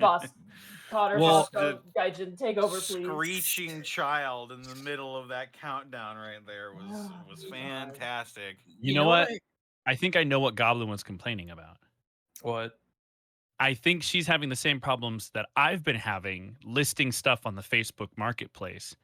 Boss Connor, Well, Bosco, Gaijin, take over, please. Screeching child in the middle of that countdown right there was fantastic. You know what? I think I know what Goblin was complaining about. What? I think she's having the same problems that I've been having listing stuff on the Facebook Marketplace,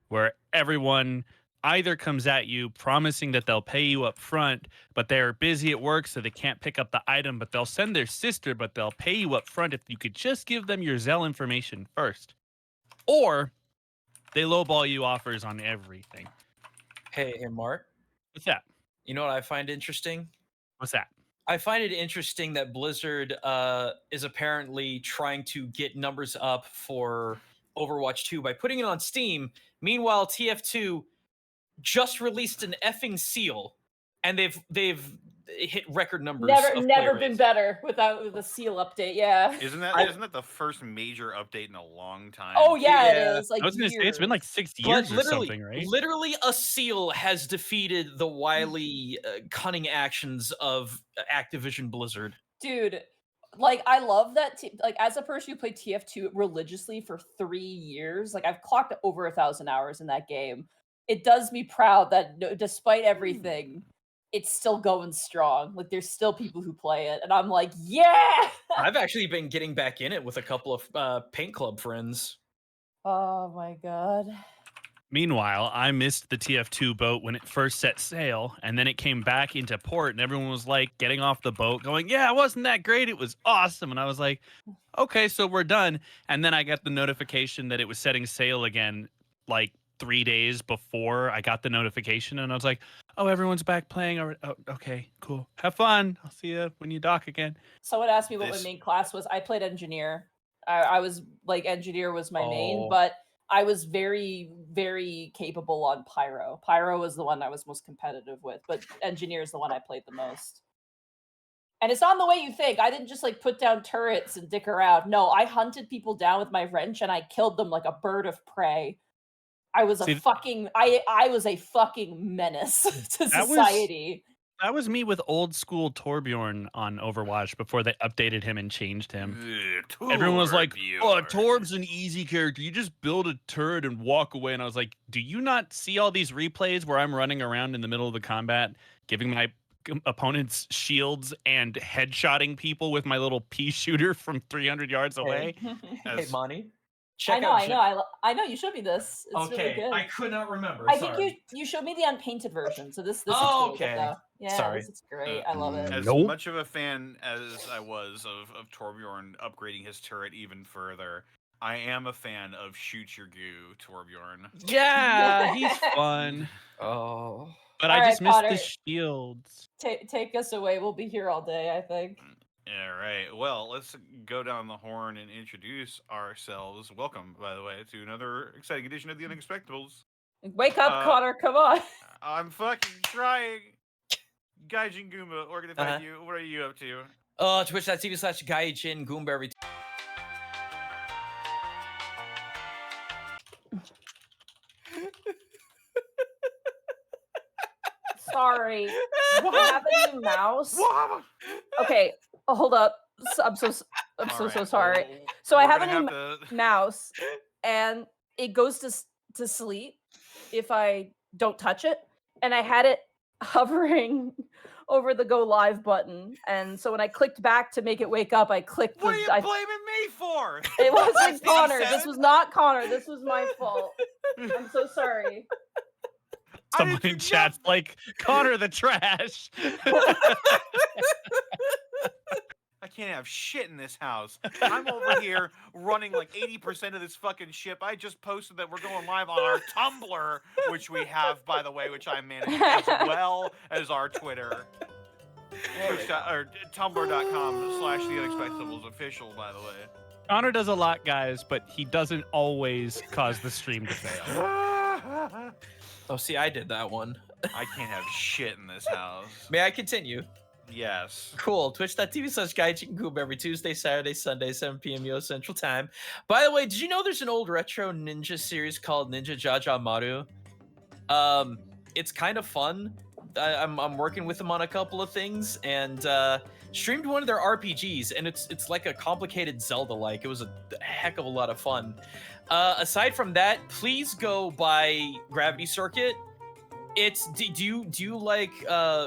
where everyone either comes at you promising that they'll pay you up front, but they're busy at work, so they can't pick up the item, but they'll send their sister, but they'll pay you up front if you could just give them your Zelle information first. Or they lowball you offers on everything. Hey, Mark. What's that? You know what I find interesting? What's that? I find it interesting that Blizzard is apparently trying to get numbers up for Overwatch 2 by putting it on Steam. Meanwhile, TF2 just released an effing seal, and they've hit record numbers. Never been better with the seal update. Yeah. Isn't that the first major update in a long time? Oh yeah, it is. Like I was gonna say it's been like 6 years or something, right? Literally, a seal has defeated the wily, cunning actions of Activision Blizzard. Dude, like I love that. Like as a person who played TF2 religiously for 3 years, like I've clocked over 1,000 hours in that game. It does me proud that despite everything, it's still going strong. Like there's still people who play it, and I'm like, yeah. I've actually been getting back in it with a couple of Paint Club friends. Oh my god. Meanwhile, I missed the TF2 boat when it first set sail, and then it came back into port, and everyone was like getting off the boat going, yeah, it wasn't that great. It was awesome. And I was like, okay, so we're done. And then I got the notification that it was setting sail again, like 3 days before I got the notification. And I was like, oh, everyone's back playing. Oh, okay, cool. Have fun. I'll see you when you dock again. Someone asked me what my main class was. I played engineer. I was like, engineer was my main, but I was very, very capable on Pyro. Pyro was the one I was most competitive with, but engineer is the one I played the most. And it's not the way you think. I didn't just like put down turrets and dick around. No, I hunted people down with my wrench and I killed them like a bird of prey. I was I was a fucking menace to society. That was me with old school Torbjorn on Overwatch before they updated him and changed him. Everyone was like, oh, Torb's an easy character. You just build a turret and walk away. And I was like, do you not see all these replays where I'm running around in the middle of the combat, giving my opponents shields and headshotting people with my little pea shooter from 300 yards away? Hey, Monty. I know. You showed me this. It's really good. I could not remember. I think you showed me the unpainted version. So this is really good, though. Yeah, sorry. This is great. I love it. As much of a fan as I was of Torbjorn upgrading his turret even further, I am a fan of Shoot Your Goo Torbjorn. Yeah, he's fun. Oh. But I just missed the shields. Take us away. We'll be here all day, I think. Yeah, right. Well, let's go down the horn and introduce ourselves. Welcome, by the way, to another exciting edition of the Unexpectables. Wake up, Connor. Come on. I'm fucking trying. Gaijin Goomba, where can I find you? What are you up to? Twitch.tv/Gaijin Goomba every Sorry. Do I have a new mouse? Okay, hold up. I'm so sorry. So I have a new mouse, and it goes to sleep if I don't touch it. And I had it hovering over the go live button, and so when I clicked back to make it wake up, I clicked. What are you blaming me for? It wasn't Connor. This was not Connor. This was my fault. I'm so sorry. Someone in chat's like, Connor the trash. I can't have shit in this house. I'm over here running like 80% of this fucking ship. I just posted that we're going live on our Tumblr, which we have, by the way, which I manage, as well as our Twitter. Tumblr.com/theunexpectablesofficial, by the way. Connor does a lot, guys, but he doesn't always cause the stream to fail. Oh, see, I did that one. I can't have shit in this house. May I continue? Yes. Cool. Twitch.tv/Gaijin Goomba every Tuesday, Saturday, Sunday, 7 p.m. US Central Time. By the way, did you know there's an old retro ninja series called Ninja Jaja Maru? It's kind of fun. I'm working with him on a couple of things, and streamed one of their RPGs, and it's like a complicated Zelda-like. It was a heck of a lot of fun. Aside from that, please go buy Gravity Circuit. Do you like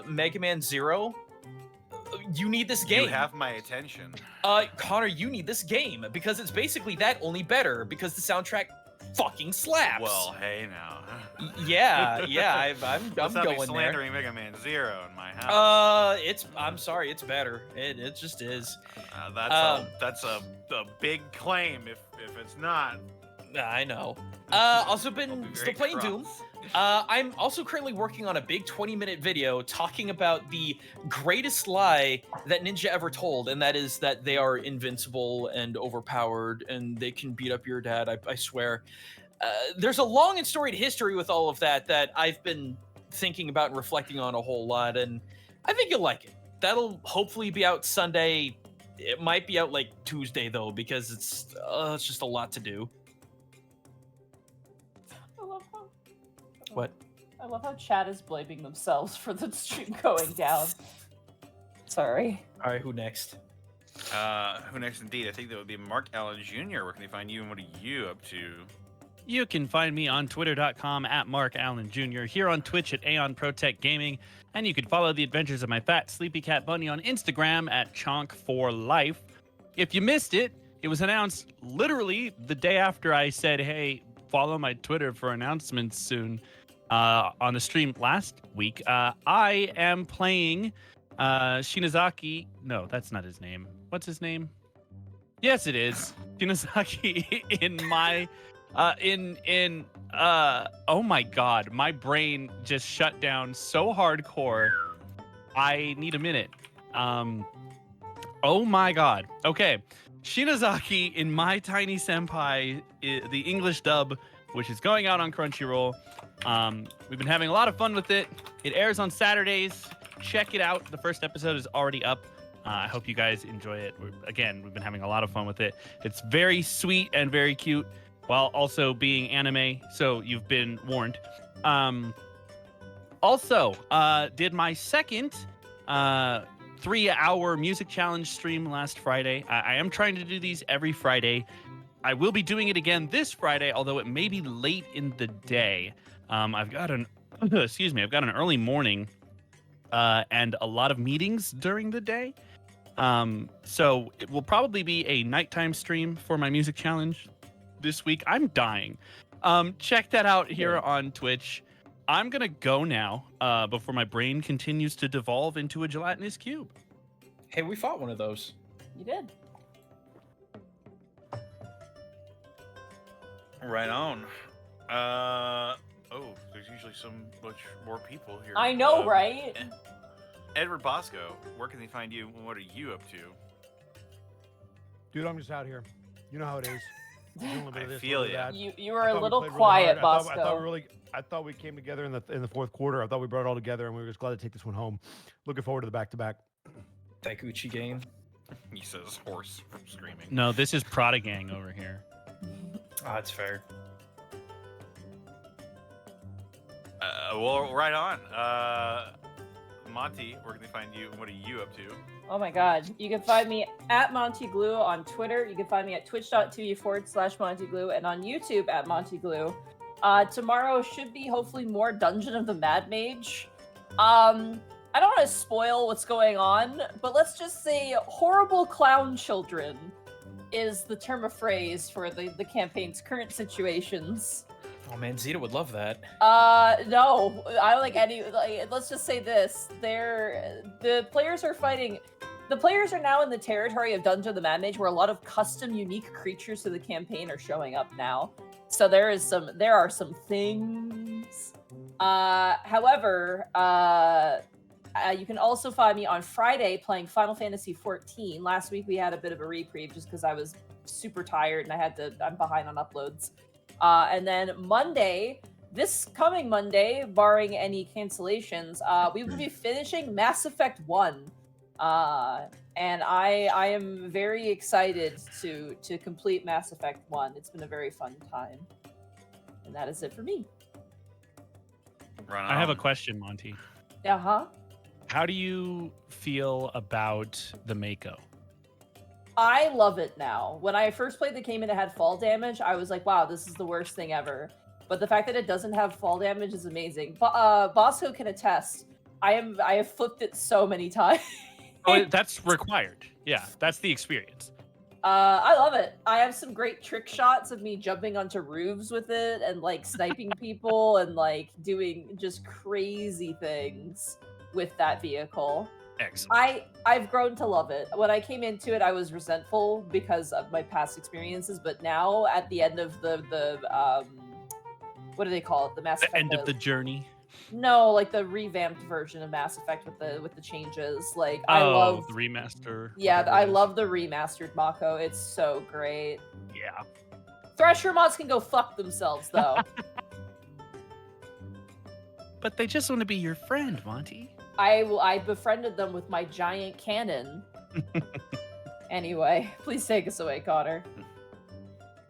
Mega Man Zero? You need this game. You have my attention. Connor, you need this game because it's basically that, only better, because the soundtrack fucking slaps. Well, hey now. I'm Let's not going be there. slandering Mega Man Zero in my house. I'm sorry, it's better. It just is. That's a big claim if it's not. I know. Also I'll be been very still playing cross. Doom. I'm also currently working on a big 20-minute video talking about the greatest lie that Ninja ever told, and that is that they are invincible and overpowered and they can beat up your dad, I swear. There's a long and storied history with all of that I've been thinking about and reflecting on a whole lot, and I think you'll like it. That'll hopefully be out Sunday. It might be out like Tuesday, though, because it's just a lot to do. What? I love how chat is blaming themselves for the stream going down. Sorry. All right, who next? Who next indeed? I think that would be Mark Allen Jr. Where can they find you and what are you up to? You can find me on twitter.com at Mark Allen Jr., here on Twitch at Aeon Protect Gaming, and you can follow the adventures of my fat sleepy cat bunny on Instagram at Chonk4Life. If you missed it, it was announced literally the day after I said, hey, follow my Twitter for announcements soon. On the stream last week, I am playing Shinozaki. No, that's not his name. What's his name? Yes, it is Shinozaki in my oh my god, my brain just shut down so hardcore. I need a minute. Oh my god. Okay, Shinozaki in My Tiny Senpai, the English dub, which is going out on Crunchyroll. We've been having a lot of fun with it. It airs on Saturdays. Check it out. The first episode is already up. I hope you guys enjoy it. We've been having a lot of fun with it. It's very sweet and very cute, while also being anime, so you've been warned. Also, did my second 3-hour music challenge stream last Friday. I am trying to do these every Friday. I will be doing it again this Friday, although it may be late in the day. I've got an early morning and a lot of meetings during the day. So it will probably be a nighttime stream for my music challenge this week. I'm dying. Check that out here on Twitch. I'm gonna go now before my brain continues to devolve into a gelatinous cube. Hey, we fought one of those. You did. Right on. There's usually so much more people here. I know, right? Edward Bosco, where can they find you and what are you up to? Dude, I'm just out here. You know how it is. Doing a little bit of I this, feel a little ya. bit of that. You were I a thought we little played really quiet, hard. Bosco. I thought we came together in the fourth quarter. I thought we brought it all together, and we were just glad to take this one home. Looking forward to the back-to-back. That Gucci game. He says horse from screaming. No, this is Prada Gang over here. Oh, that's fair. Well, right on. Monty, where can they find you and what are you up to? Oh my god. You can find me at Monty Glue on Twitter. You can find me at twitch.tv/Monty Glue and on YouTube at Monty Glue. Tomorrow should be hopefully more Dungeon of the Mad Mage. I don't want to spoil what's going on, but let's just say horrible clown children is the term of phrase for the campaign's current situations. Oh man, Zeta would love that. No, I don't like any. Let's just say this: the players are fighting. The players are now in the territory of Dungeon of the Mad Mage, where a lot of custom, unique creatures to the campaign are showing up now. So there are some things. However, you can also find me on Friday playing Final Fantasy XIV. Last week we had a bit of a reprieve just because I was super tired and I'm behind on uploads. And then Monday, this coming Monday, barring any cancellations, we will be finishing Mass Effect 1. And I am very excited to complete Mass Effect 1. It's been a very fun time. And that is it for me. Right I have a on. question, Monty. Uh-huh. How do you feel about the Mako? I love it now. When I first played the game and it had fall damage, I was like, wow, this is the worst thing ever. But the fact that it doesn't have fall damage is amazing. Bosco can attest. I have flipped it so many times. Oh, that's required. Yeah, that's the experience. I love it. I have some great trick shots of me jumping onto roofs with it and like sniping people and like doing just crazy things with that vehicle. Excellent. I've grown to love it. When I came into it, I was resentful because of my past experiences, but now at the end of the what do they call it? The Mass Effect. The end of the journey. No, like the revamped version of Mass Effect with the changes. Like I love the remaster. Yeah, whatever I it is. love the remastered Mako. It's so great. Yeah. Thresher mods can go fuck themselves though. But they just want to be your friend, Monty. I befriended them with my giant cannon. Anyway, please take us away, Connor.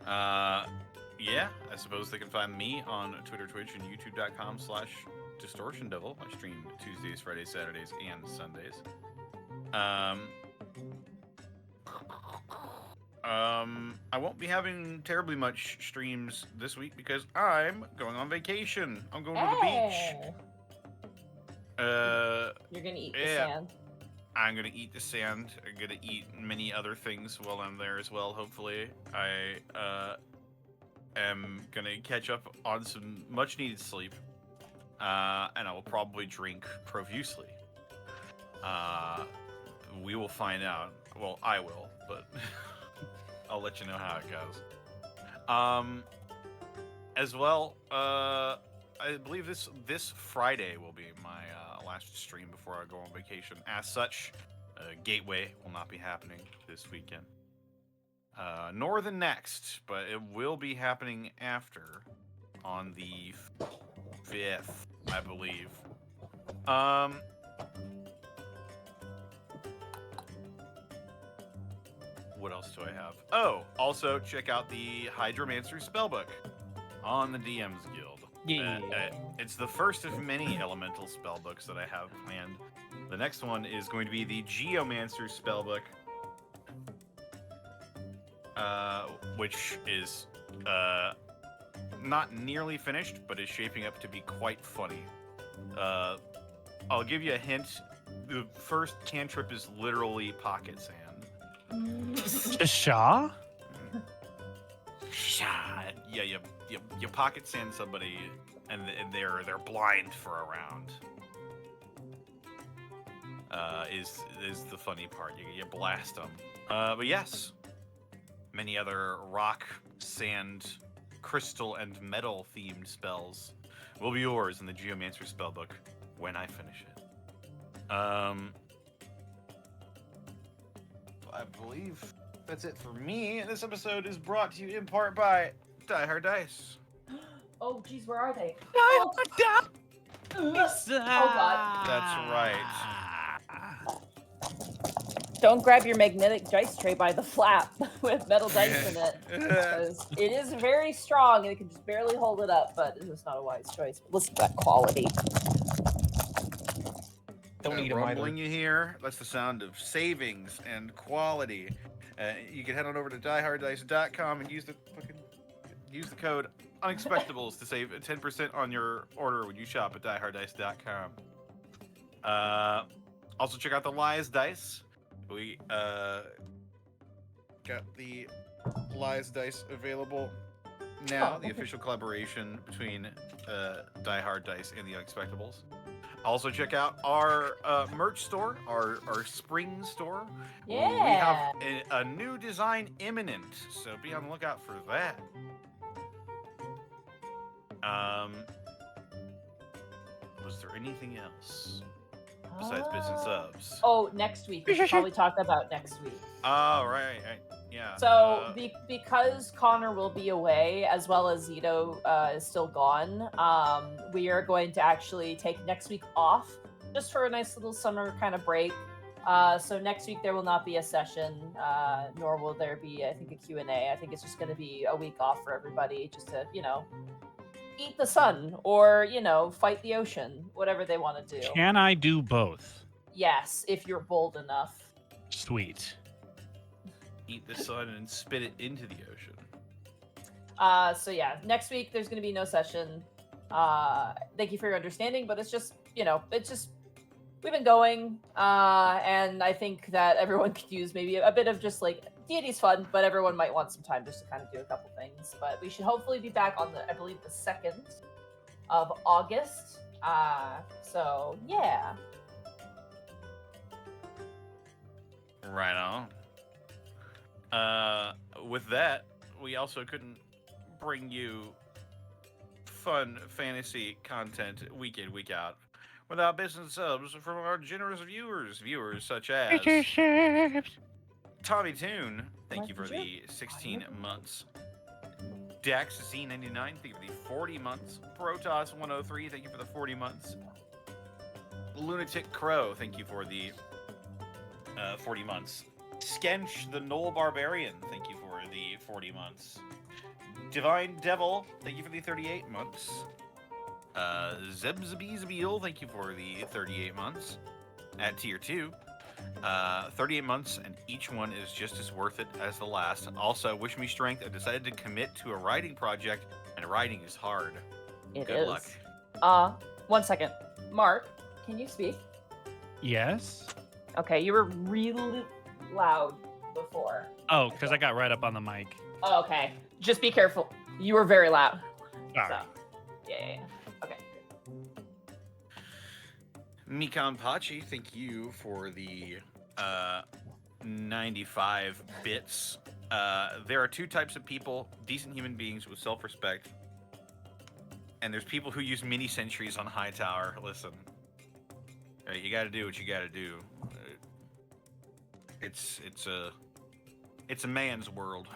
Yeah, I suppose they can find me on Twitter, Twitch, and YouTube.com/DistortionDevil. I stream Tuesdays, Fridays, Saturdays, and Sundays. I won't be having terribly much streams this week because I'm going on vacation. I'm going to the beach. You're gonna eat the yeah. sand. I'm gonna eat the sand. I'm gonna eat many other things while I'm there as well. Hopefully, I am gonna catch up on some much-needed sleep, and I will probably drink profusely. We will find out. Well, I will, but I'll let you know how it goes. As well, I believe this Friday will be my last stream before I go on vacation. As such, Gateway will not be happening this weekend, nor the next, but it will be happening after, on the 5th, I believe. What else do I have? Oh, also check out the Hydromancer Spellbook on the DM's Guild. Yeah. It's the first of many elemental spellbooks that I have planned. The next one is going to be the Geomancer Spellbook, which is not nearly finished, but is shaping up to be quite funny. I'll give you a hint. The first cantrip is literally pocket sand. Shaw? Yeah, you pocket sand somebody, and they're blind for a round. Is the funny part? You blast them. But yes, many other rock, sand, crystal, and metal themed spells will be yours in the Geomancer Spellbook when I finish it. I believe that's it for me. This episode is brought to you in part by Die Hard Dice. Oh, geez, where are they? Oh, God. That's right. Don't grab your magnetic dice tray by the flap with metal dice in it, because it is very strong and it can just barely hold it up, but it's not a wise choice. But listen to that quality. Don't need them either. Rumbling you hear, that's the sound of savings and quality. You can head on over to dieharddice.com and use the code Unexpectables to save 10% on your order when you shop at dieharddice.com. Also check out the Lies Dice. We got the Lies Dice available now, the official collaboration between Die Hard Dice and the Unexpectables. Also check out our merch store, our spring store. Yeah. We have a new design imminent, so be on the lookout for that. Was there anything else besides bits and subs? Oh, next week. We should probably talk about next week. Oh, right. Yeah. So because Connor will be away, as well as Zito is still gone, we are going to actually take next week off, just for a nice little summer kind of break. So next week there will not be a session, nor will there be, I think, a Q&A. I think it's just going to be a week off for everybody, just to, eat the sun or, fight the ocean, whatever they want to do. Can I do both? Yes, if you're bold enough. Sweet. Eat the sun and spit it into the ocean. So yeah, next week there's going to be no session. Thank you for your understanding, but it's just, we've been going, and I think that everyone could use maybe a bit of just like, D&D's fun, but everyone might want some time just to kind of do a couple things. But we should hopefully be back on I believe the 2nd of August. So yeah. Right on. With that, we also couldn't bring you fun fantasy content week in, week out without business subs from our generous viewers such as Tommy Toon, thank you for the 16 months. Dax Z99, thank you for the 40 months. Protoss 103, thank you for the 40 months. Lunatic Crow, thank you for the 40 months. Skench the Knoll Barbarian, thank you for the 40 months. Divine Devil, thank you for the 38 months. Zebzabeel, thank you for the 38 months at tier 2. 38 months, and each one is just as worth it as the last. Also, wish me strength. I decided to commit to a writing project, and writing is hard. Good luck. 1 second. Mark, can you speak? Yes. Okay, you were really loud before. Oh, because I got right up on the mic. Oh, okay. Just be careful. You were very loud. Sorry. So, yeah. Okay. Mikan Pachi, thank you for the 95 bits. There are two types of people: decent human beings with self-respect, and there's people who use mini sentries on Hightower. Listen, you got to do what you got to do. It's a man's world,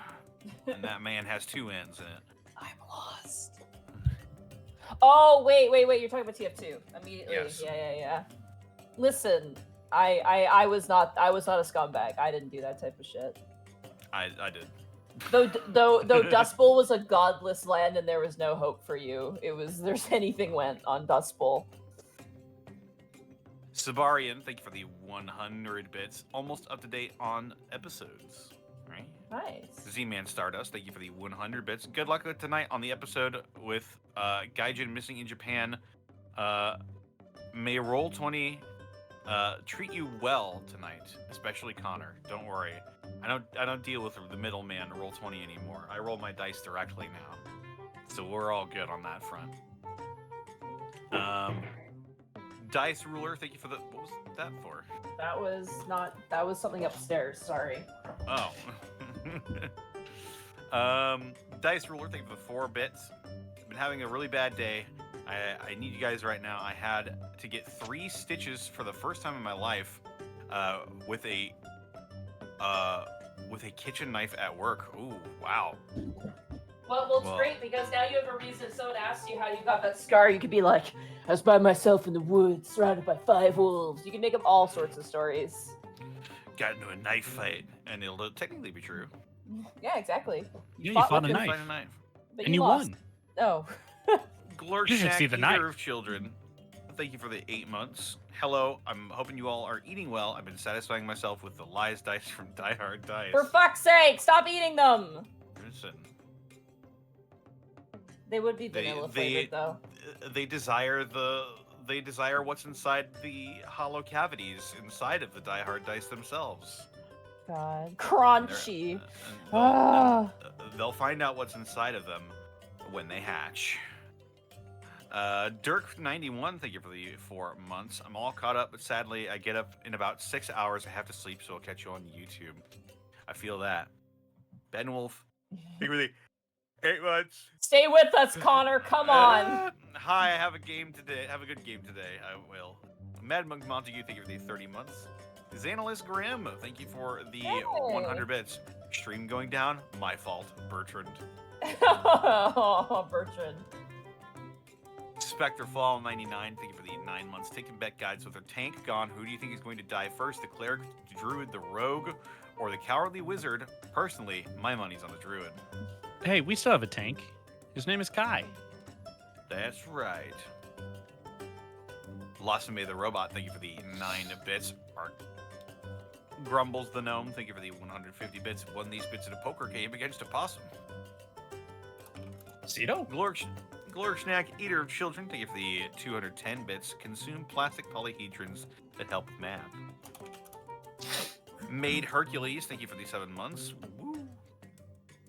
and that man has two ends in it. I'm lost. Oh, wait. You're talking about TF2 immediately. Yes. Yeah. Listen, I was not a scumbag. I didn't do that type of shit. I did. Though Dust Bowl was a godless land and there was no hope for you. There's anything went on Dust Bowl. Sabarian, thank you for the 100 bits. Almost up to date on episodes. Right? Nice. Z-Man Stardust, thank you for the 100 bits. Good luck tonight on the episode with Gaijin Missing in Japan. May Roll20 treat you well tonight, especially Connor. Don't worry. I don't deal with the middleman Roll20 anymore. I roll my dice directly now. So we're all good on that front. Dice Ruler, thank you for the... What was that for? That was something upstairs, sorry. Oh. Dice Ruler, thank you for the 4 bits. I've been having a really bad day. I need you guys right now. I had to get 3 stitches for the first time in my life with a kitchen knife at work. Ooh, wow. Well, it's great because now you have a reason. If someone asks you how you got that scar, you could be like, I was by myself in the woods, surrounded by 5 wolves. You can make up all sorts of stories. Got into a knife fight, and it'll technically be true. Yeah, exactly. Yeah, you fought a knife. Fight a knife. But And you lost. won. No. Glurk You should Shack, see the Eater knife. of Children. Thank you for the 8 months. Hello, I'm hoping you all are eating well. I've been satisfying myself with the lies dice from Die Hard Dice. For fuck's sake, stop eating them! Listen, They would be vanilla flavored, though. they desire what's inside the hollow cavities inside of the Die Hard Dice themselves. God. And Crunchy. they'll find out what's inside of them when they hatch. Dirk91, thank you for the 4 months. I'm all caught up, but sadly, I get up in about 6 hours. I have to sleep, so I'll catch you on YouTube. I feel that. Ben Wolf, thank you for the 8 months. Stay with us, Connor. Come on. Hi, I have a game today. Have a good game today. I will. Mad Monk Montague, thank you for the 30 months. Xanalis Grim, thank you for the 100 bits. Stream going down, my fault. Bertrand. Oh, Bertrand. Spectrefall 99, thank you for the 9 months. Taking bet guides with their tank gone. Who do you think is going to die first? The cleric, the druid, the rogue, or the cowardly wizard? Personally, my money's on the druid. Hey, we still have a tank. His name is Kai. That's right. Blossome the Robot, thank you for the 9 bits. Art. Grumbles the Gnome, thank you for the 150 bits. Won these bits in a poker game against a possum. Cito? Glorg Snack, Eater of Children, thank you for the 210 bits. Consume plastic polyhedrons that help with math. Made Hercules, thank you for the 7 months. Woo.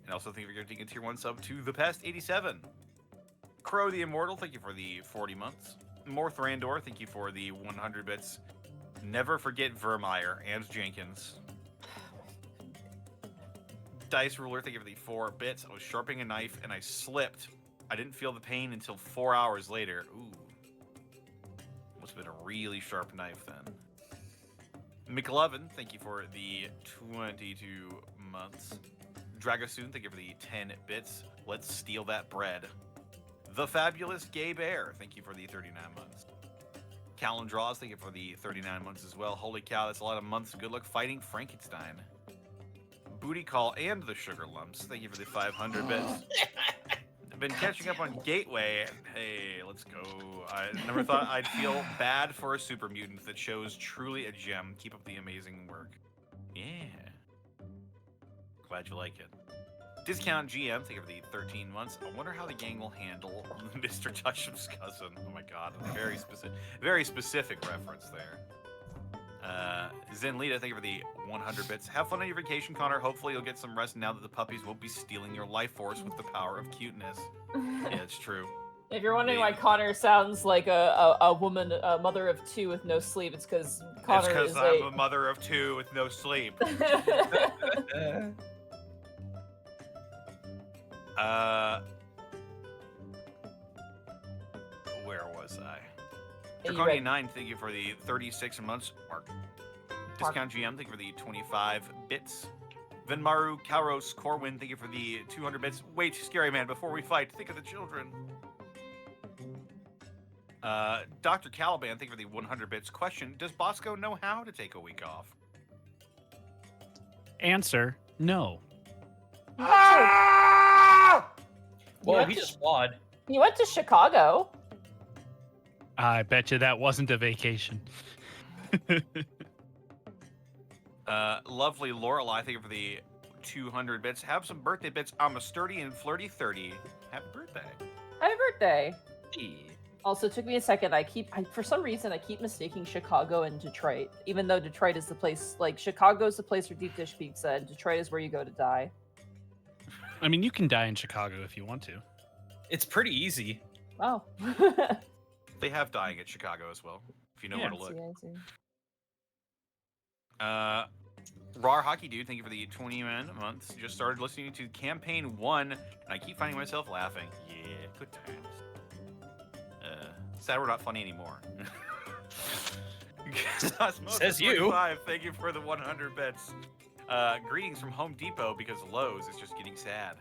And also thank you for giving a tier 1 sub to The Pest 87. Crow the Immortal, thank you for the 40 months. Morth Randor, thank you for the 100 bits. Never forget Vermeyer and Jenkins. Dice Ruler, thank you for the 4 bits. I was sharpening a knife and I slipped. I didn't feel the pain until 4 hours later. Ooh. Must have been a really sharp knife then. McLovin, thank you for the 22 months. Dragosoon, thank you for the 10 bits. Let's steal that bread. The Fabulous Gay Bear, thank you for the 39 months. Callan Draws, thank you for the 39 months as well. Holy cow, that's a lot of months. Good luck fighting Frankenstein. Booty Call and the Sugar Lumps, thank you for the 500 bits. I've been catching up on Gateway. Hey, let's go. I never thought I'd feel bad for a super mutant that shows truly a gem. Keep up the amazing work. Yeah. Glad you like it. Discount GM, thank you for the 13 months. I wonder how the gang will handle Mr. Tusham's cousin. Oh my god, very specific reference there. Zenlita, thank you for the 100 bits. Have fun on your vacation, Connor. Hopefully you'll get some rest now that the puppies won't be stealing your life force with the power of cuteness. Yeah, it's true. If you're wondering why Connor sounds like a woman, a mother of 2 with no sleep, it's because Connor is I'm a mother of 2 with no sleep. Where was I? Draconia 9, thank you for the 36 months. Mark. Discount GM, thank you for the 25 bits. Venmaru Kauros Corwin, thank you for the 200 bits. Wait, Scary Man, before we fight, think of the children. Dr. Caliban, thank you for the 100 bits. Question, does Bosco know how to take a week off? Answer, no. Well, he just wad. He went to Chicago. I bet you that wasn't a vacation. Lovely Lorelei, thank you for the 200 bits. Have some birthday bits. I'm a sturdy and flirty 30. Happy birthday. Happy birthday. Hey. Also, took me a second. For some reason, I keep mistaking Chicago and Detroit, even though Detroit is the place, like, Chicago's the place for deep dish pizza, and Detroit is where you go to die. I mean, you can die in Chicago if you want to. It's pretty easy. Oh. They have dying at Chicago as well, if you know where to look. I see. Rar Hockey Dude, thank you for the 21 months. Just started listening to Campaign 1, and I keep finding myself laughing. Yeah, good times. Sad we're not funny anymore. Says you. Thank you for the 100 bits. Greetings from Home Depot because Lowe's is just getting sad.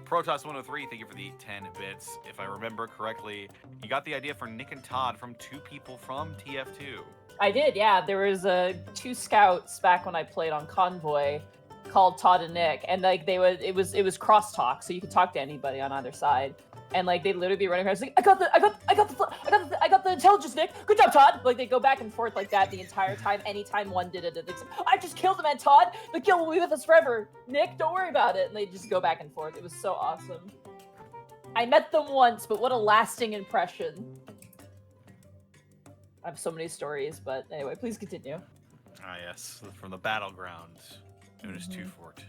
Protoss103, thank you for the 10 bits. If I remember correctly, you got the idea for Nick and Todd from 2 people from TF2. I did, yeah. There was 2 scouts back when I played on Convoy called Todd and Nick, and like it was crosstalk, so you could talk to anybody on either side. And like they'd literally be running around like, I got the intelligence, Nick. Good job, Todd. Like they go back and forth like that the entire time. Anytime one did it, it's like, I just killed the man, Todd. The kill will be with us forever. Nick, don't worry about it. And they just go back and forth. It was so awesome. I met them once, but what a lasting impression. I have so many stories, but anyway, please continue. Ah, yes, from the battleground, known as Two Fort.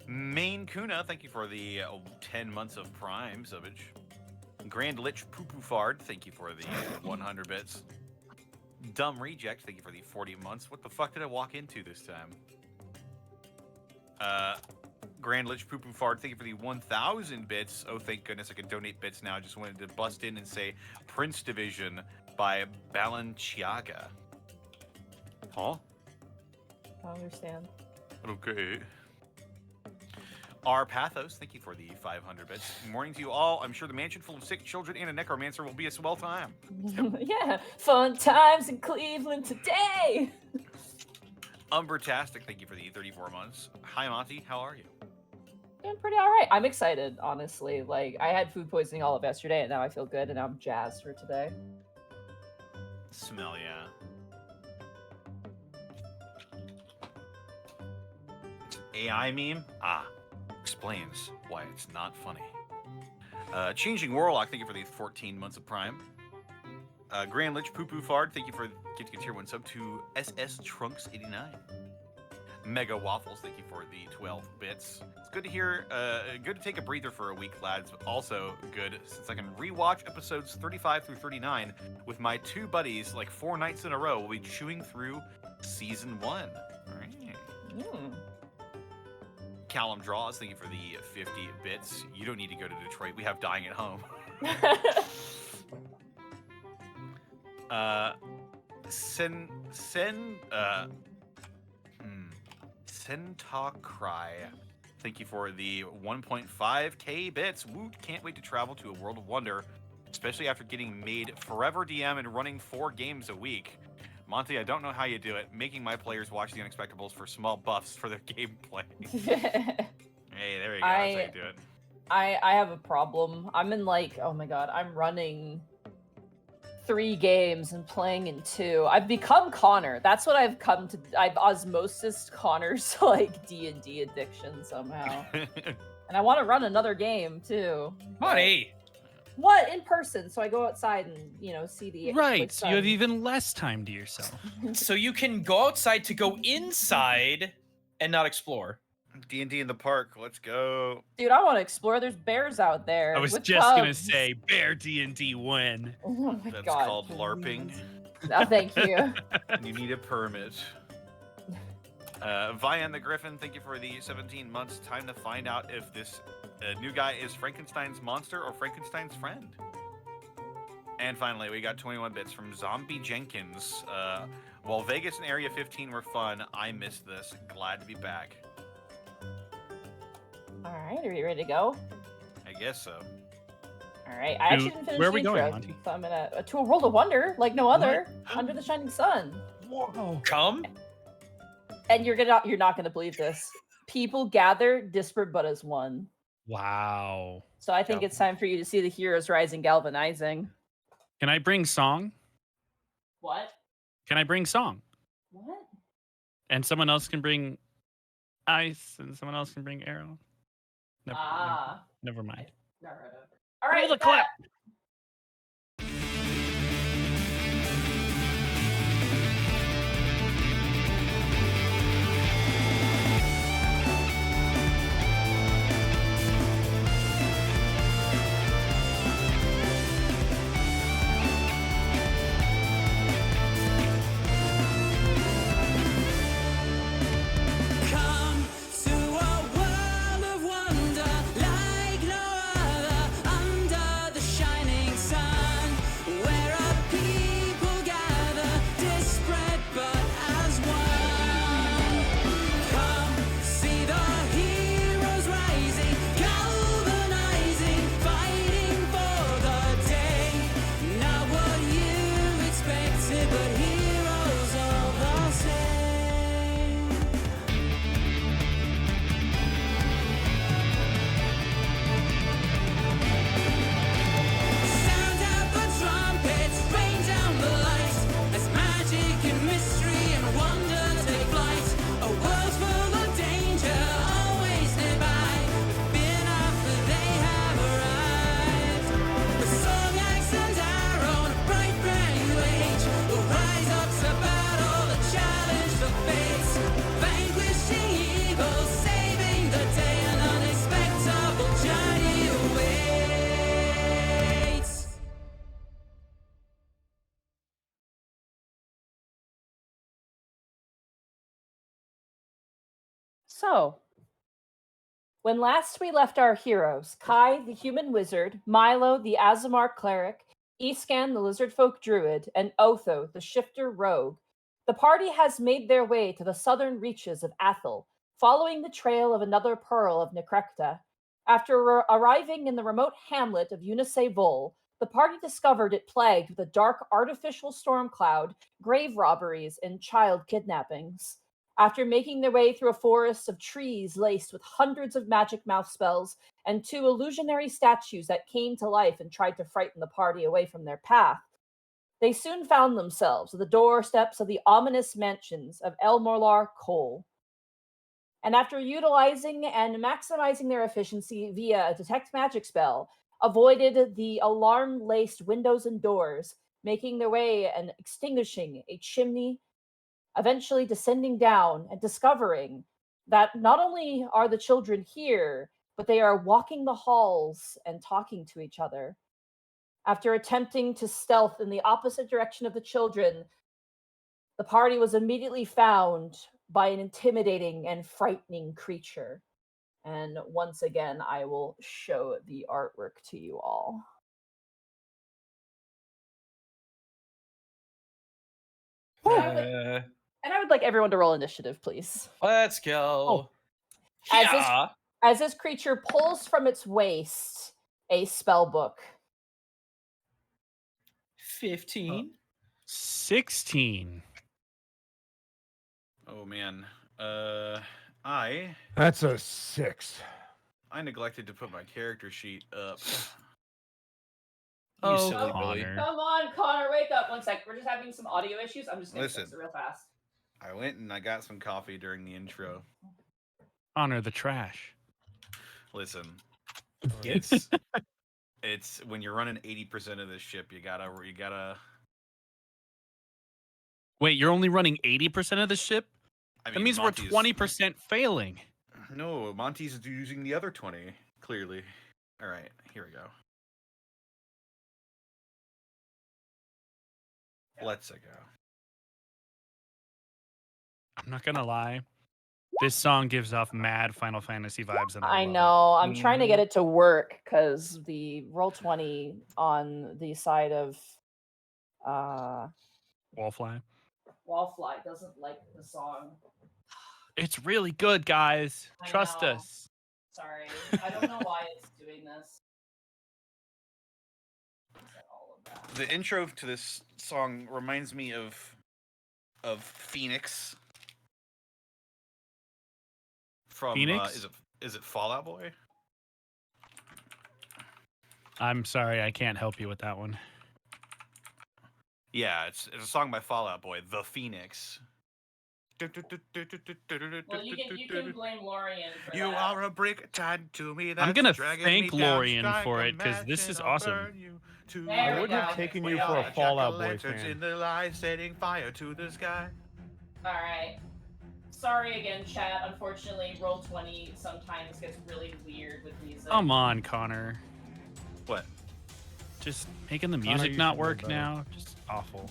Main Kuna, thank you for the 10 months of Prime subbage. Grand Lich Poopoo-Fard, thank you for the 100 bits. Dumb Reject, thank you for the 40 months. What the fuck did I walk into this time? Grand Lich Poopoo-Fard, thank you for the 1,000 bits. Oh, thank goodness I can donate bits now. I just wanted to bust in and say Prince Division by Balenciaga. Huh? I understand. Okay. R. Pathos, thank you for the 500 bits. Morning to you all. I'm sure the mansion full of sick children and a necromancer will be a swell time. Yeah, fun times in Cleveland today. Umbertastic, thank you for the 34 months. Hi, Monty. How are you? Doing pretty all right. I'm excited, honestly. Like, I had food poisoning all of yesterday, and now I feel good, and now I'm jazzed for today. Smell, yeah. It's an AI meme? Ah, explains why it's not funny. Changing Warlock, thank you for the 14 months of Prime. Grand Lich Poo Poo Fard, thank you for gifting a tier 1 sub to SS Trunks 89. Mega Waffles, thank you for the 12 bits. It's good to hear, good to take a breather for a week, lads, but also good since I can rewatch episodes 35 through 39 with my two buddies like 4 nights in a row. We'll be chewing through season 1. All right. Callum Draws, thank you for the 50 bits. You don't need to go to Detroit. We have Dying at Home. Centaur Cry, thank you for the 1.5k bits. Woo, can't wait to travel to a world of wonder, especially after getting made forever DM and running 4 games a week. Monty, I don't know how you do it, making my players watch the Unexpectables for small buffs for their gameplay. Hey, there you go. That's how you do it. I have a problem. I'm in like, oh my god, I'm running 3 games and playing in 2. I've become Connor. That's what I've come to. I've osmosis Connor's like D&D addiction somehow. And I want to run another game too. Monty! What? In person, so I go outside and, you know, see the Right, so you have even less time to yourself. So you can go outside to go inside and not explore. D&D in the park, let's go. Dude, I want to explore. There's bears out there. I was with just gonna cubs. say, bear D&D win. Oh my That's god. called LARPing. Oh, thank you. You need a permit. Vian the Griffin, thank you for the 17 months. Time to find out if this new guy is Frankenstein's monster or Frankenstein's friend. And finally, we got 21 bits from Zombie Jenkins. While Vegas and Area 15 were fun, I missed this. Glad to be back. All right, are you ready to go? I guess so. All right, I actually didn't finish where are the we going, intro, Monty? so I'm gonna to a world of wonder like no other, under the shining sun. Whoa. Come? And you're not gonna believe this. People gather, disparate but as one. Wow. So I think it's time for you to see the heroes rising, galvanizing. Can I bring song? What? Can I bring song? What? And someone else can bring ice, and someone else can bring arrow. Never mind. Never heard of it. All right, Roll the clip. So, when last we left our heroes, Kai, the human wizard, Milo, the Azamar cleric, Escan, the lizard folk druid, and Otho, the shifter rogue, the party has made their way to the southern reaches of Athel, following the trail of another pearl of Necrecta. After arriving in the remote hamlet of Unice Vol, the party discovered it plagued with a dark artificial storm cloud, grave robberies, and child kidnappings. After making their way through a forest of trees laced with hundreds of magic mouth spells and 2 illusionary statues that came to life and tried to frighten the party away from their path, they soon found themselves at the doorsteps of the ominous mansions of Elmorlar Cole. And after utilizing and maximizing their efficiency via a detect magic spell, avoided the alarm-laced windows and doors, making their way and extinguishing a chimney, eventually descending down and discovering that not only are the children here, but they are walking the halls and talking to each other. After attempting to stealth in the opposite direction of the children, the party was immediately found by an intimidating and frightening creature. And once again, I will show the artwork to you all. And I would like everyone to roll initiative, please. Let's go. As this creature pulls from its waist a spell book. 15. 16. Oh man. I That's a 6. neglected to put my character sheet up. You Oh, silly Billy. Connor. Come on, Connor, wake up. 1 sec. We're just having some audio issues. I'm just going to fix it real fast. I went and I got some coffee during the intro. Honor the trash. Listen, it's when you're running 80% of this ship, you gotta. Wait, you're only running 80% of the ship? I mean, That means Monty's, we're 20% failing. No, Monty's using the other 20. Clearly. All right, here we go. Let's go. I'm not gonna lie. This song gives off mad Final Fantasy vibes, and I love know. I'm trying to Mhm. get it to work because the Roll20 on the side of it. Wallfly. Wallfly doesn't like the song. It's really good, guys. I Trust know. us. Sorry. I don't know why it's doing this. All of that. The intro to this song reminds me of Phoenix from Phoenix? Is it Fallout Boy? I'm sorry, I can't help you with that one. Yeah, it's a song by Fallout Boy, The Phoenix. Well, you can blame Lorian for You that. are a brick tied to me. I'm gonna dragging thank me down, Lorian strike for a it, 'cause this match is and I'll awesome. burn you to There I we wouldn't go. have taken We you for are a Fallout Boy jack-o'-lanterns fan. in the light, setting fire to the sky. All right. Sorry again, chat. Unfortunately, Roll20 sometimes gets really weird with music. Come on, Connor. What? Just making the Connor, music you not should know work better. now. Just awful.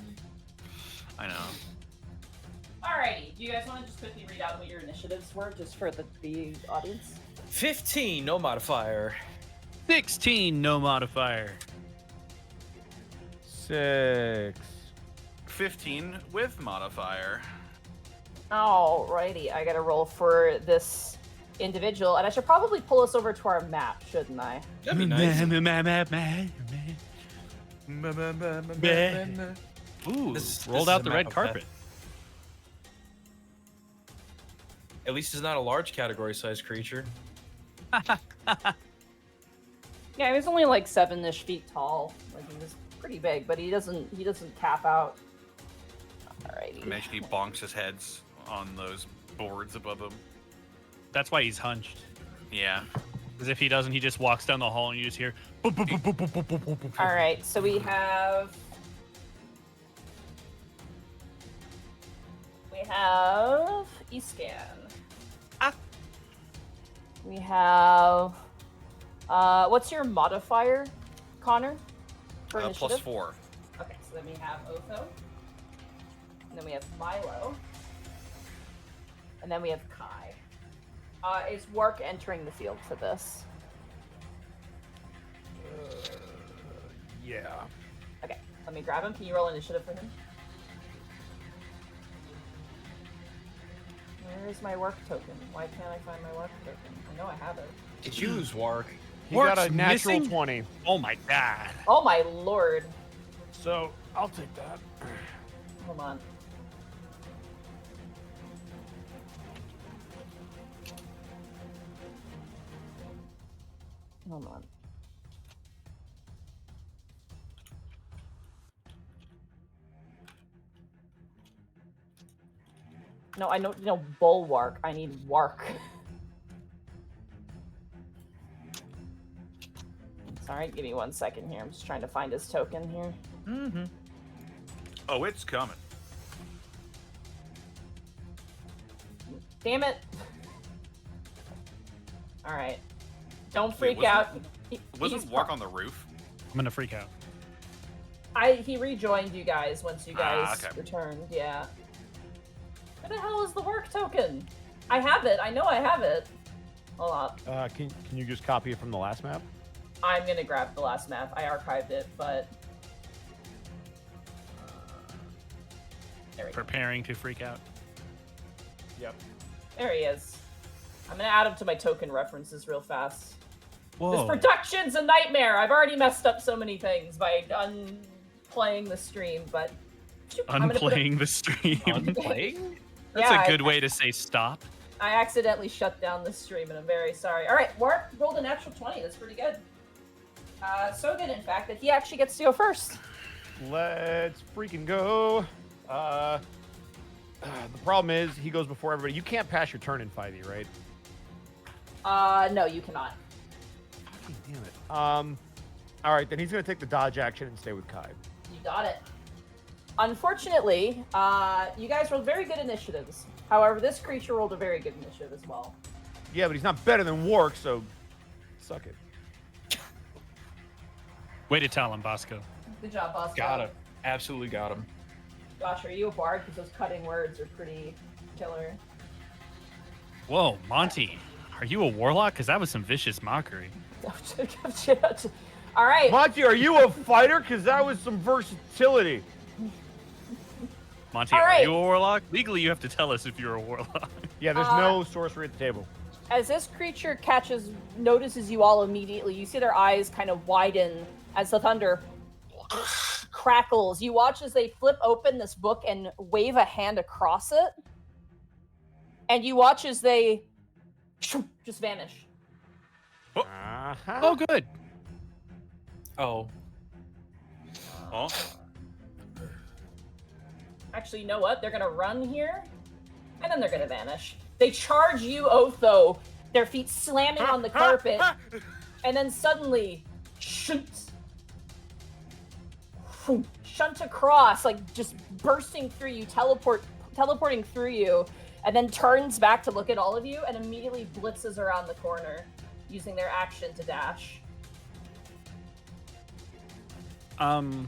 I know. Alrighty. Do you guys want to just quickly read out what your initiatives were, just for the audience? 15, no modifier. 16, no modifier. 6. 15 with modifier. Alrighty. I gotta roll for this individual, and I should probably pull us over to our map, shouldn't I? That'd be nice. Ooh, This rolled is out a the map red of carpet. At least it's not a large category size creature. Yeah, he's only like 7-ish feet tall. Like he's pretty big, but he doesn't cap out. Alrighty. Imagine he bonks his heads on those boards above him. That's why he's hunched. Yeah. Because if he doesn't, he just walks down the hall and you just hear. Boop, boop, boop, boop, boop, boop, boop, boop, boop. All right, so we have Escan. We have what's your modifier, Connor? For initiative? +4. Okay, so then we have Otho. And then we have Milo. And then we have Kai. Is Wark entering the field for this? Yeah. Okay, let me grab him. Can you roll initiative for him? Where is my work token? Why can't I find my work token? I know I have it. Choose Wark. He got Wark's a natural missing? 20. Oh my god. Oh my lord. So I'll take that. Hold on. Hold on. No, I don't know bulwark. I need wark. Sorry, give me 1 second here. I'm just trying to find his token here. Mm-hmm. Oh, it's coming. Damn it. All right. Don't freak Wait, out. Wasn't He's Wark on the roof? I'm gonna freak out. He rejoined you guys once you guys okay. returned. Yeah. Where the hell is the work token? I have it. I know I have it. Hold on. Can you just copy it from the last map? I'm gonna grab the last map. I archived it, but there we go. Preparing to freak out. Yep. There he is. I'm gonna add him to my token references real fast. Whoa. This production's a nightmare. I've already messed up so many things by unplaying the stream, but Unplaying the stream. Unplaying? That's Yeah, a good way to say stop. I accidentally shut down the stream, and I'm very sorry. All right, Warp rolled a natural 20. That's pretty good. So good, in fact, that he actually gets to go first. Let's freaking go. The problem is he goes before everybody. You can't pass your turn in 5e, right? No, you cannot. Damn it. All right, then he's gonna take the dodge action and stay with Kai. You got it. Unfortunately, you guys rolled very good initiatives. However, this creature rolled a very good initiative as well. Yeah, but he's not better than Wark, so suck it. Way to tell him, Bosco. Good job, Bosco. Got him. Absolutely got him. Gosh, are you a bard? Because those cutting words are pretty killer. Whoa, Monty, are you a warlock? Because that was some vicious mockery. All right. Monty, are you a fighter? Because that was some versatility. Monty, All are right. you a warlock? Legally, you have to tell us if you're a warlock. Yeah, there's no sorcery at the table. As this creature notices you all immediately, you see their eyes kind of widen as the thunder crackles. You watch as they flip open this book and wave a hand across it. And you watch as they just vanish. Oh, good. Oh. Oh. Actually, you know what? They're going to run here, and then they're going to vanish. They charge you, Otho, their feet slamming on the carpet, and then suddenly, shunt across, like just bursting through you, teleporting through you, and then turns back to look at all of you, and immediately blitzes around the corner, using their action to dash. For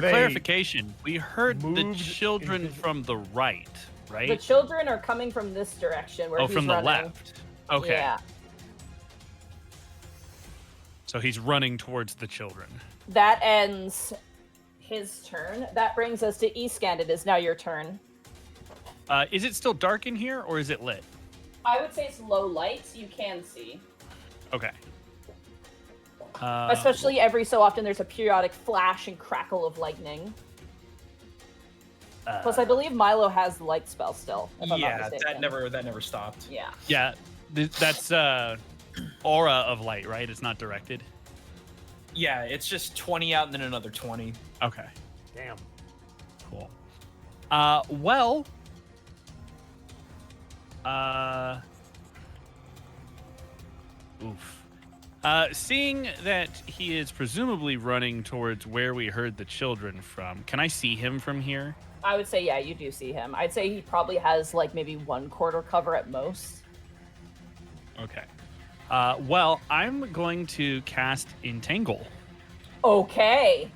they clarification, we heard the moved children into- from the right, right? The children are coming from this direction, where Oh, he's from the running. left. Okay. Yeah. So he's running towards the children. That ends his turn. That brings us to Eastgand. It is now your turn. Is it still dark in here, or is it lit? I would say it's low light, so you can see. Okay. Especially every so often, there's a periodic flash and crackle of lightning. Plus, I believe Milo has the light spell still. If I'm not Yeah, mistaken. that never stopped. Yeah. Yeah, that's aura of light, right? It's not directed. Yeah, it's just 20 out and then another 20. Okay. Damn. Cool. Well. Oof. Seeing that he is presumably running towards where we heard the children from, can I see him from here? I would say, yeah, you do see him. I'd say he probably has like maybe 1/4 cover at most. Okay. Well, I'm going to cast Entangle. Okay.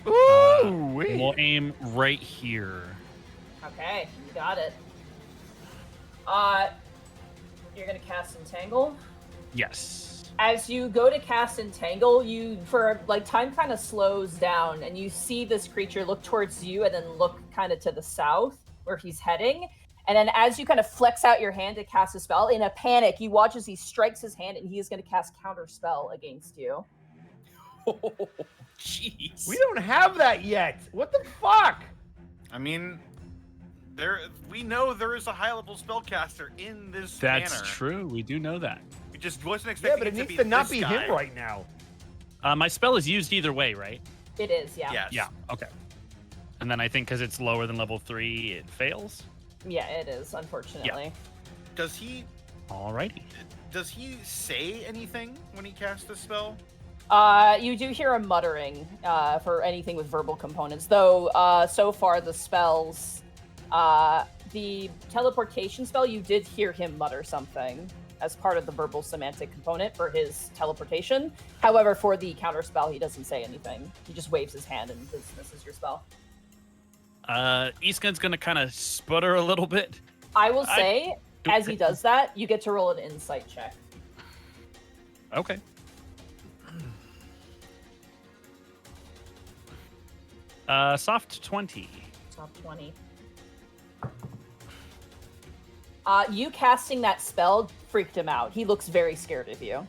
Ooh, wee. We'll aim right here. Okay, you got it. You're gonna cast Entangle. Yes. As you go to cast Entangle, you, for like, time kind of slows down, and you see this creature look towards you and then look kind of to the south where he's heading. And then as you kind of flex out your hand to cast a spell, in a panic, you watch as he strikes his hand and he is going to cast Counter Spell against you. Oh, jeez. We don't have that yet. What the fuck? I mean, we know there is a high-level spellcaster in this That's manor. true. We do know that. We just wasn't Yeah, expecting but it to needs be to not this be guy. him right now. My spell is used either way, right? It is, yeah. Yes. Yeah. Okay. And then I think because it's lower than level 3, it fails. Yeah, it is, unfortunately. Does he Alrighty. say anything when he casts the spell? You do hear a muttering for anything with verbal components, though so far the spells, the teleportation spell, you did hear him mutter something as part of the verbal semantic component for his teleportation. However, for the counter spell, he doesn't say anything. He just waves his hand and dismisses your spell. Eastgun's gonna kind of sputter a little bit. I will say, as he does that, you get to roll an insight check. Okay. Soft 20. Top 20. You casting that spell freaked him out. He looks very scared of you.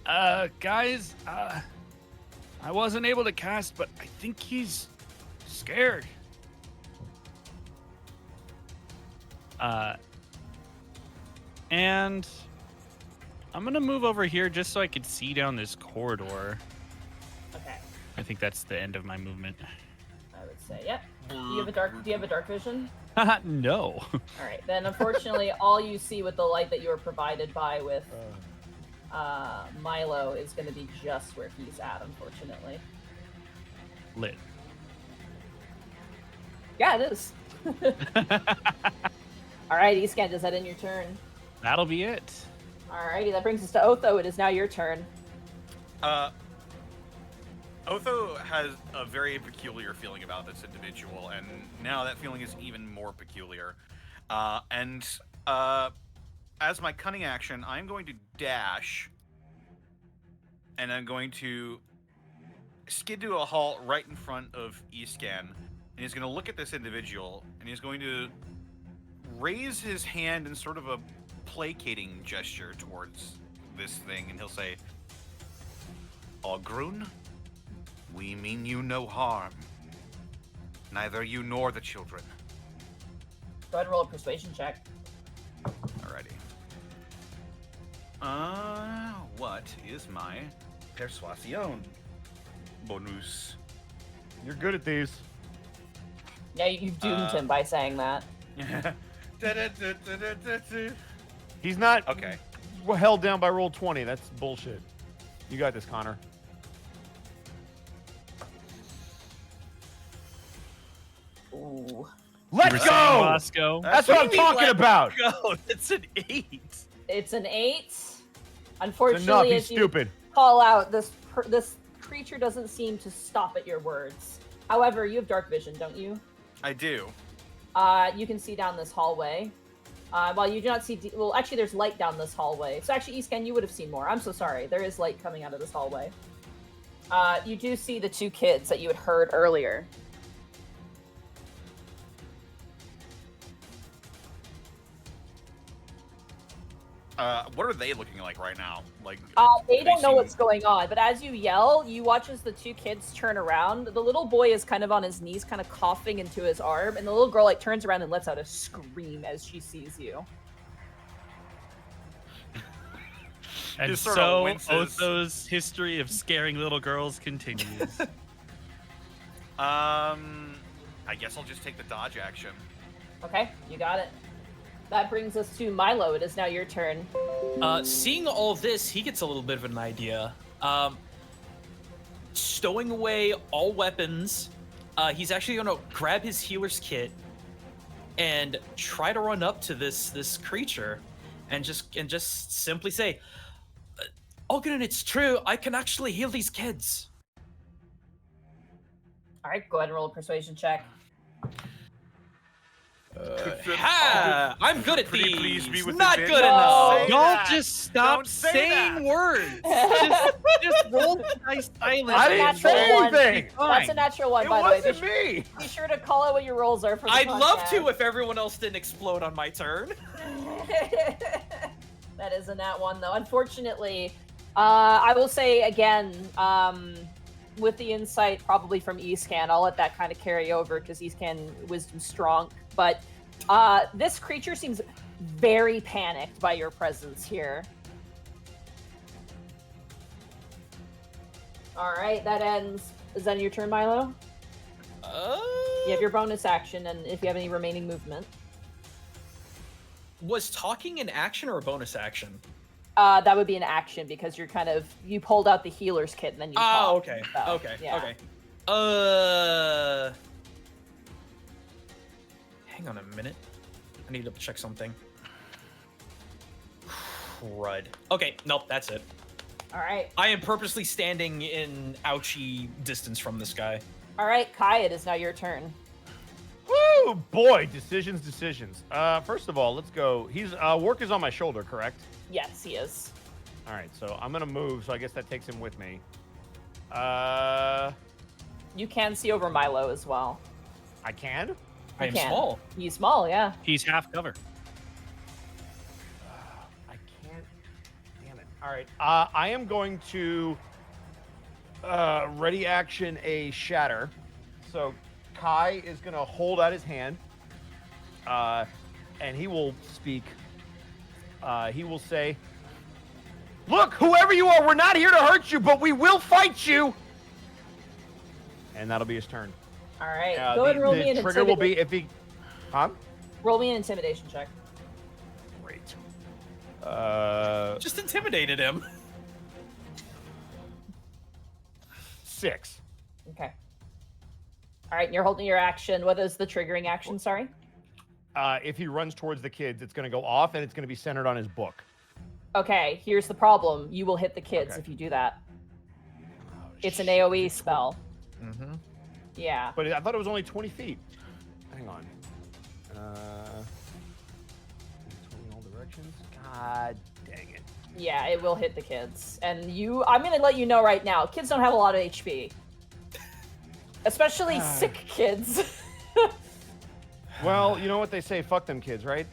Guys, I wasn't able to cast, but I think he's scared. And I'm gonna move over here just so I could see down this corridor. Okay, I think that's the end of my movement. I would say, yep. Do you have a dark vision? No. All right, then unfortunately, all you see with the light that you were provided by with Milo is going to be just where he's at, unfortunately. Lit. Yeah, it is. All right, Escan, does that end your turn? That'll be it. Alrighty, that brings us to Otho. It is now your turn. Otho has a very peculiar feeling about this individual, and now that feeling is even more peculiar. As my cunning action, I'm going to dash, and I'm going to skid to a halt right in front of Escan, and he's going to look at this individual, and he's going to raise his hand in sort of a placating gesture towards this thing, and he'll say, Algron, we mean you no harm. Neither you nor the children. Go ahead and roll a persuasion check. Alrighty. What is my persuasion bonus? You're good at these. Yeah, you've doomed him by saying that. He's not Okay. held down by roll 20. That's bullshit. You got this, Connor. Ooh. Let's You were go! saying, Bosco? That's what I'm talking about. Go. That's an 8. It's an 8. It's Unfortunately, enough. He's as you stupid. call out, this creature doesn't seem to stop at your words. However, you have dark vision, don't you? I do. You can see down this hallway. While you do not see... well, actually, there's light down this hallway. So actually, Escan, you would have seen more. I'm so sorry. There is light coming out of this hallway. You do see the two kids that you had heard earlier. What are they looking like right now? Like, They do don't know seem- what's going on, but as you yell, you watch as the two kids turn around. The little boy is kind of on his knees, kind of coughing into his arm, and the little girl turns around and lets out a scream as she sees you. And Just sort of so winces. Otho's history of scaring little girls continues. I guess I'll just take the dodge action. Okay, you got it. That brings us to Milo. It is now your turn. Seeing all of this, he gets a little bit of an idea. Stowing away all weapons, he's actually going to grab his healer's kit and try to run up to this creature, and just simply say, "Algron, it's true. I can actually heal these kids." All right, go ahead and roll a persuasion check. Ha! I'm good at Pretty these. please be with Not the good big- enough. Say Don't that. just stop Don't say saying that. words. just roll the dice silently. I didn't That's say a one. anything. That's a natural one, It by the way. wasn't me. Be sure to call out what your rolls are for the I'd love to podcast. if everyone else didn't explode on my turn. That is a nat one, though. Unfortunately, I will say again, with the insight probably from Escan, I'll let that kind of carry over because Escan wisdom strong. But this creature seems very panicked by your presence here. All right, that ends. Is that your turn, Milo? You have your bonus action, and if you have any remaining movement. Was talking an action or a bonus action? That would be an action because you pulled out the healer's kit and then you talked. Okay. So, Okay. yeah. Okay. Hang on a minute. I need to check something. Crud. Okay, nope, that's it. All right. I am purposely standing in ouchie distance from this guy. All right, Kai, it is now your turn. Woo, boy, decisions. First of all, let's go. Work is on my shoulder, correct? Yes, he is. All right, so I'm gonna move. So I guess that takes him with me. You can see over Milo as well. I can. I am can. small. He's small, yeah. He's half cover. I can't. Damn it. All right. I am going to ready action a shatter. So Kai is gonna hold out his hand, and he will speak. He will say, "Look, whoever you are, we're not here to hurt you, but we will fight you." And that'll be his turn. All right. Go ahead and roll me an The trigger will be intimidation. if he. Huh? Roll me an intimidation check. Great. Just intimidated him. 6. Okay. All right, and you're holding your action. What is the triggering action? Sorry. If he runs towards the kids, it's going to go off, and it's going to be centered on his book. Okay, here's the problem. You will hit the kids Okay. if you do that. Oh, It's an AoE spell. Mm-hmm. Yeah. But I thought it was only 20 feet. Hang on. 20 all directions. God dang it. Yeah, it will hit the kids. And I'm going to let you know right now, kids don't have a lot of HP. Especially sick kids. Well, you know what they say, fuck them kids, right?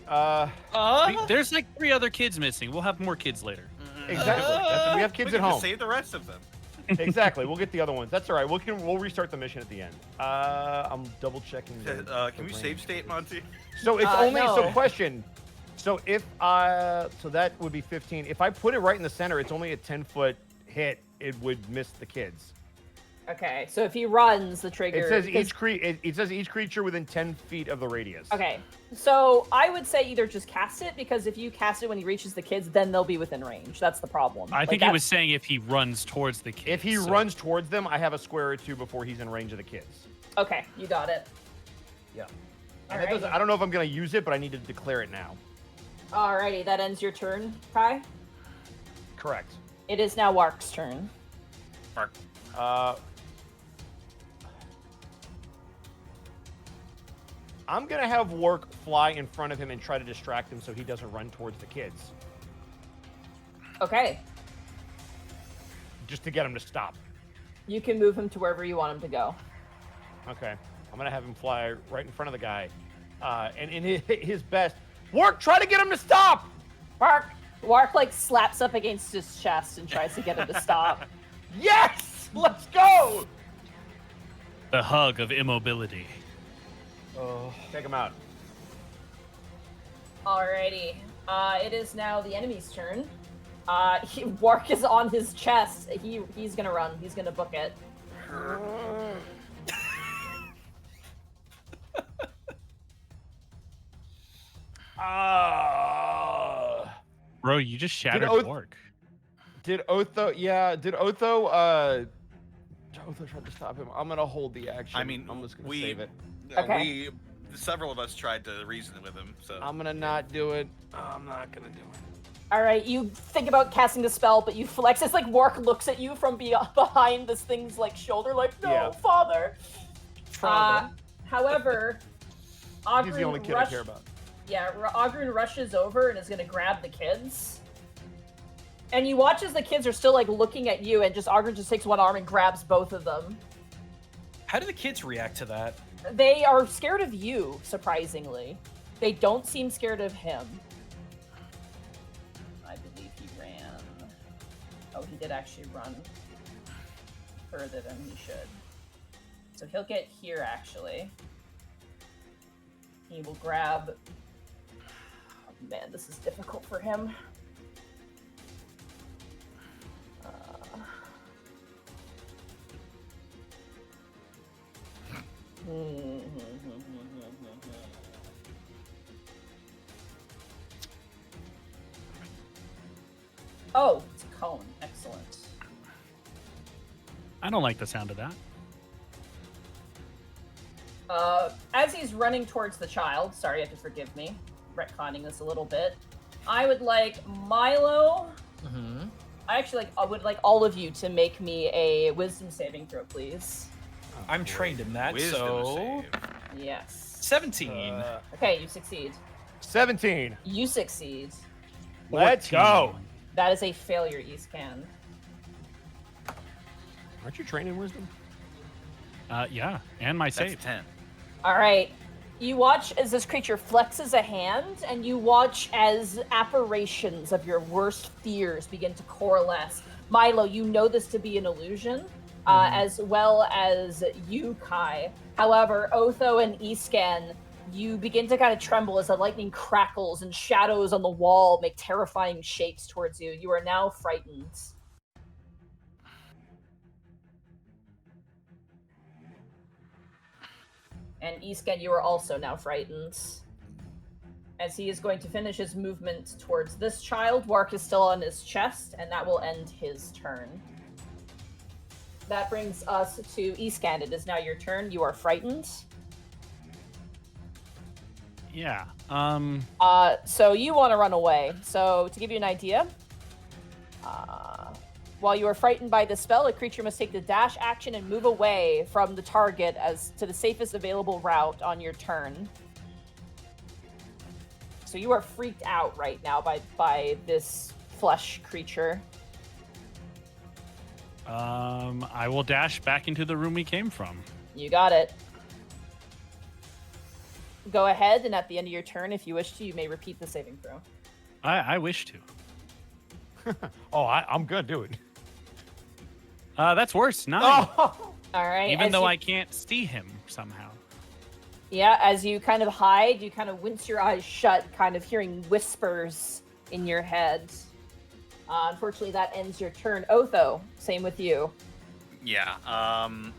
There's like 3 other kids missing. We'll have more kids later. Exactly. We have kids We at can just home. save the rest of them. Exactly. We'll get the other ones. That's all right. We'll restart the mission at the end. I'm double checking. Can we range. save state, Monty? So it's only no. so question. So if so that would be 15. If I put it right in the center, it's only a 10-foot hit. It would miss the kids. Okay, so if he runs, the trigger... It says it says each creature within 10 feet of the radius. Okay, so I would say either just cast it, because if you cast it when he reaches the kids, then they'll be within range. That's the problem. I think he was saying if he runs towards the kids. If he so- runs towards them, I have a square or 2 before he's in range of the kids. Okay, you got it. Yeah. All And that right. doesn't- I don't know if I'm going to use it, but I need to declare it now. Alrighty, that ends your turn, Kai. Correct. It is now Wark's turn. I'm going to have Wark fly in front of him and try to distract him so he doesn't run towards the kids. Okay, Just to get him to stop. you can move him to wherever you want him to go. Okay. I'm going to have him fly right in front of the guy. And in his best, Wark, try to get him to stop! Wark like slaps up against his chest and tries to get him to stop. Yes! Let's go! The hug of immobility. Take him out. Alrighty, it is now the enemy's turn. Wark is on his chest. He's gonna run. He's gonna book it. Bro, you just shattered Oath- Orc. Did Otho tried to stop him? I'm gonna hold the action. I mean, I'm just gonna we- save it. Okay. Several of us tried to reason with him, so. I'm gonna not do it. I'm not gonna do it. Alright, you think about casting the spell, but you flex. It's like Wark looks at you from behind this thing's like shoulder, like, no, Yeah. father. Father. However, Algron He's the only kid I care about. Yeah, Algron rushes over and is gonna grab the kids. And you watch as the kids are still like looking at you, and just Algron just takes one arm and grabs both of them. How do the kids react to that? They are scared of you, surprisingly. They don't seem scared of him. I believe he ran. Oh, he did actually run further than he should. So he'll get here, actually. He will grab man, this is difficult for him. Oh, it's a cone. Excellent. I don't like the sound of that. As he's running towards the child, sorry, you have to forgive me, retconning this a little bit. I would like Milo. Mm-hmm. I would like all of you to make me a wisdom saving throw, please. I'm trained in that, Wisdom so save. Yes. 17. Okay, you succeed. 17. You succeed. Let's 14. go. That is a failure, Eastcan. Aren't you trained in wisdom? Yeah, and my That's save. 10. All right. You watch as this creature flexes a hand, and you watch as apparitions of your worst fears begin to coalesce. Milo, you know this to be an illusion, as well as you, Kai. However, Otho and Escan, you begin to kind of tremble as the lightning crackles and shadows on the wall make terrifying shapes towards you. You are now frightened. And Escan, you are also now frightened. As he is going to finish his movement towards this child, Wark is still on his chest, and that will end his turn. That brings us to Escan. It is now your turn. You are frightened. Yeah. So you want to run away. So to give you an idea, while you are frightened by the spell, a creature must take the dash action and move away from the target as to the safest available route on your turn. So you are freaked out right now by this flesh creature. I will dash back into the room we came from. You got it. Go ahead, and at the end of your turn, if you wish to, you may repeat the saving throw. I wish to. Oh, I'm gonna do it. That's worse. 9. Oh! All right. Even as though you- I can't see him somehow. Yeah, as you kind of hide, you kind of wince your eyes shut, kind of hearing whispers in your head. Unfortunately, that ends your turn. Otho, same with you. Yeah. I'm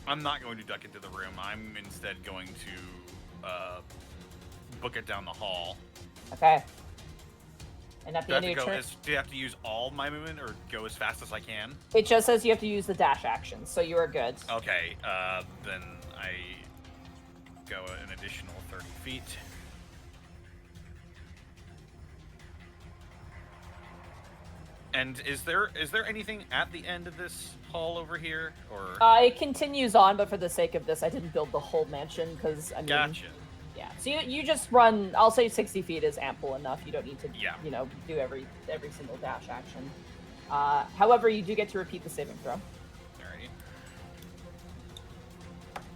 not going to duck into the room. I'm instead going to book it down the hall. Okay. And at Do the I end have of to your go? turn, Do you have to use all my movement or go as fast as I can? it just says you have to use the dash action, so you are good. Okay. Then I go an additional 30 feet. And is there anything at the end of this hall over here, or? It continues on, but for the sake of this, I didn't build the whole mansion because I mean, Gotcha. yeah. So you just run. I'll say 60 feet is ample enough. You don't need to, Yeah. do every single dash action. However, you do get to repeat the saving throw. Alrighty.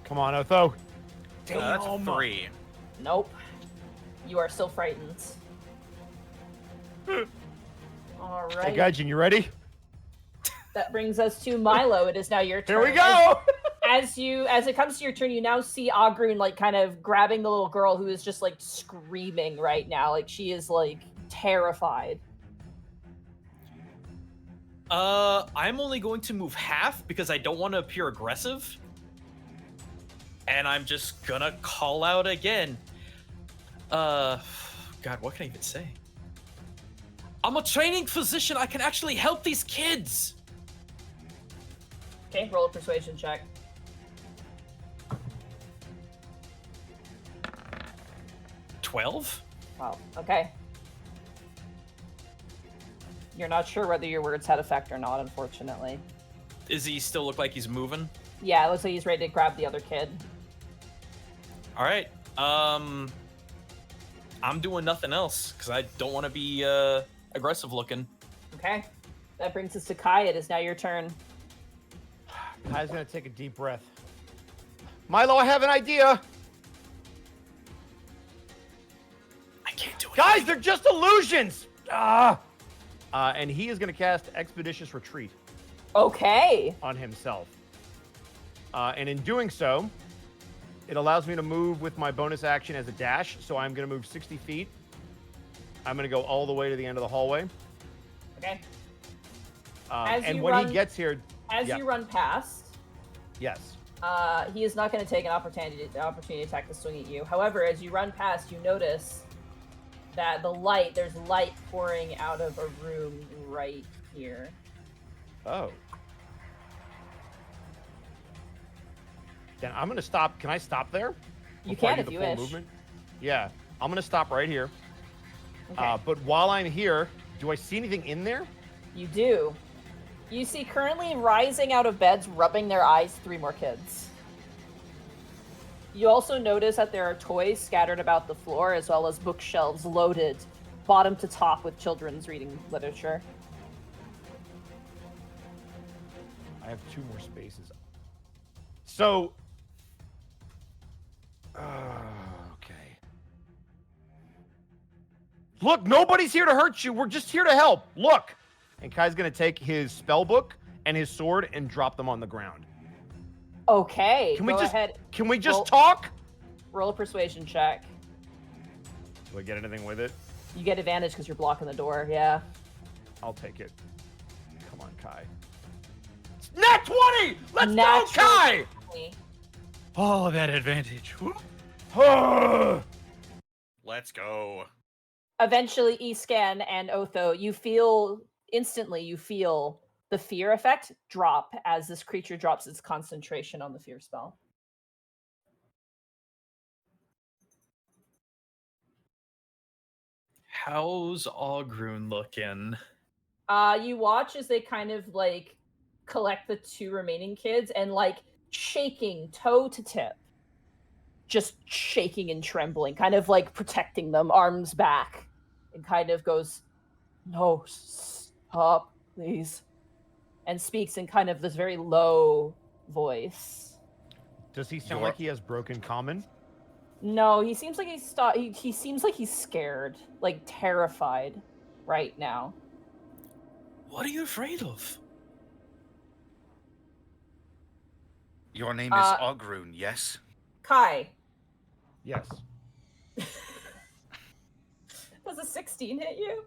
Come on, Otho. That's a 3. Nope. You are still frightened. All Hey, right. Gaijin, you ready? That brings us to Milo. It is now your turn. Here we go. As it comes to your turn, you now see Algron like kind of grabbing the little girl who is just like screaming right now. Like she is like terrified. I'm only going to move half because I don't want to appear aggressive. And I'm just gonna call out again. God, what can I even say? I'm a training physician. I can actually help these kids. Okay, roll a persuasion check. $12? Wow. Okay. You're not sure whether your words had effect or not, unfortunately. Does he still look like he's moving? Yeah, it looks like he's ready to grab the other kid. All right. I'm doing nothing else because I don't want to be aggressive looking. Okay. That brings us to Kai. It is now your turn. Kai's gonna take a deep breath. Milo, I have an idea. I can't do it. Guys, they're just illusions. And he is gonna cast Expeditious Retreat Okay. on himself. And in doing so, it allows me to move with my bonus action as a dash. So I'm gonna move 60 feet I'm going to go all the way to the end of the hallway. Okay. And when he gets here... As you run past... Yes. He is not going to take an opportunity attack to swing at you. However, as you run past, you notice that there's light pouring out of a room right here. Oh. Then I'm going to stop. Can I stop there? You Before I can do if you the full wish. movement? Yeah. I'm going to stop right here. Okay. But while I'm here, do I see anything in there? You do. You see currently rising out of beds, rubbing their eyes, 3 more kids. You also notice that there are toys scattered about the floor, as well as bookshelves loaded, bottom to top, with children's reading literature. I have 2 more spaces. So... okay. Look, nobody's here to hurt you. We're just here to help. Look. And Kai's going to take his spell book and his sword and drop them on the ground. Okay, Can we just Roll- talk? Roll a persuasion check. Do I get anything with it? You get advantage because you're blocking the door, yeah. I'll take it. Come on, Kai. Nat 20! Let's Natural go, Kai! 20. Oh, that advantage. Woo. Let's go. Eventually, Escan and Otho, you feel the fear effect drop as this creature drops its concentration on the fear spell. How's Algron looking? You watch as they kind of like collect the 2 remaining kids and like shaking toe to tip, just shaking and trembling, kind of like protecting them, arms back, and kind of goes, "No, stop, please," and speaks in kind of this very low voice. Does he sound like he has broken common? No, he seems like he seems like he's scared, like terrified right now. What are you afraid of? Your name is Algron, yes? Kai, Yes. does a 16 hit you?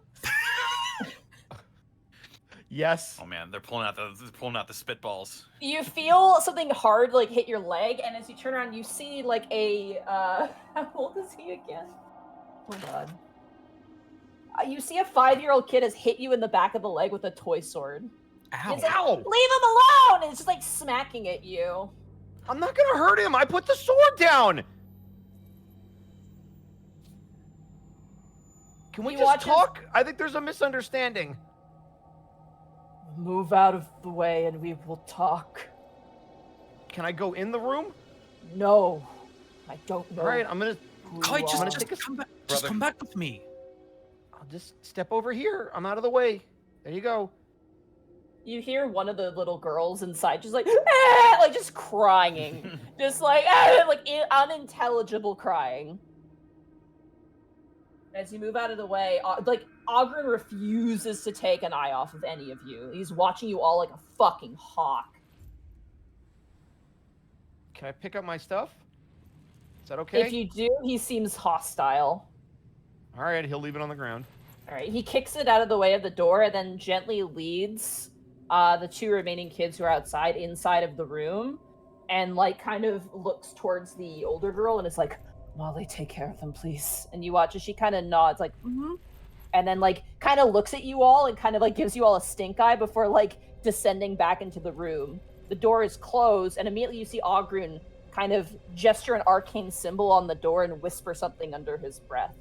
Yes. Oh man, they're pulling out the spitballs. You feel something hard like hit your leg, and as you turn around, you see like a how old is he again? Hold on. You see a 5-year-old kid has hit you in the back of the leg with a toy sword. Ow. He's like, Ow! "Leave him alone!" And it's just like smacking at you. I'm not gonna hurt him. I put the sword down. Can we He just watches- talk? I think there's a misunderstanding. Move out of the way and we will talk. Can I go in the room? No, I don't know. All right, I'm gonna. who Kai, you just, are. just come back. Just Brother. come back with me. I'll just step over here. I'm out of the way. There you go. You hear one of the little girls inside just like, "Ah!" like just crying, just like, "Ah!" like unintelligible crying. As you move out of the way, like Algron refuses to take an eye off of any of you. He's watching you all like a fucking hawk. Can I pick up my stuff? Is that okay? If you do, he seems hostile. All right, he'll leave it on the ground. All right, he kicks it out of the way of the door and then gently leads the 2 remaining kids who are outside inside of the room, and like kind of looks towards the older girl and is like, "Molly, take care of them, please." And you watch as she kind of nods like, "Mm-hmm," and then like kind of looks at you all and kind of like gives you all a stink eye before like descending back into the room. The door is closed, and immediately you see Algron kind of gesture an arcane symbol on the door and whisper something under his breath.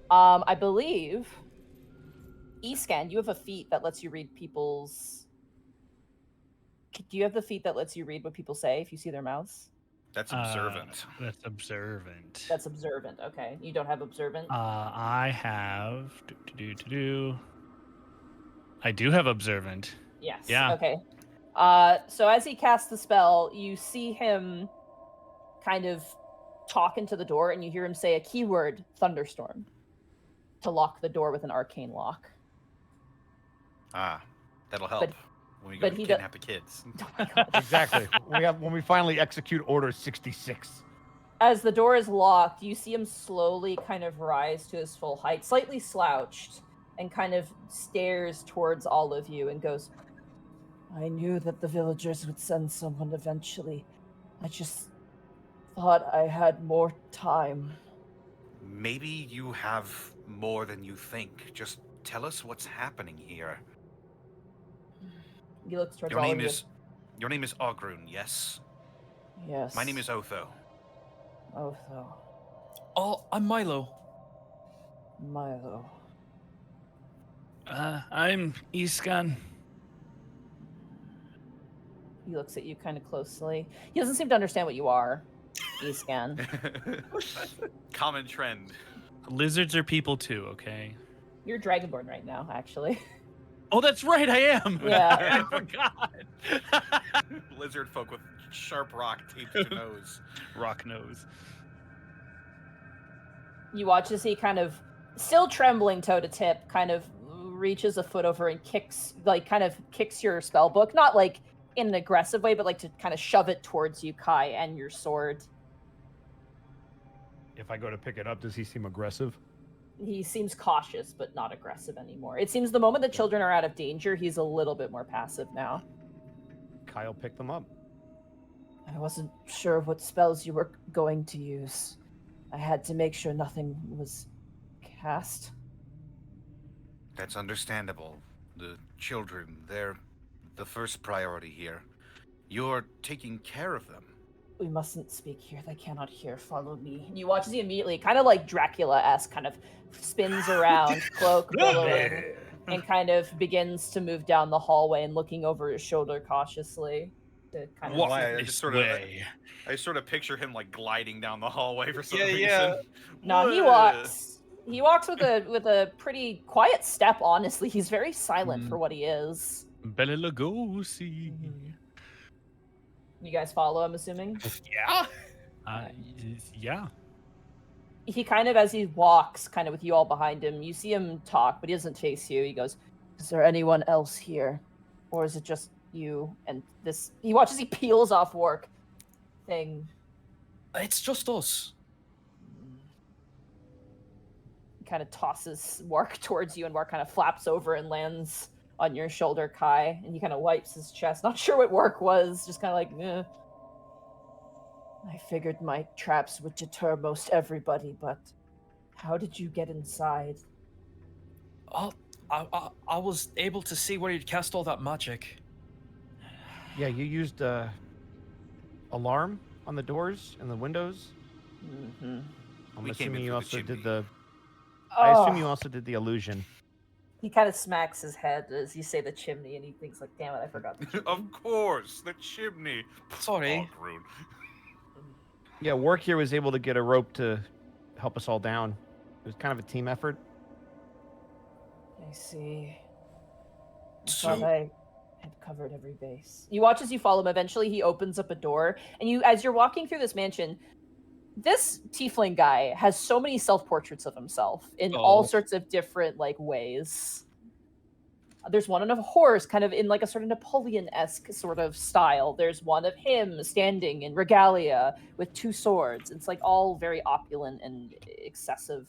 I believe, Escan, you have a feat that lets you read people's... Do you have the feat that lets you read what people say if you see their mouths? That's observant. That's observant. That's observant, okay. You don't have observant? I have... I do have observant. Yes. Yeah. Okay. So as he casts the spell, you see him kind of talk into the door, and you hear him say a keyword, thunderstorm, to lock the door with an arcane lock. Ah, that'll help when we go but to he kidnap the kids. Oh my God. Exactly. When we finally execute Order 66. As the door is locked, you see him slowly kind of rise to his full height, slightly slouched, and kind of stares towards all of you and goes, I knew that the villagers would send someone eventually. I just thought I had more time. Maybe you have more than you think. Just tell us what's happening here. He looks towards Your all name of you. Your name is Algron, yes? Yes. My name is Otho. Otho. Oh, I'm Milo. Milo. I'm Iskan. He looks at you kind of closely. He doesn't seem to understand what you are, Escan. Common trend. Lizards are people too, okay? You're Dragonborn right now, actually. Oh, that's right, I am. Yeah. I forgot. Lizard folk with sharp rock taped to nose. Rock nose. You watch as he kind of, still trembling toe to tip, kind of reaches a foot over and kicks your spell book. Not like in an aggressive way, but like to kind of shove it towards you, Kai, and your sword. If I go to pick it up, does he seem aggressive? He seems cautious, but not aggressive anymore. It seems the moment the children are out of danger, he's a little bit more passive now. Kyle picked them up. I wasn't sure what spells you were going to use. I had to make sure nothing was cast. That's understandable. The children, they're the first priority here. You're taking care of them. We mustn't speak here. They cannot hear. Follow me. And you watch as he immediately, kind of like Dracula-esque, kind of spins around, cloak billowing, and kind of begins to move down the hallway and looking over his shoulder cautiously. To kind of Why? This way. I sort of picture him like gliding down the hallway for some Yeah, reason. yeah. No, he walks. He walks with a pretty quiet step. Honestly, he's very silent for what he is. Bela Lugosi. You guys follow, I'm assuming. Yeah. Yeah. He kind of, as he walks, kind of with you all behind him, you see him talk, but he doesn't face you. He goes, "Is there anyone else here, or is it just you?" And this, he watches. He peels off work thing. It's just us. Kind of tosses Wark towards you, and Wark kind of flaps over and lands on your shoulder, Kai, and he kind of wipes his chest. Not sure what Wark was, just kind of like, eh. I figured my traps would deter most everybody, but how did you get inside? Oh, I was able to see where you'd cast all that magic. Yeah, you used alarm on the doors and the windows. Mm-hmm. I'm We came assuming in you through the also did chimney. the. Oh. I assume you also did the illusion. He kind of smacks his head as you say the chimney, and he thinks like, "Damn it, I forgot the chimney." Of course, the chimney. Sorry. Algron. Yeah, Work here was able to get a rope to help us all down. It was kind of a team effort. I see. I So- thought I had covered every base. You watch as you follow him. Eventually, he opens up a door, and you, as you're walking through this mansion, this tiefling guy has so many self-portraits of himself in all sorts of different like ways. There's one of a horse, kind of in like a sort of Napoleon-esque sort of style. There's one of him standing in regalia with two swords. It's like all very opulent and excessive.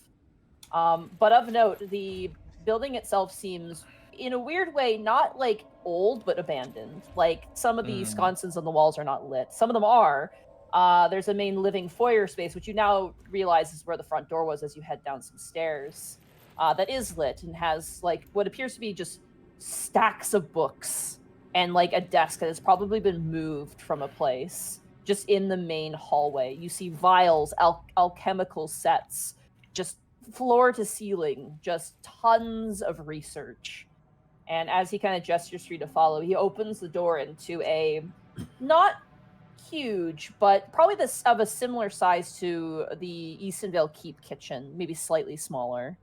But of note, the building itself seems, in a weird way, not like old, but abandoned. Like some of the sconces on the walls are not lit. Some of them are. There's a main living foyer space, which you now realize is where the front door was as you head down some stairs. That is lit and has like what appears to be just stacks of books and like a desk that has probably been moved from a place just in the main hallway. You see vials, alchemical sets, just floor to ceiling, just tons of research. And as he kind of gestures for you to follow, he opens the door into a not huge, but probably this of a similar size to the Eastonvale Keep kitchen, maybe slightly smaller.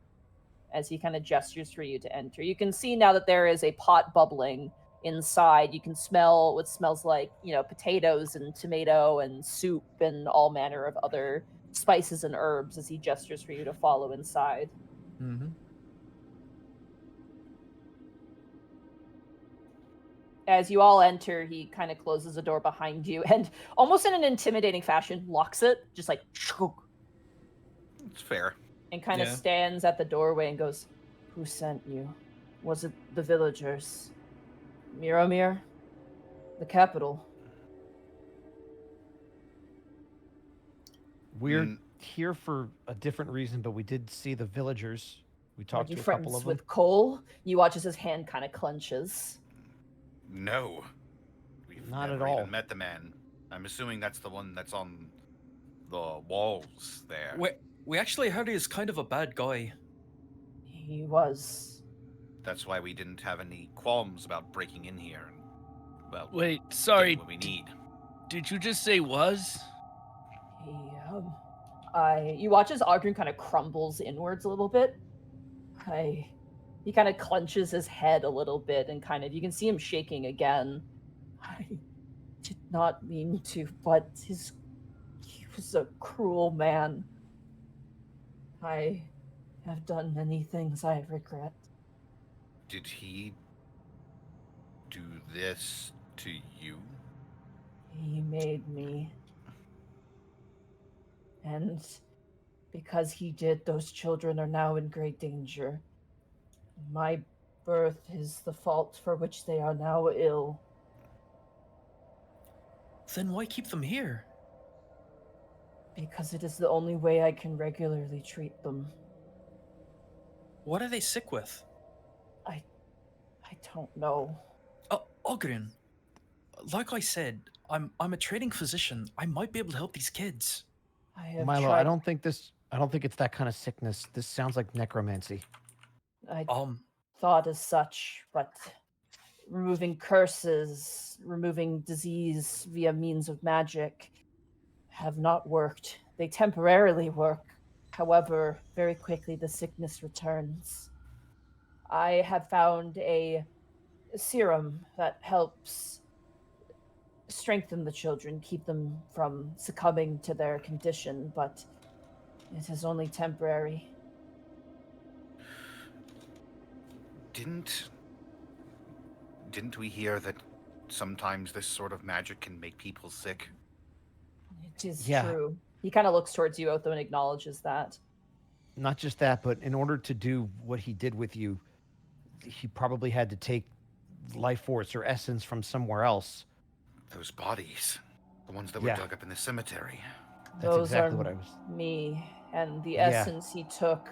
As he kind of gestures for you to enter, you can see now that there is a pot bubbling inside. You can smell what smells like, you know, potatoes and tomato and soup and all manner of other spices and herbs as he gestures for you to follow inside. Mm-hmm. as you all enter, he kind of closes the door behind you and almost in an intimidating fashion locks it, just like It's fair. and kind of Yeah. stands at the doorway and goes, "Who sent you? Was it the villagers? Miromir? The capital?" We're Mm. here for a different reason, but we did see the villagers. We Are talked you to a friends couple of them. with Cole? You watch as his hand kind of clenches. No. We've Not at never all. even met the man. I'm assuming that's the one that's on the walls there. We actually heard he's kind of a bad guy. He was. That's why we didn't have any qualms about breaking in here and, well, Wait, getting sorry. what we need. Did you just say was? He, you watch as Algron kind of crumbles inwards a little bit. He kind of clenches his head a little bit and kind of, you can see him shaking again. I did not mean to, but he was a cruel man. I have done many things I regret. Did he do this to you? He made me. And because he did, those children are now in great danger. My birth is the fault for which they are now ill. Then why keep them here? Because it is the only way I can regularly treat them. What are they sick with? I don't know. Algron, like I said, I'm a trading physician. I might be able to help these kids. I have Milo, tried. I don't think it's that kind of sickness. This sounds like necromancy. I Um, thought as such, but removing curses, removing disease via means of magic have not worked. They temporarily work. However, very quickly the sickness returns. I have found a serum that helps strengthen the children, keep them from succumbing to their condition, but it is only temporary. Didn't we hear that sometimes this sort of magic can make people sick? It is Yeah. true. He kind of looks towards you, Otho, and acknowledges that. Not just that, but in order to do what he did with you, he probably had to take life force or essence from somewhere else. Those bodies, the ones that were Yeah. dug up in the cemetery. That's Those exactly are what I was. me, and the Yeah. essence he took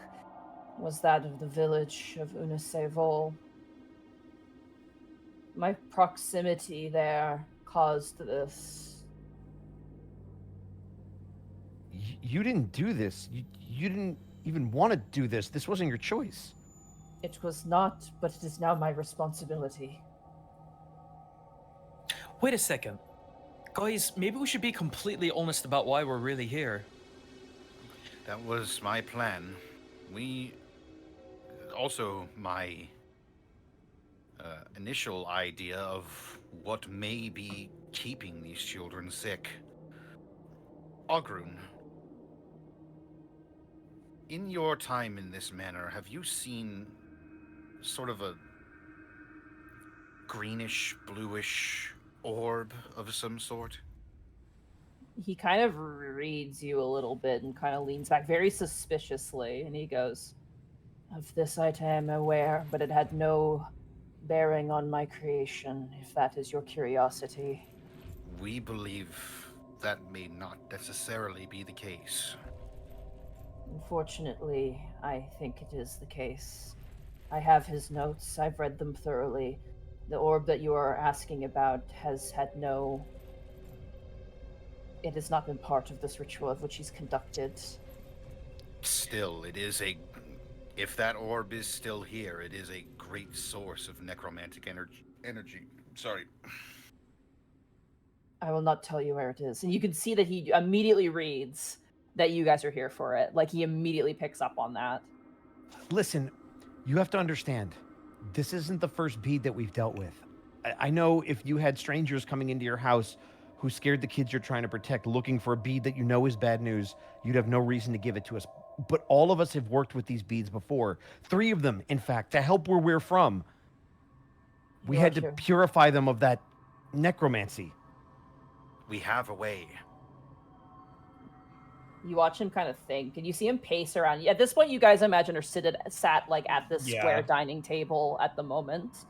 was that of the village of Unexpectables. My proximity there caused this. You didn't do this. You didn't even want to do this. This wasn't your choice. It was not, but it is now my responsibility. wait a second. Guys, maybe we should be completely honest about why we're really here. That was my plan. Also, my initial idea of what may be keeping these children sick. Algron, in your time in this manor, have you seen sort of a greenish, bluish orb of some sort? He kind of reads you a little bit and kind of leans back very suspiciously, and he goes, "Of this I am aware, but it had no bearing on my creation, if that is your curiosity." We believe that may not necessarily be the case. Unfortunately, I think it is the case. I have his notes. I've read them thoroughly. The orb that you are asking about has had no... It has not been part of this ritual of which he's conducted. Still, it is a... If that orb is still here, it is a great source of necromantic energy. Sorry. I will not tell you where it is. And you can see that he immediately reads that you guys are here for it. Like, he immediately picks up on that. Listen, you have to understand, this isn't the first bead that we've dealt with. I know if you had strangers coming into your house who scared the kids you're trying to protect, looking for a bead that you know is bad news, you'd have no reason to give it to us. But all of us have worked with these beads before. 3 of them, in fact, to help where we're from. We You had are to here. purify them of that necromancy. We have a way. You watch him kind of think, and you see him pace around. At this point, you guys, I imagine, are sat like at this square Yeah. dining table at the moment.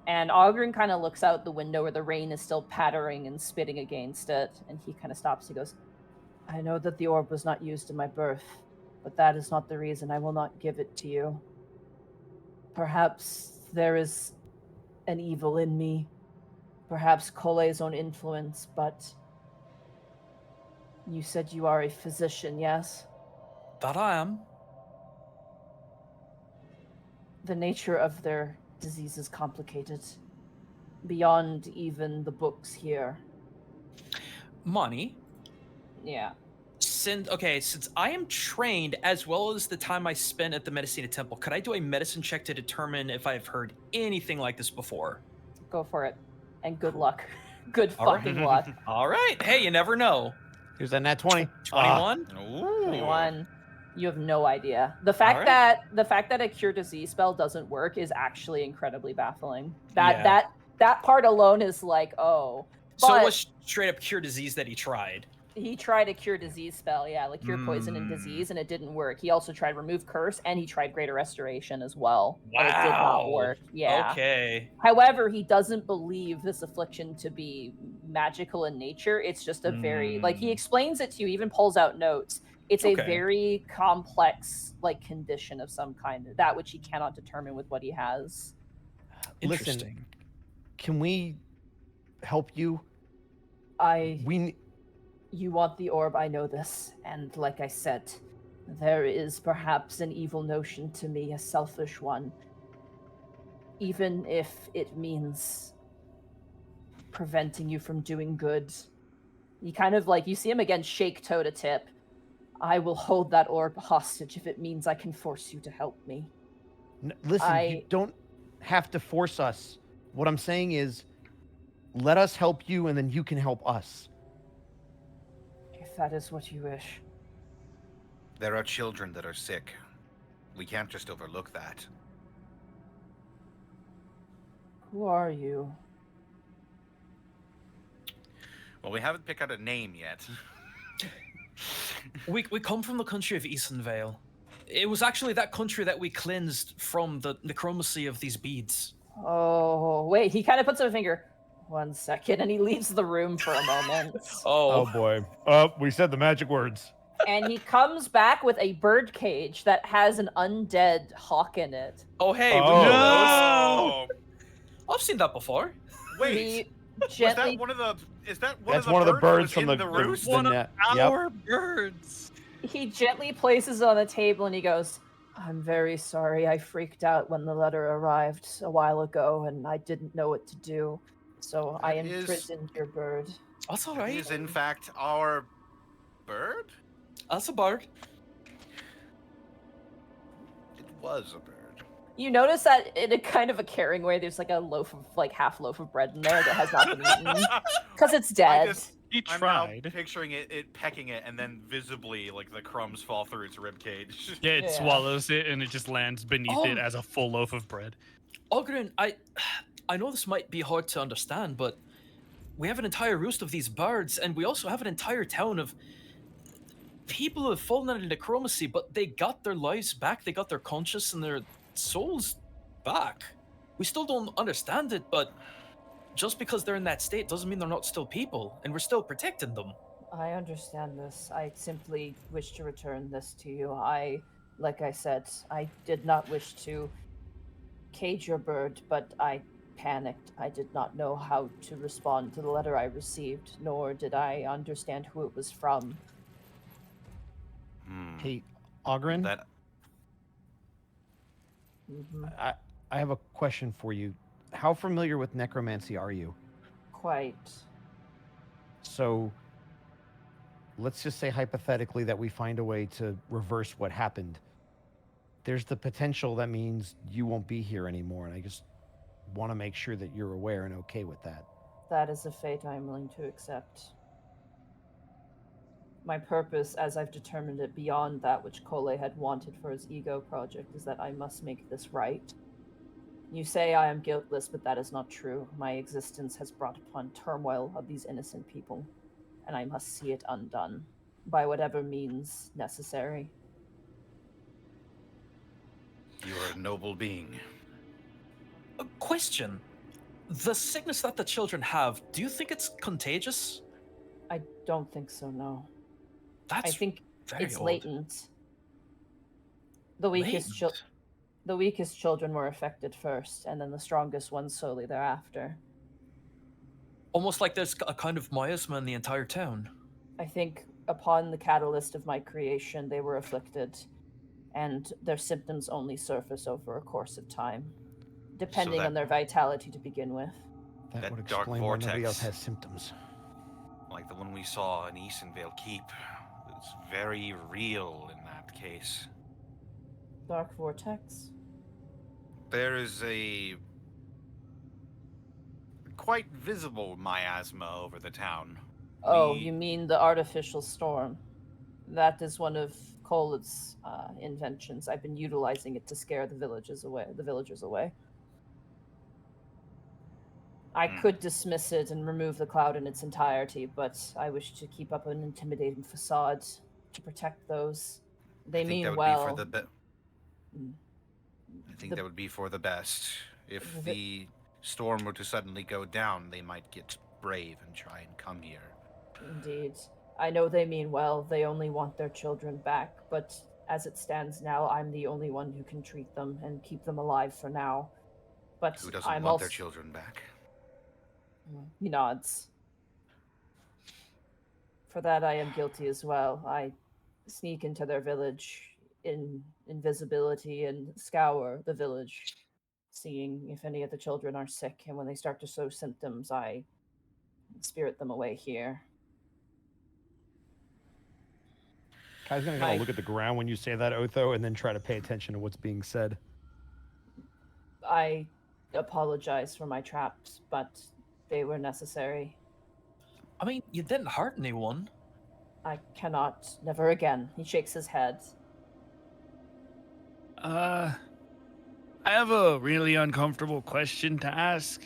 And Algron kind of looks out the window where the rain is still pattering and spitting against it, and he kind of stops. He goes, I know that the orb was not used in my birth, but that is not the reason I will not give it to you. Perhaps there is an evil in me, perhaps Cole's own influence, but you said you are a physician, yes? That I am. The nature of their disease is complicated, beyond even the books here. Money. Yeah. Since I am trained as well as the time I spent at the Medicina Temple, could I do a medicine check to determine if I've heard anything like this before? Go for it. And good luck. Good All right. fucking luck. All right. Hey, you never know. Here's that nat 20. 21. Ooh. 21. You have no idea. The fact Alright. that a cure disease spell doesn't work is actually incredibly baffling. Yeah. That part alone is like, oh. So But it was straight up cure disease that he tried. he tried a cure disease spell, yeah, like cure poison and disease, and it didn't work. He also tried remove curse, and he tried greater restoration as well. And it did not Wow. work. Yeah. Okay. However, he doesn't believe this affliction to be magical in nature. It's just a very, like, he explains it to you, even pulls out notes. It's a Okay. very complex, like, condition of some kind, that which he cannot determine with what he has. Interesting. Listen, can we help you? You want the orb, I know this. And like I said, there is perhaps an evil notion to me, a selfish one. Even if it means preventing you from doing good. You kind of like, you see him again shake toe to tip. I will hold that orb hostage if it means I can force you to help me. Listen, you don't have to force us. What I'm saying is, let us help you and then you can help us. If that is what you wish. There are children that are sick. We can't just overlook that. Who are you? Well, we haven't picked out a name yet. We come from the country of Easonvale. It was actually that country that we cleansed from the necromancy of these beads. Oh, wait, he kind of puts up a finger. 1 second, and he leaves the room for a moment. Oh boy. We said the magic words. And he comes back with a bird cage that has an undead hawk in it. Oh, hey, we Oh. know No! those. I've seen that before. Wait, He was gently that one of the? Is that one That's of the one of the birds birds that from was the in the roost? One of net. our birds. he gently places it on the table and he goes, I'm very sorry. I freaked out when the letter arrived a while ago and I didn't know what to do. So I That is- imprisoned your bird. That's all That right. is in fact our bird. That's a bird. It was a bird. You notice that in a kind of a caring way, there's like a loaf of, like half loaf of bread in there that has not been eaten. Because it's dead. He I'm now tried. picturing it pecking it, and then visibly, like the crumbs fall through its rib cage. Yeah, it Yeah. swallows it and it just lands beneath it Oh. as a full loaf of bread. Algron, I know this might be hard to understand, but we have an entire roost of these birds, and we also have an entire town of people who have fallen under necromancy, but they got their lives back, they got their conscience and their souls back. We still don't understand it, but just because they're in that state doesn't mean they're not still people, and we're still protecting them. I understand this. I simply wish to return this to you. Like I said, I did not wish to cage your bird, but I panicked. I did not know how to respond to the letter I received, nor did I understand who it was from. Hey, Algron, That Mhm. I have a question for you. How familiar with necromancy are you? Quite. So, let's just say hypothetically that we find a way to reverse what happened. There's the potential that means you won't be here anymore, and I just want to make sure that you're aware and okay with that. That is a fate I am willing to accept. My purpose, as I've determined it beyond that which Kole had wanted for his ego project, is that I must make this right. You say I am guiltless, but that is not true. My existence has brought upon turmoil of these innocent people, and I must see it undone, by whatever means necessary. You are a noble being. A question. The sickness that the children have, do you think it's contagious? I don't think so, no. That's I think very it's odd. latent. The weakest children were affected first, and then the strongest ones slowly thereafter. Almost like there's a kind of miasma in the entire town. I think upon the catalyst of my creation, they were afflicted, and their symptoms only surface over a course of time, depending on their vitality to begin with. That would dark explain why nobody else vortex. has symptoms. Like the one we saw in Easonvale Keep. It's very real in that case. Dark vortex? There is a quite visible miasma over the town. Oh, you mean the artificial storm? That is one of Cole's inventions. I've been utilizing it to scare the villagers away. I could dismiss it and remove the cloud in its entirety, but I wish to keep up an intimidating facade to protect those. They mean well. I think that would be for the best. If the storm were to suddenly go down, they might get brave and try and come here. Indeed. I know they mean well. They only want their children back, but as it stands now, I'm the only one who can treat them and keep them alive for now. But who doesn't want their children back? He nods. For that, I am guilty as well. I sneak into their village in invisibility and scour the village, seeing if any of the children are sick. And when they start to show symptoms, I spirit them away here. Kai's gonna kind of look at the ground when you say that, Otho, and then try to pay attention to what's being said. I apologize for my traps, but they were necessary. I mean, you didn't hurt anyone. I cannot. Never again. He shakes his head. I have a really uncomfortable question to ask.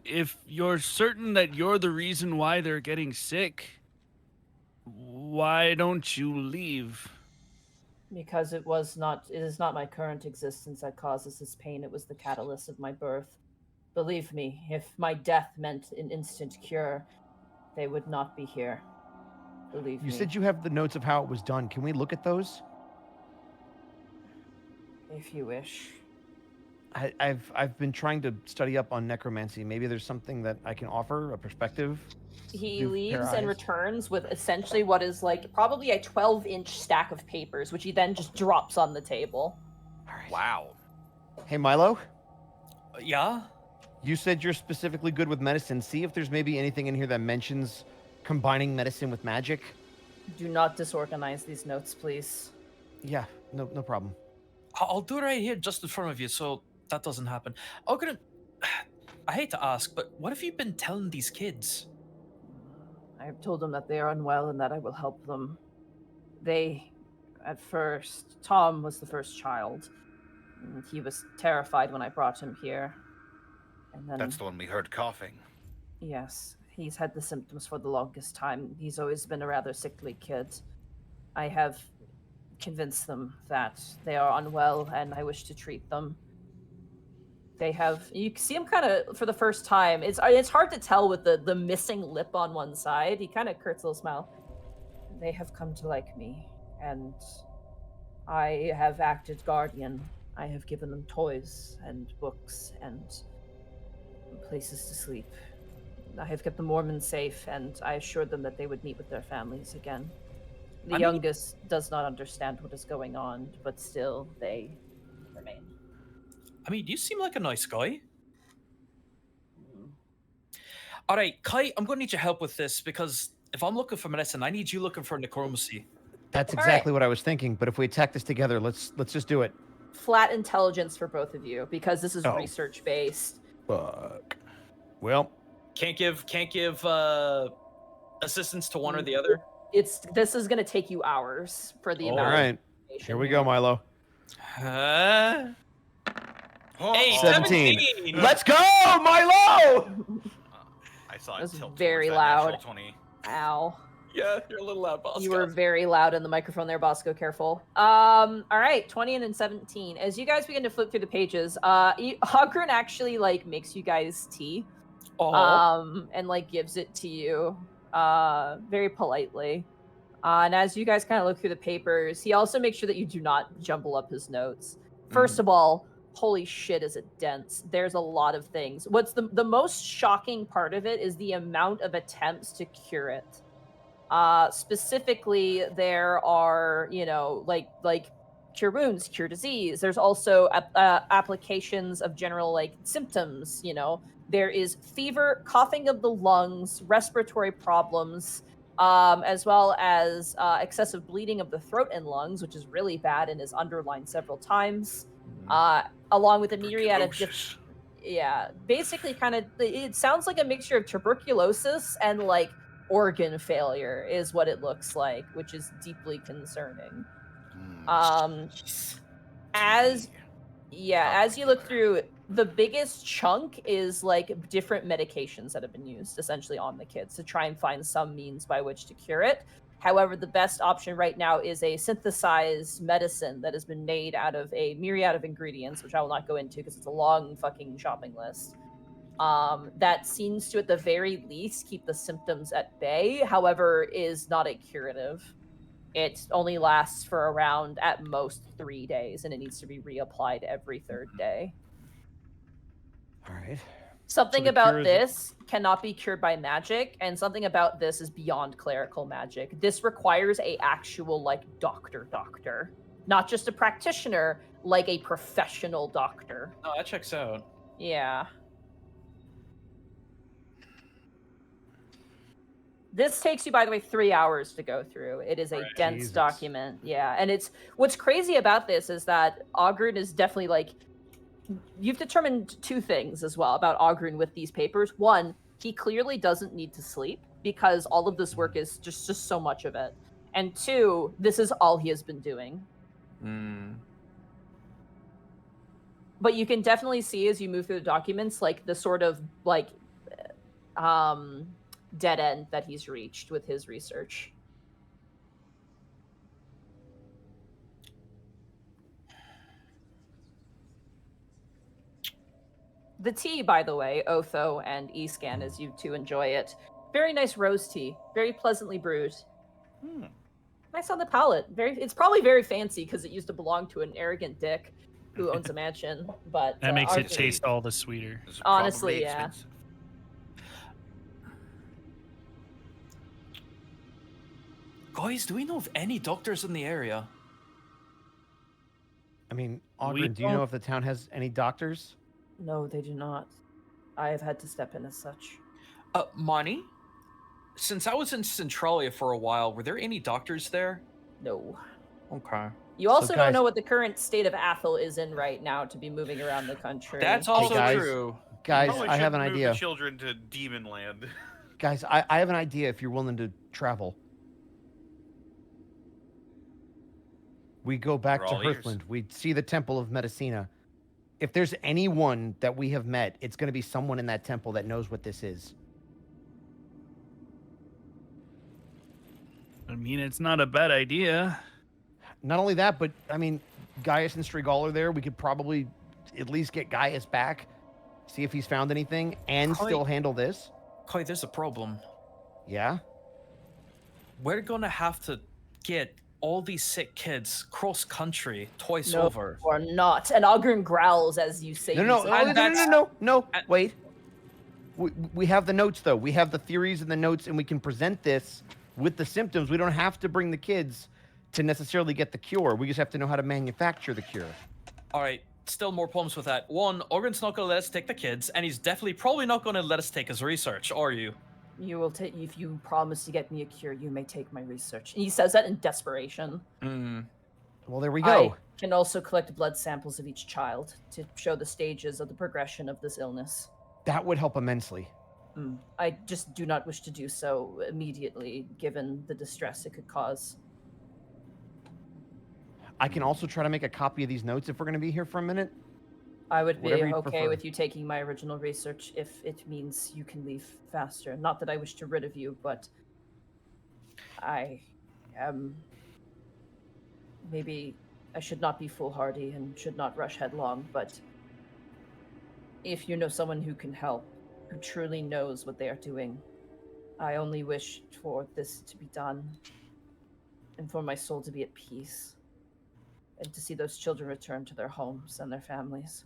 If you're certain that you're the reason why they're getting sick, why don't you leave? Because it is not my current existence that causes this pain. It was the catalyst of my birth. Believe me, if my death meant an instant cure, they would not be here. Believe me. You said you have the notes of how it was done. Can we look at those? If you wish. I've been trying to study up on necromancy. Maybe there's something that I can offer, a perspective. He leaves and returns with essentially what is like probably a 12-inch stack of papers, which he then just drops on the table. All right. Wow. Hey, Milo? Yeah? You said you're specifically good with medicine. See if there's maybe anything in here that mentions combining medicine with magic. Do not disorganize these notes, please. Yeah, no problem. I'll do it right here just in front of you so that doesn't happen. I hate to ask, but what have you been telling these kids? I have told them that they are unwell and that I will help them. At first, Tom was the first child. And he was terrified when I brought him here. And then, That's the one we heard coughing. yes, he's had the symptoms for the longest time. He's always been a rather sickly kid. I have convinced them that they are unwell and I wish to treat them. You see him kind of, for the first time, it's hard to tell with the missing lip on one side. He kind of curts a little smile. They have come to like me, and I have acted guardian. I have given them toys and books and places to sleep. I have kept the Mormons safe, and I assured them that they would meet with their families again. The youngest does not understand what is going on, but still, they remain. I mean, you seem like a nice guy. All right, Kai, I'm going to need your help with this, because if I'm looking for medicine, I need you looking for necromancy. That's exactly what I was thinking, but if we attack this together, let's just do it. Flat intelligence for both of you, because this is research-based. Fuck. Well, Can't give assistance to one or the other. This is going to take you hours for the amount. All right, here we go, Milo. Hey, 17. 17. Let's go, Milo! I saw it That's tilt very towards that natural loud. 20. Ow. Yeah, you're a little loud, Bosco. You were very loud in the microphone there, Bosco. Careful. All right, 20 and then 17. As you guys begin to flip through the pages, Algron actually like makes you guys tea, and like gives it to you, very politely. And as you guys kind of look through the papers, he also makes sure that you do not jumble up his notes. First of all, holy shit, is it dense? There's a lot of things. What's the most shocking part of it is the amount of attempts to cure it. Specifically, there are, you know, like cure wounds, cure disease. There's also applications of general like symptoms. You know, there is fever, coughing of the lungs, respiratory problems, as well as excessive bleeding of the throat and lungs, which is really bad and is underlined several times. Along with a myriad of basically kind of it sounds like a mixture of tuberculosis and like organ failure is what it looks like, which is deeply concerning. As you look through, the biggest chunk is like different medications that have been used essentially on the kids to try and find some means by which to cure it. However, the best option right now is a synthesized medicine that has been made out of a myriad of ingredients, which I will not go into because it's a long fucking shopping list. That seems to, at the very least, keep the symptoms at bay. However, is not a curative. It only lasts for around, at most, 3 days, and it needs to be reapplied every third day. All right. Something the about cure is- this cannot be cured by magic, and something about this is beyond clerical magic. This requires a actual, like, doctor, not just a practitioner, like a professional doctor. Oh, that checks out. Yeah. This takes you, by the way, 3 hours to go through. It is a dense Jesus. document. Yeah. And it's what's crazy about this is that Algron is definitely like you've determined two things as well about Algron with these papers. One, he clearly doesn't need to sleep because all of this work is just so much of it. And two, this is all he has been doing. But you can definitely see as you move through the documents, like the sort of like dead end that he's reached with his research. The tea, by the way, Otho and Escan, as you two enjoy it. Very nice rose tea. Very pleasantly brewed. Nice on the palate. It's probably very fancy because it used to belong to an arrogant dick who owns a mansion. But That makes it Algron- taste all the sweeter. This is Honestly, probably yeah. expensive. Guys, do we know of any doctors in the area? I mean, We Algron, do you know don't- if the town has any doctors? No, they do not. I have had to step in as such. Monty? Since I was in Centralia for a while, were there any doctors there? No. Okay. You also don't guys- know what the current state of Athel is in right now to be moving around the country. That's also guys. true. Guys, Probably I have an shouldn't move idea. the children to Demon Land. Guys, I have an idea if you're willing to travel. We go back We're to all ears. Hearthland. We see the Temple of Medicina. If there's anyone that we have met, it's going to be someone in that temple that knows what this is. I mean, it's not a bad idea. Not only that, but I mean, Gaius and Strigal are there. We could probably at least get Gaius back, see if he's found anything, and Kai- still handle this. Kai, there's a problem. Yeah? We're gonna have to get all these sick kids cross country twice No, over. or not. And Algron growls as you say. No, these no, things. no, no, no, that's- no, no, and- wait. We have the notes, though. We have the theories and the notes, and we can present this with the symptoms. We don't have to bring the kids to necessarily get the cure. We just have to know how to manufacture the cure. All right, still more problems with that. One, Organ's not gonna let us take the kids, and he's definitely probably not gonna let us take his research, are you? You will take if you promise to get me a cure. You may take my research. And he says that in desperation. Well, there we go. I can also collect blood samples of each child to show the stages of the progression of this illness. That would help immensely. I just do not wish to do so immediately, given the distress it could cause. I can also try to make a copy of these notes if we're going to be here for a minute. I would be Whatever you'd okay prefer. with you taking my original research if it means you can leave faster. Not that I wish to rid of you, but I am... Maybe I should not be foolhardy and should not rush headlong, but if you know someone who can help, who truly knows what they are doing, I only wish for this to be done and for my soul to be at peace and to see those children return to their homes and their families.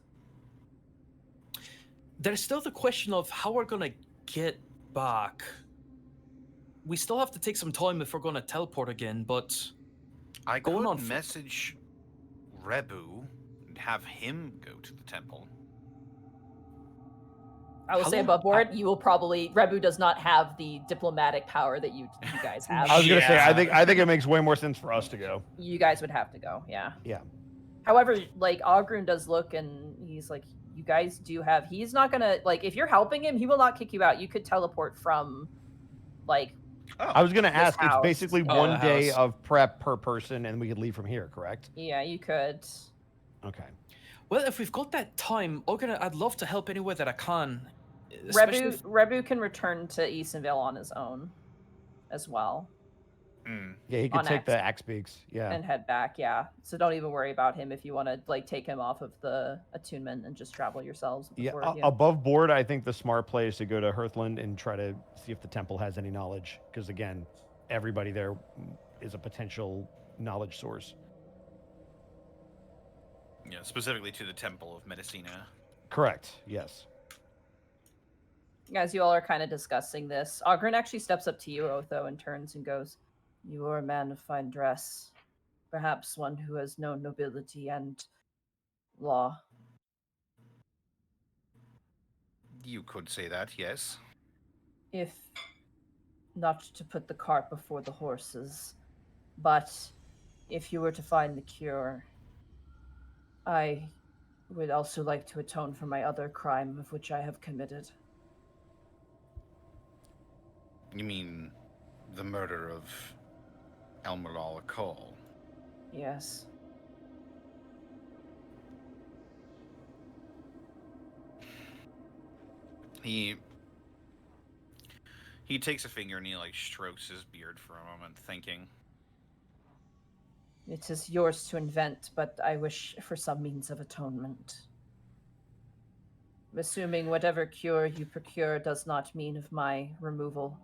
There's still the question of how we're gonna get back. We still have to take some time if we're gonna teleport again, but I Going could on for- message Rebu and have him go to the temple. I will How say long- above board, you will probably... Rebu does not have the diplomatic power that you guys have. I was going to say, Yeah. I think it makes way more sense for us to go. You guys would have to go, yeah. Yeah. However, like, Algron does look and he's like, you guys do have... He's not gonna... Like, if you're helping him, he will not kick you out. You could teleport from, like... I was going to ask, house. it's basically Oh, one the day house. of prep per person, and we could leave from here, correct? Yeah, you could. Okay. well, if we've got that time, I'd love to help any way that I can. especially if- Rebu can return to Eastonville on his own as well Mm. Yeah, he could On take the Axe. axe beaks. Yeah. and head back, yeah. So don't even worry about him if you want to, like, take him off of the attunement and just travel yourselves. Yeah, Before you. above board, I think the smart play is to go to Hearthland and try to see if the temple has any knowledge. Because, again, everybody there is a potential knowledge source. Yeah, specifically to the Temple of Medicina. Correct, yes. As you all are kind of discussing this, Algron actually steps up to you, Otho, and turns and goes, "You are a man of fine dress, perhaps one who has known nobility and law. You could say that, yes. If not to put the cart before the horses, but if you were to find the cure, I would also like to atone for my other crime of which I have committed." You mean the murder of Elmerlal Akol? Yes. He takes a finger and he like strokes his beard for a moment, thinking. It is yours to invent, but I wish for some means of atonement. Assuming whatever cure you procure does not mean of my removal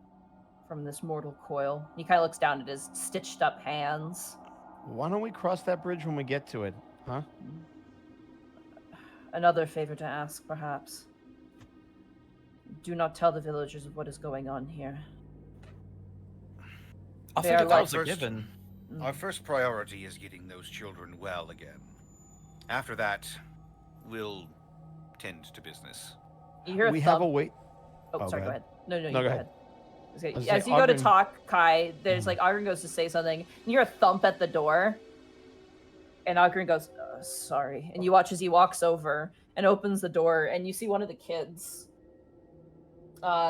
from this mortal coil. He kind of looks down at his stitched up hands. Why don't we cross that bridge when we get to it, huh? Another favor to ask, perhaps. Do not tell the villagers of what is going on here. I They think are that was a like- given. Our first priority is getting those children well again. After that, we'll tend to business. You hear a We thump. have a wait. Oh, Oh, sorry, go go ahead. ahead. No, No, you go go ahead. ahead. was As saying, you go to Ogren- talk, Kai, there's like Ogren goes to say something, and you hear a thump at the door. And Ogren goes, "Sorry." And you watch as he walks over and opens the door, and you see one of the kids.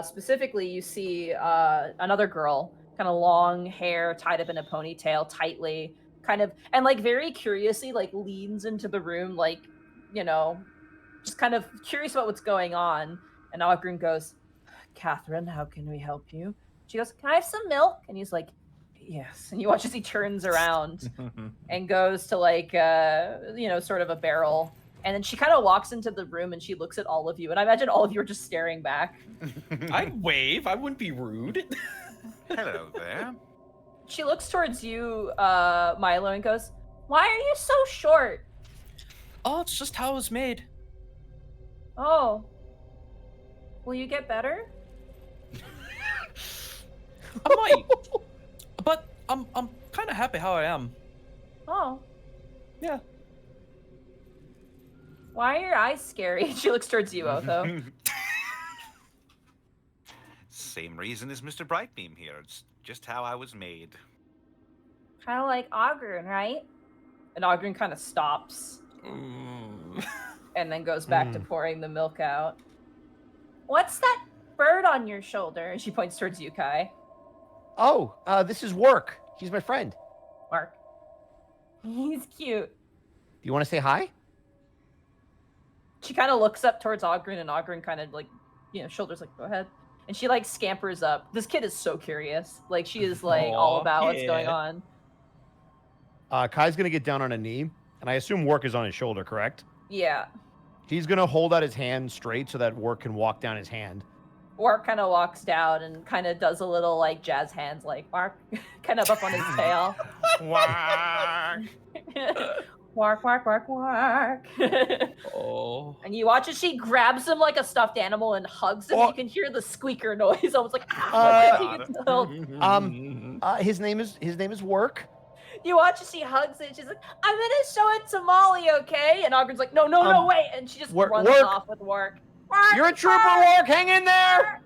Specifically, you see another girl, kind of long hair tied up in a ponytail tightly, kind of, and like very curiously, like leans into the room, like, you know, just kind of curious about what's going on. And Ogren goes, "Catherine, how can we help you?" She goes, "Can I have some milk?" And he's like, "Yes." And you watch as he turns around and goes to like, sort of a barrel. And then she kind of walks into the room and she looks at all of you. And I imagine all of you are just staring back. I'd wave. I wouldn't be rude. Hello there. She looks towards you, Milo, and goes, "Why are you so short?" Oh, it's just how it was made. "Oh. Will you get better?" I might, but I'm kind of happy how I am. "Oh. Yeah. Why are your eyes scary?" She looks towards you, Otho. Same reason as Mr. Brightbeam here. It's just how I was made. Kind of like Ogren, right? And Ogren kind of stops and then goes back to pouring the milk out. "What's that bird on your shoulder?" And she points towards you, Kai. Oh, this is Work. He's my friend. Mark. He's cute. Do you want to say hi? She kind of looks up towards Algron, and Algron kind of like, shoulders like, go ahead. And she like scampers up. This kid is so curious. Like she is like all Aw, about what's going yeah. on. Kai's going to get down on a knee, and I assume Work is on his shoulder, correct? Yeah. He's going to hold out his hand straight so that Work can walk down his hand. Work kind of walks down and kind of does a little like jazz hands, like bark, kind of up on his tail. Whack. Bark, bark, bark, bark. Oh. And you watch as she grabs him like a stuffed animal and hugs him. Oh. You can hear the squeaker noise, almost like. His name is Work. You watch as she hugs it. She's like, "I'm gonna show it to Molly, okay?" And Ogren's like, "No, wait!" And she just runs Work. off with Work. You're a trooper, Work. Hang in there.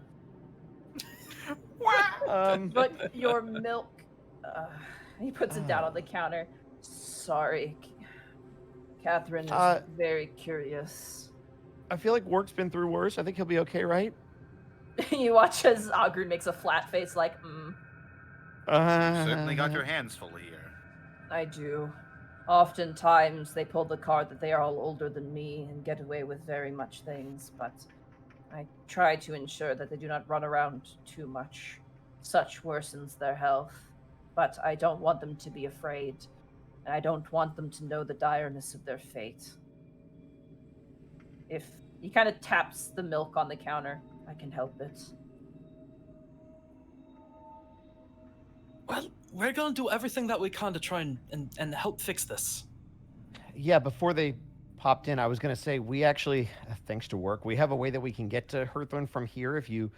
But your milk. He puts it down on the counter. Sorry, Catherine is very curious. I feel like Work's been through worse. I think he'll be okay, right? You watch as Ogren makes a flat face, like, Certainly got your hands full here. I do. Oftentimes, they pull the card that they are all older than me and get away with very much things, but I try to ensure that they do not run around too much. Such worsens their health, but I don't want them to be afraid, and I don't want them to know the direness of their fate. If he kind of taps the milk on the counter, I can help it. Well, we're gonna do everything that we can to try and help fix this. Yeah, before they popped in, I was going to say, we actually, thanks to Work, we have a way that we can get to Hurthorn from here if you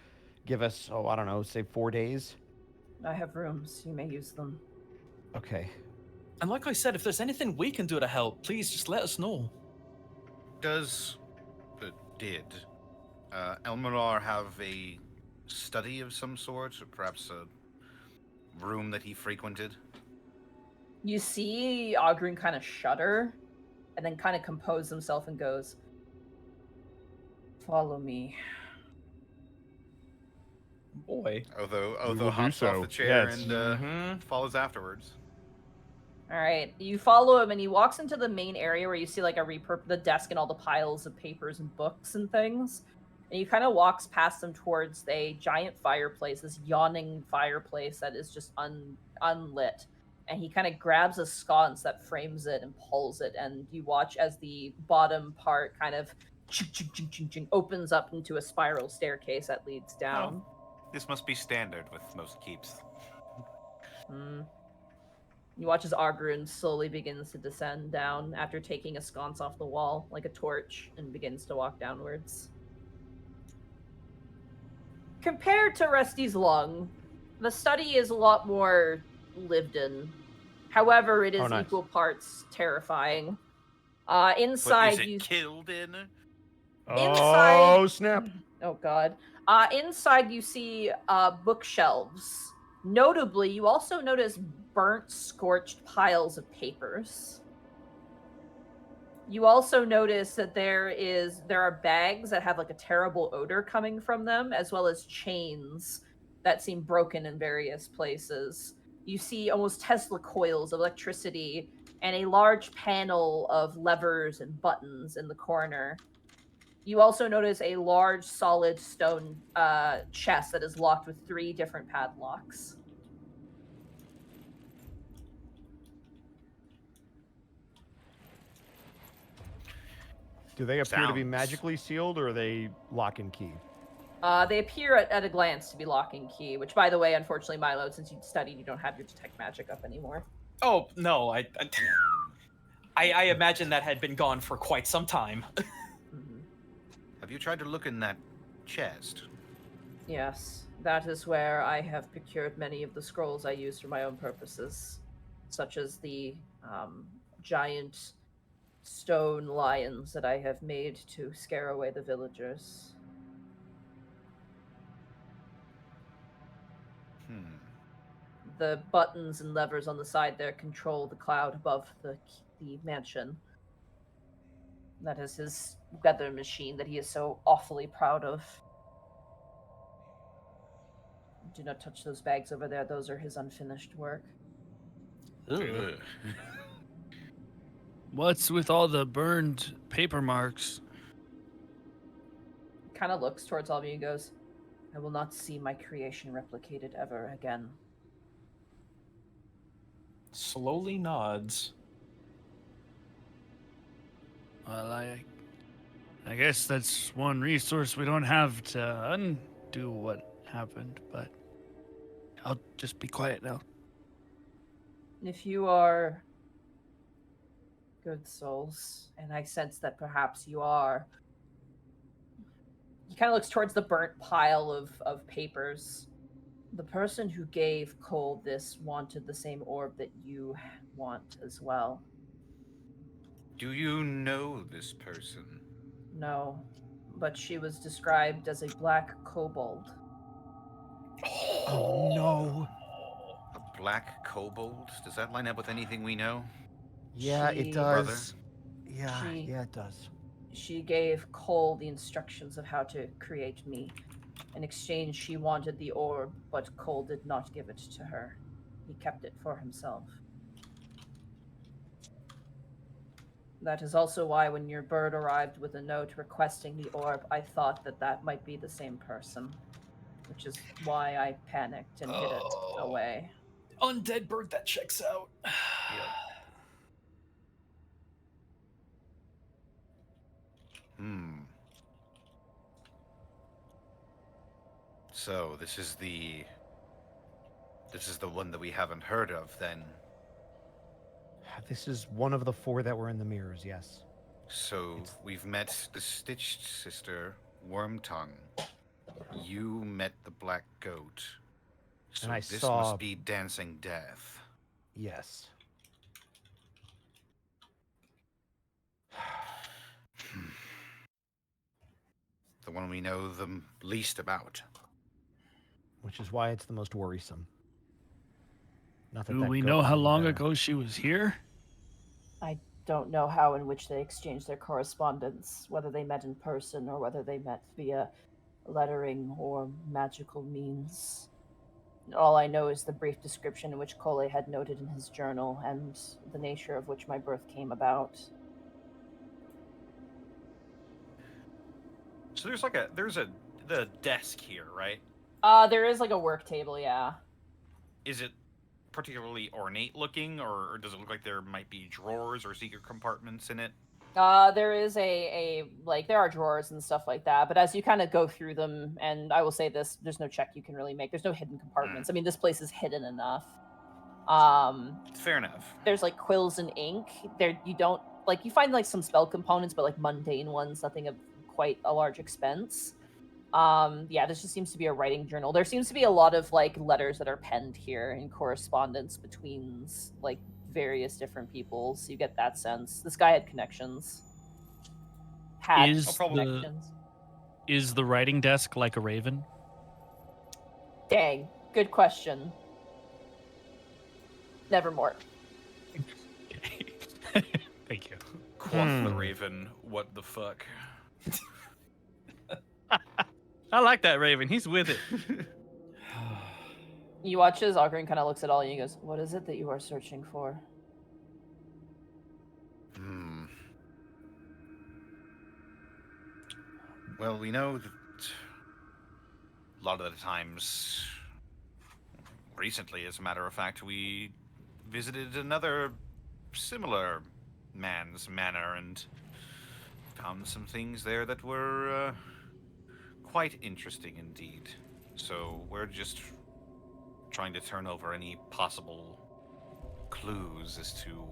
give us, I don't know, say 4 days. I have rooms. You may use them. Okay. And like I said, if there's anything we can do to help, please just let us know. Did Elminar have a study of some sort, or perhaps a room that he frequented? You see Ogren kind of shudder, and then kind of compose himself and goes, "Follow me." Boy. Although hops off the chair and follows afterwards. All right, you follow him, and he walks into the main area where you see like the desk and all the piles of papers and books and things. And he kind of walks past them towards a giant fireplace, this yawning fireplace that is just unlit. And he kind of grabs a sconce that frames it and pulls it, and you watch as the bottom part kind of opens up into a spiral staircase that leads down. Oh, this must be standard with most keeps. You watch as Argrun slowly begins to descend down after taking a sconce off the wall, like a torch, and begins to walk downwards. Compared to Rusty's Lung, the study is a lot more lived in. However, it is equal parts terrifying. Inside, but is it killed in? Oh, snap. Oh, God. Inside, you see bookshelves. Notably, you also notice burnt, scorched piles of papers. You also notice that there are bags that have like a terrible odor coming from them, as well as chains that seem broken in various places. You see almost Tesla coils of electricity and a large panel of levers and buttons in the corner. You also notice a large, solid stone chest that is locked with 3 different padlocks. Do they appear to be magically sealed, or are they lock and key? They appear at a glance to be lock and key, which, by the way, unfortunately, Milo, since you studied, you don't have your detect magic up anymore. Oh, no, I imagine that had been gone for quite some time. Have you tried to look in that chest? Yes, that is where I have procured many of the scrolls I use for my own purposes, such as the giant stone lions that I have made to scare away the villagers. The buttons and levers on the side there control the cloud above the mansion. That is his weather machine that he is so awfully proud of. Do not touch those bags over there. Those are his unfinished work. What's with all the burned paper marks? Kind of looks towards all of you and goes, I will not see my creation replicated ever again. Slowly nods. Well, I guess that's one resource we don't have to undo what happened, but I'll just be quiet now. If you are good souls, and I sense that perhaps you are, he kind of looks towards the burnt pile of papers. The person who gave Cole this wanted the same orb that you want as well. Do you know this person? No, but she was described as a black kobold. Oh no. A black kobold? Does that line up with anything we know? Yeah, it She- does. Brother? Yeah, She- yeah, it does. She gave Cole the instructions of how to create me. In exchange, she wanted the orb, but Cole did not give it to her. He kept it for himself. That is also why when your bird arrived with a note requesting the orb, I thought that that might be the same person, which is why I panicked and hid it away. Undead bird, that checks out. So this is the one that we haven't heard of then. This is one of the 4 that were in the mirrors, yes. So we've met the Stitched Sister, Wormtongue. You met the Black Goat. So And I this saw- must be Dancing Death. Yes. The one we know the least about. Which is why it's the most worrisome. Not that Do that we goat know was how any long better. ago she was here? I don't know how in which they exchanged their correspondence, whether they met in person or whether they met via lettering or magical means. All I know is the brief description in which Cole had noted in his journal and the nature of which my birth came about. So there's the desk here, right? There is like a work table, yeah. Is it particularly ornate looking, or does it look like there might be drawers or secret compartments in it? There is there are drawers and stuff like that, but as you kind of go through them, and I will say this, there's no check you can really make. There's no hidden compartments. I mean, this place is hidden enough. Fair enough. There's like quills and ink. There you don't you find like some spell components, but like mundane ones, nothing of quite a large expense. Yeah, this just seems to be a writing journal. There seems to be a lot of like letters that are penned here in correspondence between like various different people, so you get that sense. This guy had connections. Is the writing desk like a raven? Dang, good question. Nevermore. Okay. Thank you. Quoth the Raven, what the fuck? I like that raven. He's with it. You watch as Algron kind of looks at all and he goes, "What is it that you are searching for?" Well, we know that a lot of the times, recently, as a matter of fact, we visited another similar man's manor and found some things there that were quite interesting indeed. So we're just trying to turn over any possible clues as to...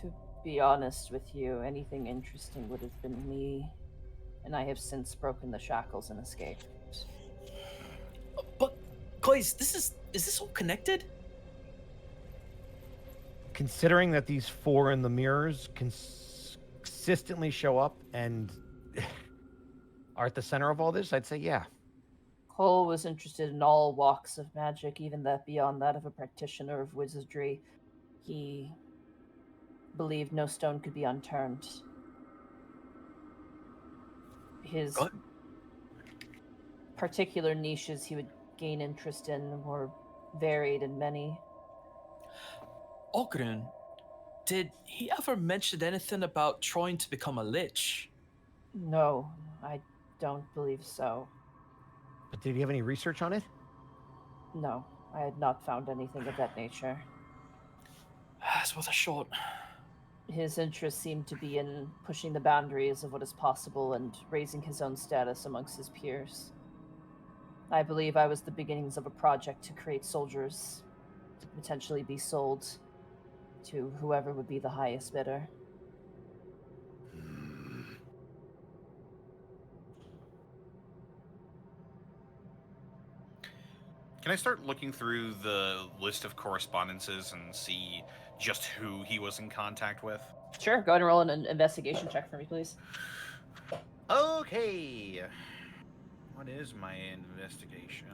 To be honest with you, anything interesting would have been me, and I have since broken the shackles and escaped. But, Glaze, is this all connected? Considering that these 4 in the mirrors consistently show up and are at the center of all this, I'd say yeah. Cole was interested in all walks of magic, even that beyond that of a practitioner of wizardry. He believed no stone could be unturned. His particular niches he would gain interest in were varied and many. Algron, Did he ever mention anything about trying to become a lich? No, I don't believe so. But did he have any research on it? No, I had not found anything of that nature. It's worth a shot. His interest seemed to be in pushing the boundaries of what is possible and raising his own status amongst his peers. I believe I was the beginnings of a project to create soldiers to potentially be sold to whoever would be the highest bidder. Can I start looking through the list of correspondences and see just who he was in contact with? Sure, go ahead and roll an investigation check for me, please. Okay. What is my investigation?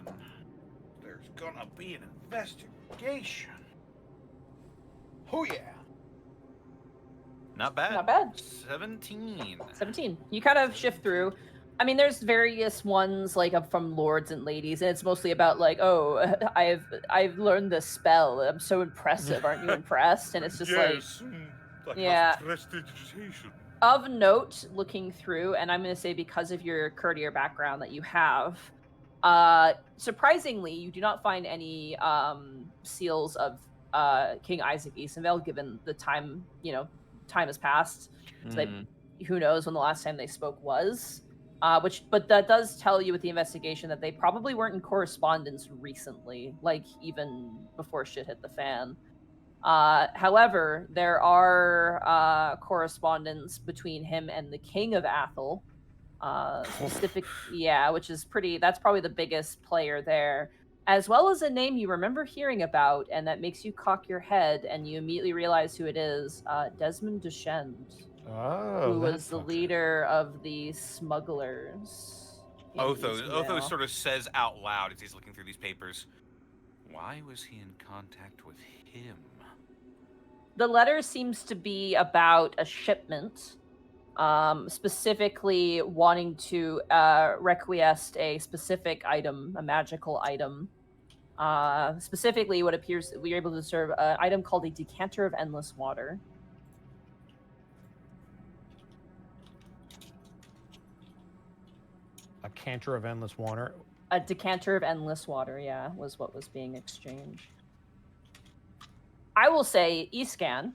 There's gonna be an investigation. Oh yeah. Not bad. Not bad. 17. 17. You kind of shift through. I mean, there's various ones like up from lords and ladies, and it's mostly about like, oh, I've learned this spell. I'm so impressive. Aren't you impressed? And it's just like yeah. Of note, looking through, and I'm going to say because of your courtier background that you have, surprisingly, you do not find any seals of King Isaac Easenvale, given the time, time has passed. So who knows when the last time they spoke was. But that does tell you with the investigation that they probably weren't in correspondence recently, like even before shit hit the fan. However, there are correspondence between him and the King of Athel, which is that's probably the biggest player there, as well as a name you remember hearing about, and that makes you cock your head, and you immediately realize who it is, Desmond Duchenne. Who was the leader of the smugglers. Otho sort of says out loud as he's looking through these papers, why was he in contact with him? The letter seems to be about a shipment, specifically wanting to request a specific item, a magical item. Specifically, what appears we are able to serve an item called a decanter of endless water. A canter of endless water. A decanter of endless water, yeah, was what was being exchanged. I will say, Escan.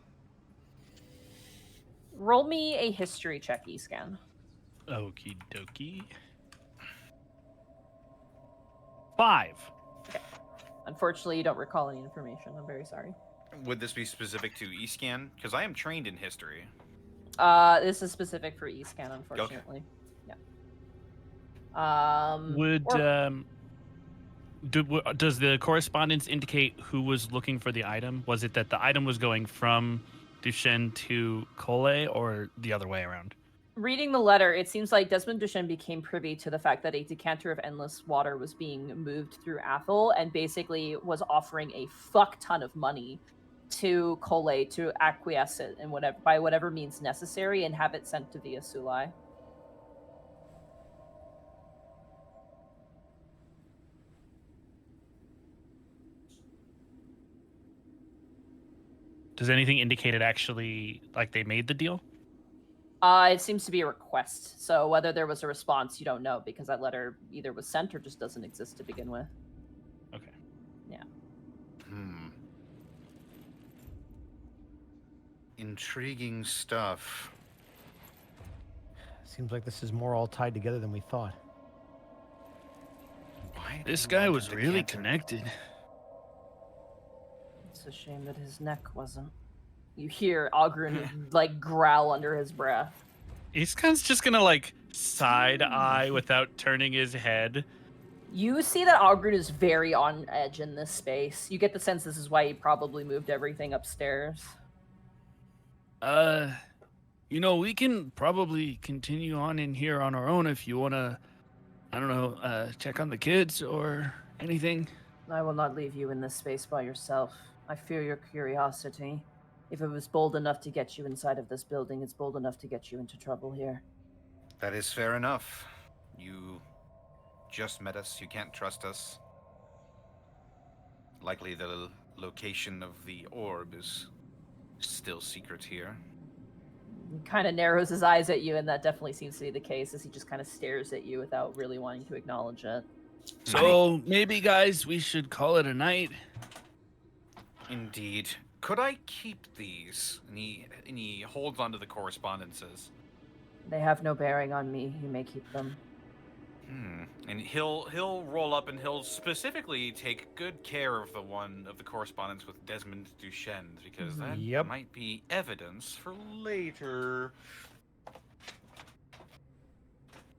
Roll me a history check, Escan. Okie dokie. 5. Okay. Unfortunately, you don't recall any information. I'm very sorry. Would this be specific to Escan? Because I am trained in history. This is specific for Escan, unfortunately. Okay. Does the correspondence indicate who was looking for the item? Was it that the item was going from Duchenne to Cole, or the other way around? Reading the letter, it seems like Desmond Duchenne became privy to the fact that a decanter of endless water was being moved through Athel, and basically was offering a fuck ton of money to Cole to acquiesce it in by whatever means necessary and have it sent to Via Sulai. Does anything indicate it actually, like, they made the deal? It seems to be a request. So whether there was a response, you don't know, because that letter either was sent or just doesn't exist to begin with. Okay. Yeah. Intriguing stuff. Seems like this is more all tied together than we thought. Why this guy was really connected. It's a shame that his neck wasn't. You hear Algron like growl under his breath. Iskan's just gonna like side eye without turning his head. You see that Algron is very on edge in this space. You get the sense this is why he probably moved everything upstairs. We can probably continue on in here on our own if you wanna, I don't know, check on the kids or anything. I will not leave you in this space by yourself. I fear your curiosity. If it was bold enough to get you inside of this building, it's bold enough to get you into trouble here. That is fair enough. You just met us. You can't trust us. Likely the location of the orb is Still secrets here. He kind of narrows his eyes at you, and that definitely seems to be the case, as he just kind of stares at you without really wanting to acknowledge it. So maybe, guys, we should call it a night. Indeed. Could I keep these? And he holds onto the correspondences. They have no bearing on me. You may keep them. And he'll roll up and he'll specifically take good care of the correspondence with Desmond Duchenne, because that might be evidence for later.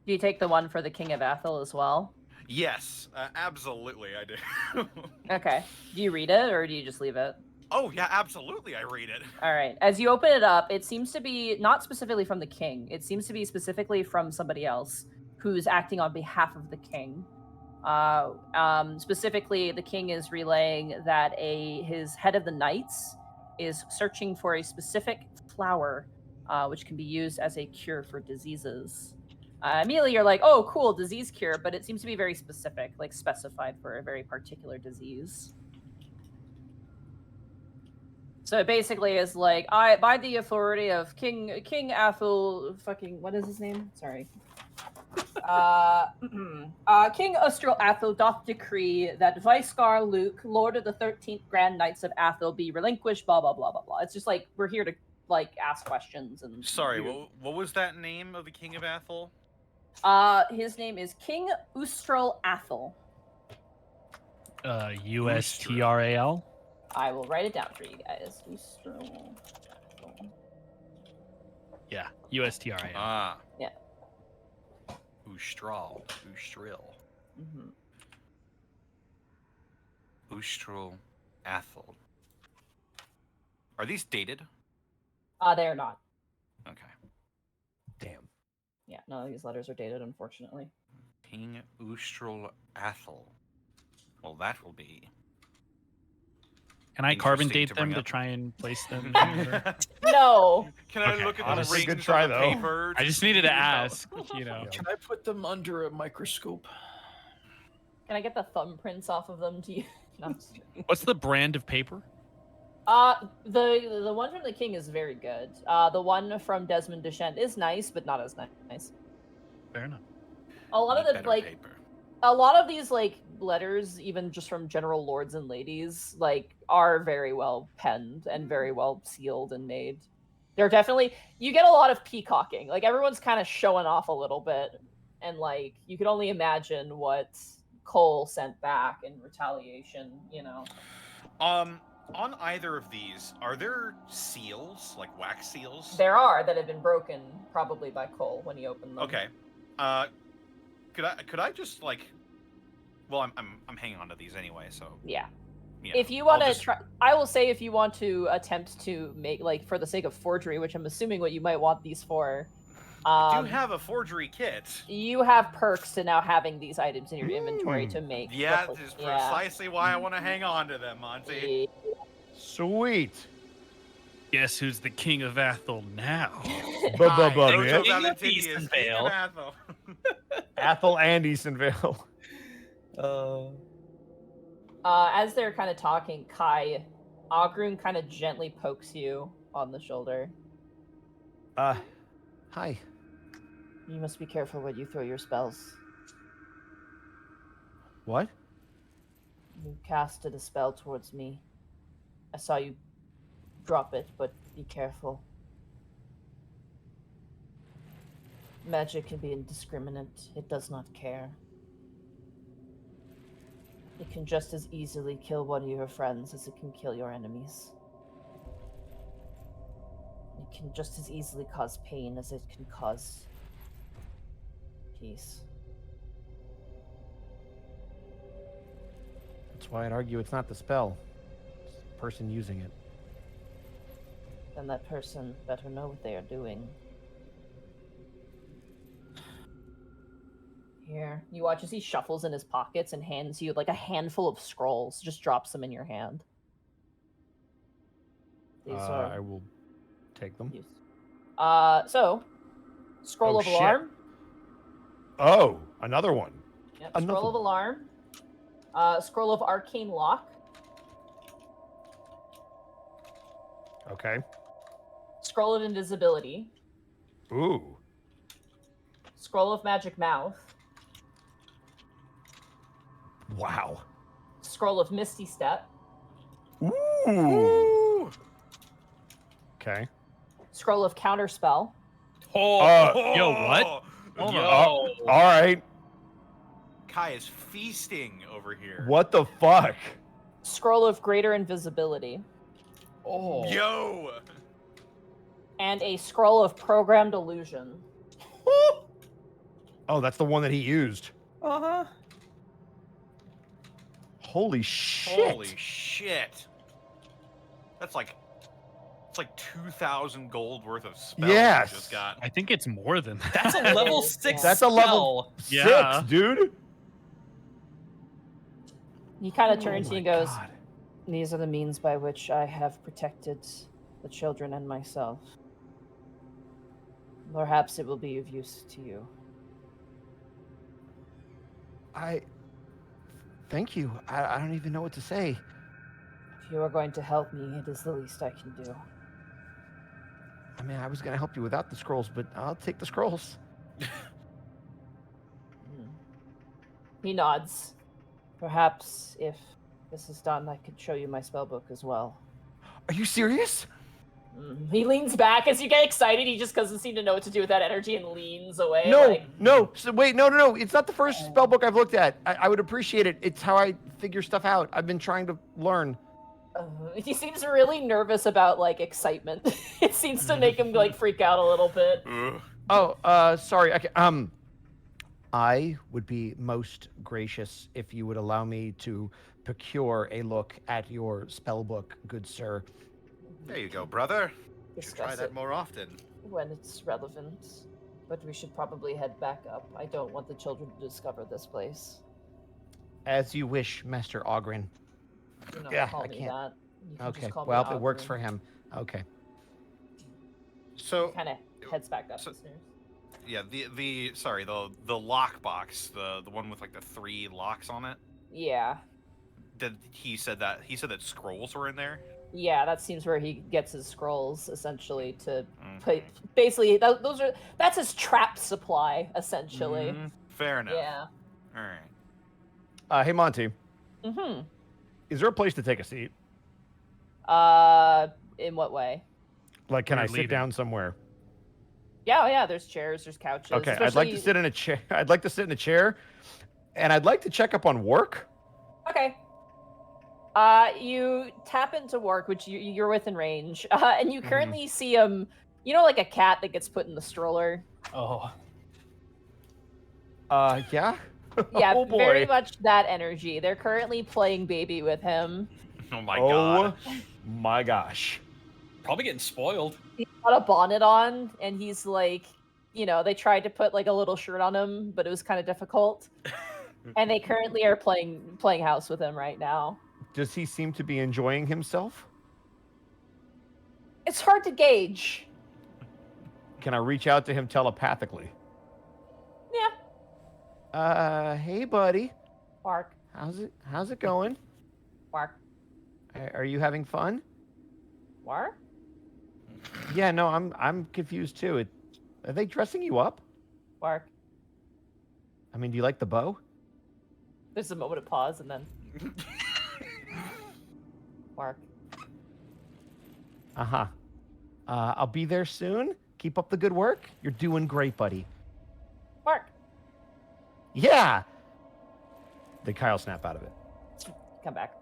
Do you take the one for the King of Etheal as well? Yes, absolutely I do. Okay. Do you read it, or do you just leave it? Oh yeah, absolutely I read it. All right. As you open it up, it seems to be not specifically from the king. It seems to be specifically from somebody else who's acting on behalf of the king. Specifically, the king is relaying that his head of the knights is searching for a specific flower, which can be used as a cure for diseases. Immediately, you're like, "Oh, cool, disease cure," but it seems to be very specific, like specified for a very particular disease. So it basically is like, by the authority of King Athel, what is his name? Sorry. King Ustral Athel doth decree that Vicegar Luke, Lord of the 13th Grand Knights of Athel, be relinquished, blah, blah, blah, blah, blah. It's just like, we're here to, like, ask questions. And Sorry, what was that name of the King of Athel? His name is King Ustral Athel. USTRAL? I will write it down for you guys. Ustral. Yeah, USTRAL. Ah. Yeah. Ustril. Mm-hmm. Ustral Athel. Are these dated? They are not. Okay. Damn. Yeah, none of these letters are dated, unfortunately. King Ustral Athel. Well, that will be. Can I carbon interesting date to them bring to up. try and place them? No. Can I Okay, look at honestly, the good rings try, on the though. paper? I just needed to ask, you know. Can I put them under a microscope? Can I get the thumbprints off of them to you? No, I'm just kidding. What's the brand of paper? The one from the king is very good. The one from Desmond Duchenne is nice, but not as nice. Fair enough. A lot of Need the better like, paper. a lot of these like letters, even just from general lords and ladies, like are very well penned and very well sealed and made. They're definitely, you get a lot of peacocking. Like everyone's kind of showing off a little bit, and like you could only imagine what Cole sent back in retaliation. You know. On either of these, are there seals, like wax seals? There are that have been broken, probably by Cole when he opened them. Okay. Could I just like? Well, I'm hanging on to these anyway, so. Yeah. Yeah. If you want I'll to just- try, I will say if you want to attempt to make, like, for the sake of forgery, which I'm assuming what you might want these for. I do have a forgery kit. You have perks to now having these items in your inventory to make. Yeah, repli- this is yeah. precisely why I want to hang on to them, Monty. Sweet. Guess who's the king of Athel now? Hi, Bubba Ojo bitch. Valentinius, King of Eastonvale. Athel. Athel and Eastonvale. As they're kind of talking, Kai, Algron kind of gently pokes you on the shoulder. Hi. You must be careful when you throw your spells. What? You casted a spell towards me. I saw you drop it, but be careful. Magic can be indiscriminate. It does not care. It can just as easily kill one of your friends as it can kill your enemies. It can just as easily cause pain as it can cause peace. That's why I'd argue it's not the spell. It's the person using it. Then that person better know what they are doing. Here. You watch as he shuffles in his pockets and hands you like a handful of scrolls. Just drops them in your hand. These are I will take them. used. So, scroll Oh, of shit. alarm. Oh, another one. Yep, Another scroll of one. alarm. Scroll of arcane lock. Okay. Scroll of Invisibility. Ooh. Scroll of Magic Mouth. Wow. Scroll of Misty Step. Ooh. Okay. Scroll of Counterspell. Yo, what? Hold Yo. on. All right. Kai is feasting over here. What the fuck? Scroll of Greater Invisibility. Oh. Yo! And a Scroll of Programmed Illusion. Oh, that's the one that he used. Uh-huh. Holy shit. Holy shit. That's like... It's like 2,000 gold worth of spells Yes. you just got. I think it's more than that. That's a level 6 That's a level spell. Yeah. 6, dude. He kind of Oh turns to my you and goes, God. "These are the means by which I have protected the children and myself. Perhaps it will be of use to you." Thank you. I don't even know what to say. If you are going to help me, it is the least I can do. I mean, I was going to help you without the scrolls, but I'll take the scrolls. He nods. Perhaps if this is done, I could show you my spellbook as well. Are you serious? He leans back as you get excited. He just doesn't seem to know what to do with that energy and leans away. No, like, no. So, wait, no. It's not the first spell book I've looked at. I would appreciate it. It's how I figure stuff out. I've been trying to learn. He seems really nervous about like excitement. It seems to make him like freak out a little bit. Oh, sorry. I would be most gracious if you would allow me to procure a look at your spell book, good sir. There you go, brother. You should try Discuss that it more often. when it's relevant. But we should probably head back up. I don't want the children to discover this place. As you wish, Master Algron. Do not Yeah, call I me can't. that. You can Okay, just call well, me it works Algron. for him. Okay. So, Kind of heads back up So- the stairs. yeah, the lock box, the one with like the 3 locks on it. Yeah. He said that scrolls were in there. Yeah, that seems where he gets his scrolls, essentially, to Mhm. basically that's his trap supply, essentially. Mhm. Fair enough. Yeah. All right. Hey, Monty, Mm-hmm. is there a place to take a seat? In what way? Like, can You're I sit leaving. down somewhere? Yeah, yeah, there's chairs, there's couches. Okay, I'd like to especially- sit in a chair. I'd like to sit in a chair, and I'd like to check up on work. Okay. You tap into work, which you're within range, and you currently see you know, like a cat that gets put in the stroller. Oh. Yeah. Yeah, Oh boy. very much that energy. They're currently playing baby with him. Oh my god. my gosh. Probably getting spoiled. He's got a bonnet on, and he's like, you know, they tried to put like a little shirt on him, but it was kind of difficult. And they currently are playing house with him right now. Does he seem to be enjoying himself? It's hard to gauge. Can I reach out to him telepathically? Yeah. Hey, buddy. Bark, How's it going? bark, Are you having fun? bark. Yeah, no, I'm confused too. Are they dressing you up? Bark. I mean, do you like the bow? There's a moment of pause, and then bark. Uh-huh. I'll be there soon. Keep up the good work. You're doing great, buddy. Bark. Yeah. Then Kyle snap out of it. Come back.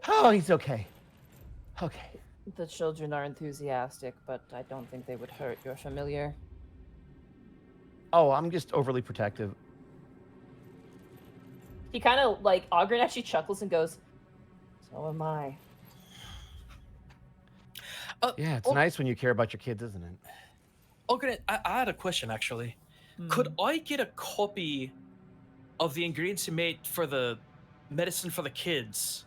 Oh, he's okay. Okay. The children are enthusiastic, but I don't think they would hurt your familiar. Oh, I'm just overly protective. He kind of like Algron actually chuckles and goes, "So am I." Yeah, it's oh. nice when you care about your kids, isn't it? Okay, I had a question actually. Could I get a copy of the ingredients you made for the medicine for the kids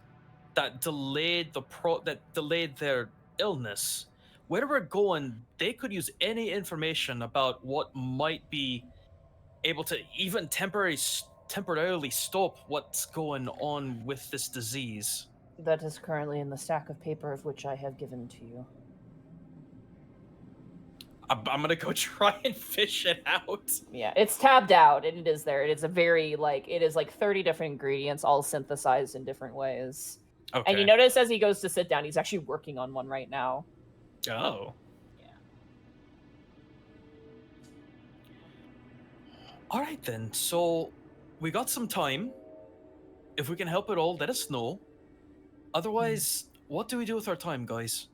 that delayed their illness? Where we're going, they could use any information about what might be able to even temporarily stop what's going on with this disease. That is currently in the stack of paper of which I have given to you. I'm gonna go try and fish it out. Yeah, it's tabbed out and it is there. It is a very it is like 30 different ingredients all synthesized in different ways. Okay. And you notice as he goes to sit down, he's actually working on one right now. Oh. Yeah. All right then. So we got some time. If we can help at all, let us know. Otherwise, what do we do with our time, guys?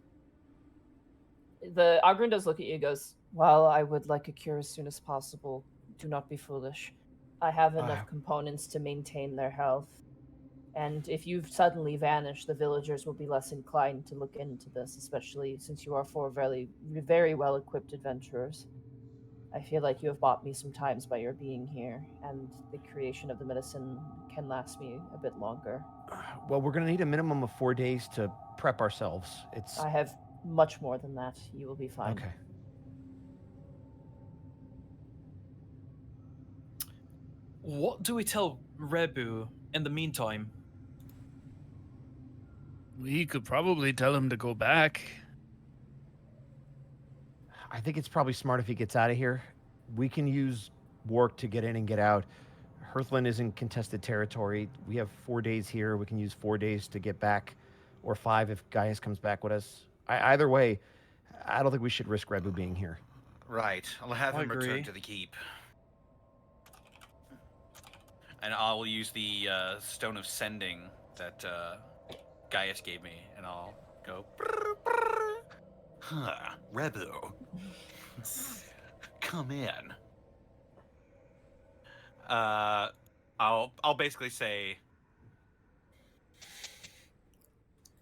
The Algron does look at you and goes, "Well, I would like a cure as soon as possible. Do not be foolish. I have enough components to maintain their health. And if you suddenly vanish, the villagers will be less inclined to look into this, especially since you are four very, very well-equipped adventurers. I feel like you have bought me some times by your being here, and the creation of the medicine can last me a bit longer. Well, we're going to need a minimum of 4 days to prep ourselves. I have much more than that. You will be fine." Okay. What do we tell Rebu in the meantime? We could probably tell him to go back. I think it's probably smart if he gets out of here. We can use work to get in and get out. Hearthland isn't contested territory. We have 4 days here. We can use 4 days to get back, or 5 if Gaius comes back with us. Either way, I don't think we should risk Rebu being here. Right. I'll have him return agree. to the keep. And I'll use the stone of sending that Gaius gave me, and I'll go. Brr, brr. Huh, Rebu. Come in. I'll basically say,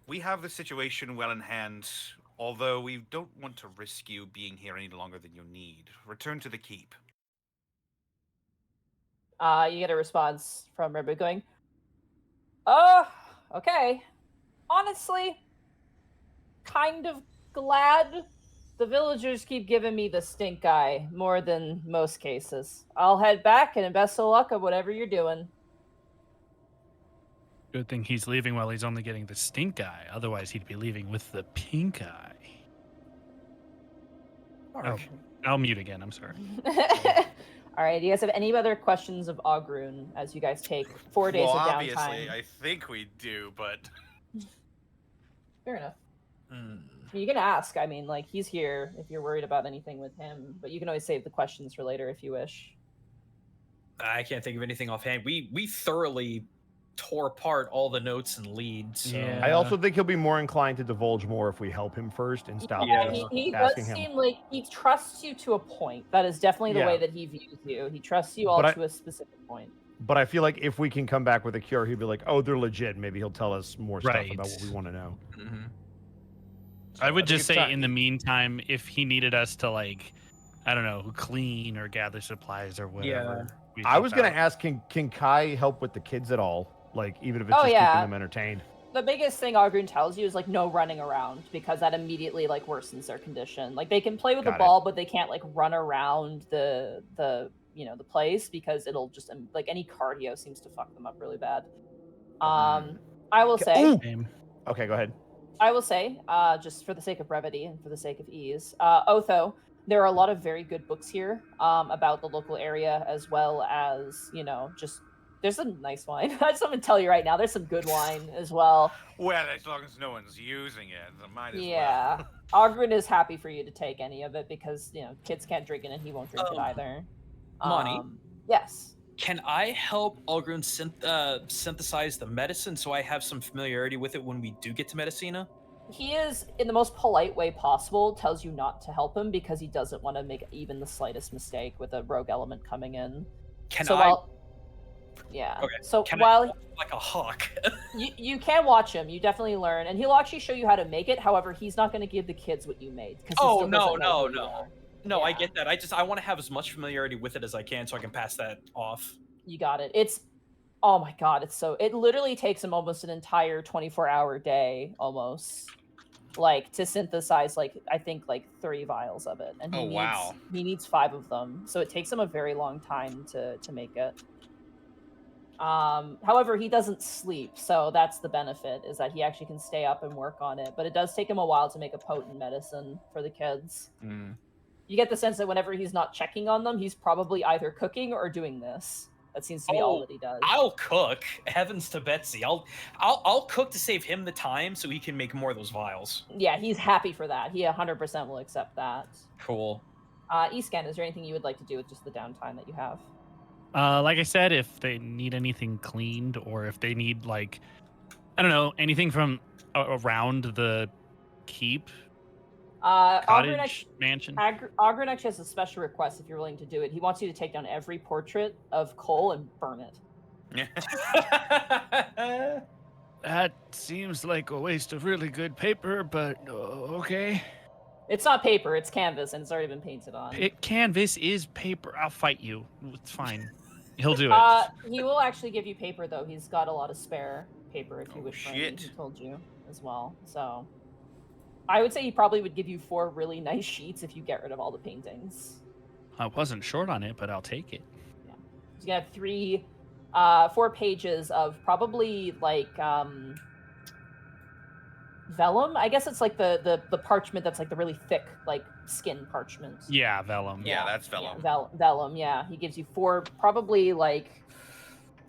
we have the situation well in hand, although we don't want to risk you being here any longer than you need. Return to the keep. You get a response from Rebu going, "Oh, okay. Honestly, kind of glad. The villagers keep giving me the stink eye more than most cases. I'll head back and best of luck at whatever you're doing." Good thing he's leaving while he's only getting the stink eye. Otherwise, he'd be leaving with the pink eye. Okay. I'll mute again. I'm sorry. All right. Do you guys have any other questions of Algron as you guys take 4 days well, of downtime? obviously, I think we do, but Fair enough. You can ask. I mean, like, he's here if you're worried about anything with him, but you can always save the questions for later if you wish. I can't think of anything offhand. We thoroughly tore apart all the notes and leads. So. Yeah. I also think he'll be more inclined to divulge more if we help him first and stop He does asking him. seem like he trusts you to a point. That is definitely the way that he views you. He trusts you all to a specific point. But I feel like if we can come back with a cure, he'll be like, "Oh, they're legit." Maybe he'll tell us more stuff about what we want to know. Mm-hmm. So I would just think it's say, in the meantime, if he needed us to, like, I don't know, clean or gather supplies or whatever. we'd I help was gonna out. ask, can Kai help with the kids at all? Like, even if it's just keeping them entertained. The biggest thing Algron tells you is, like, no running around, because that immediately, like, worsens their condition. Like, they can play with the ball, but they can't, like, run around the place, because it'll just, like, any cardio seems to fuck them up really bad. I will say... Okay, go ahead. I will say, just for the sake of brevity and for the sake of ease, Otho, there are a lot of very good books here about the local area, as well as, just... There's some nice wine. I just want to tell you right now, there's some good wine as well. Well, as long as no one's using it, then might as well. Algron is happy for you to take any of it because, kids can't drink it and he won't drink it either. Monty? Yes. Can I help Algron synthesize the medicine so I have some familiarity with it when we do get to Medicina? He is, in the most polite way possible, tells you not to help him because he doesn't want to make even the slightest mistake with a rogue element coming in. Yeah. Okay. So can while I, like a hawk. you can watch him, you definitely learn, and he'll actually show you how to make it. However, he's not going to give the kids what you made. Oh no. No, I get that. I want to have as much familiarity with it as I can so I can pass that off. You got it. Oh my god, it literally takes him almost an entire 24-hour day almost, like, to synthesize, like, I think, like, 3 vials of it. And he needs 5 of them. So it takes him a very long time to make it. However, he doesn't sleep, so that's the benefit, is that he actually can stay up and work on it. But it does take him a while to make a potent medicine for the kids. Mm. You get the sense that whenever he's not checking on them, he's probably either cooking or doing this. That seems to be all that he does. I'll cook. Heavens to Betsy. I'll cook to save him the time so he can make more of those vials. Yeah, he's happy for that. He 100% will accept that. Cool. Escan, is there anything you would like to do with just the downtime that you have? Like I said, if they need anything cleaned or if they need, like, I don't know, anything from around the keep, cottage, mansion. Algron actually has a special request if you're willing to do it. He wants you to take down every portrait of Cole and burn it. That seems like a waste of really good paper, but okay. It's not paper, it's canvas, and it's already been painted on. Canvas is paper. I'll fight you. It's fine. He'll do it. He will actually give you paper, though. He's got a lot of spare paper if you wish. Shit. He told you as well. So I would say he probably would give you 4 really nice sheets if you get rid of all the paintings. I wasn't short on it, but I'll take it. Yeah. He's gonna have 4 pages of probably like vellum. I guess it's like the parchment that's like the really thick, like skin parchment. Yeah, vellum. Yeah, that's vellum. Yeah, vellum, yeah. He gives you 4 probably like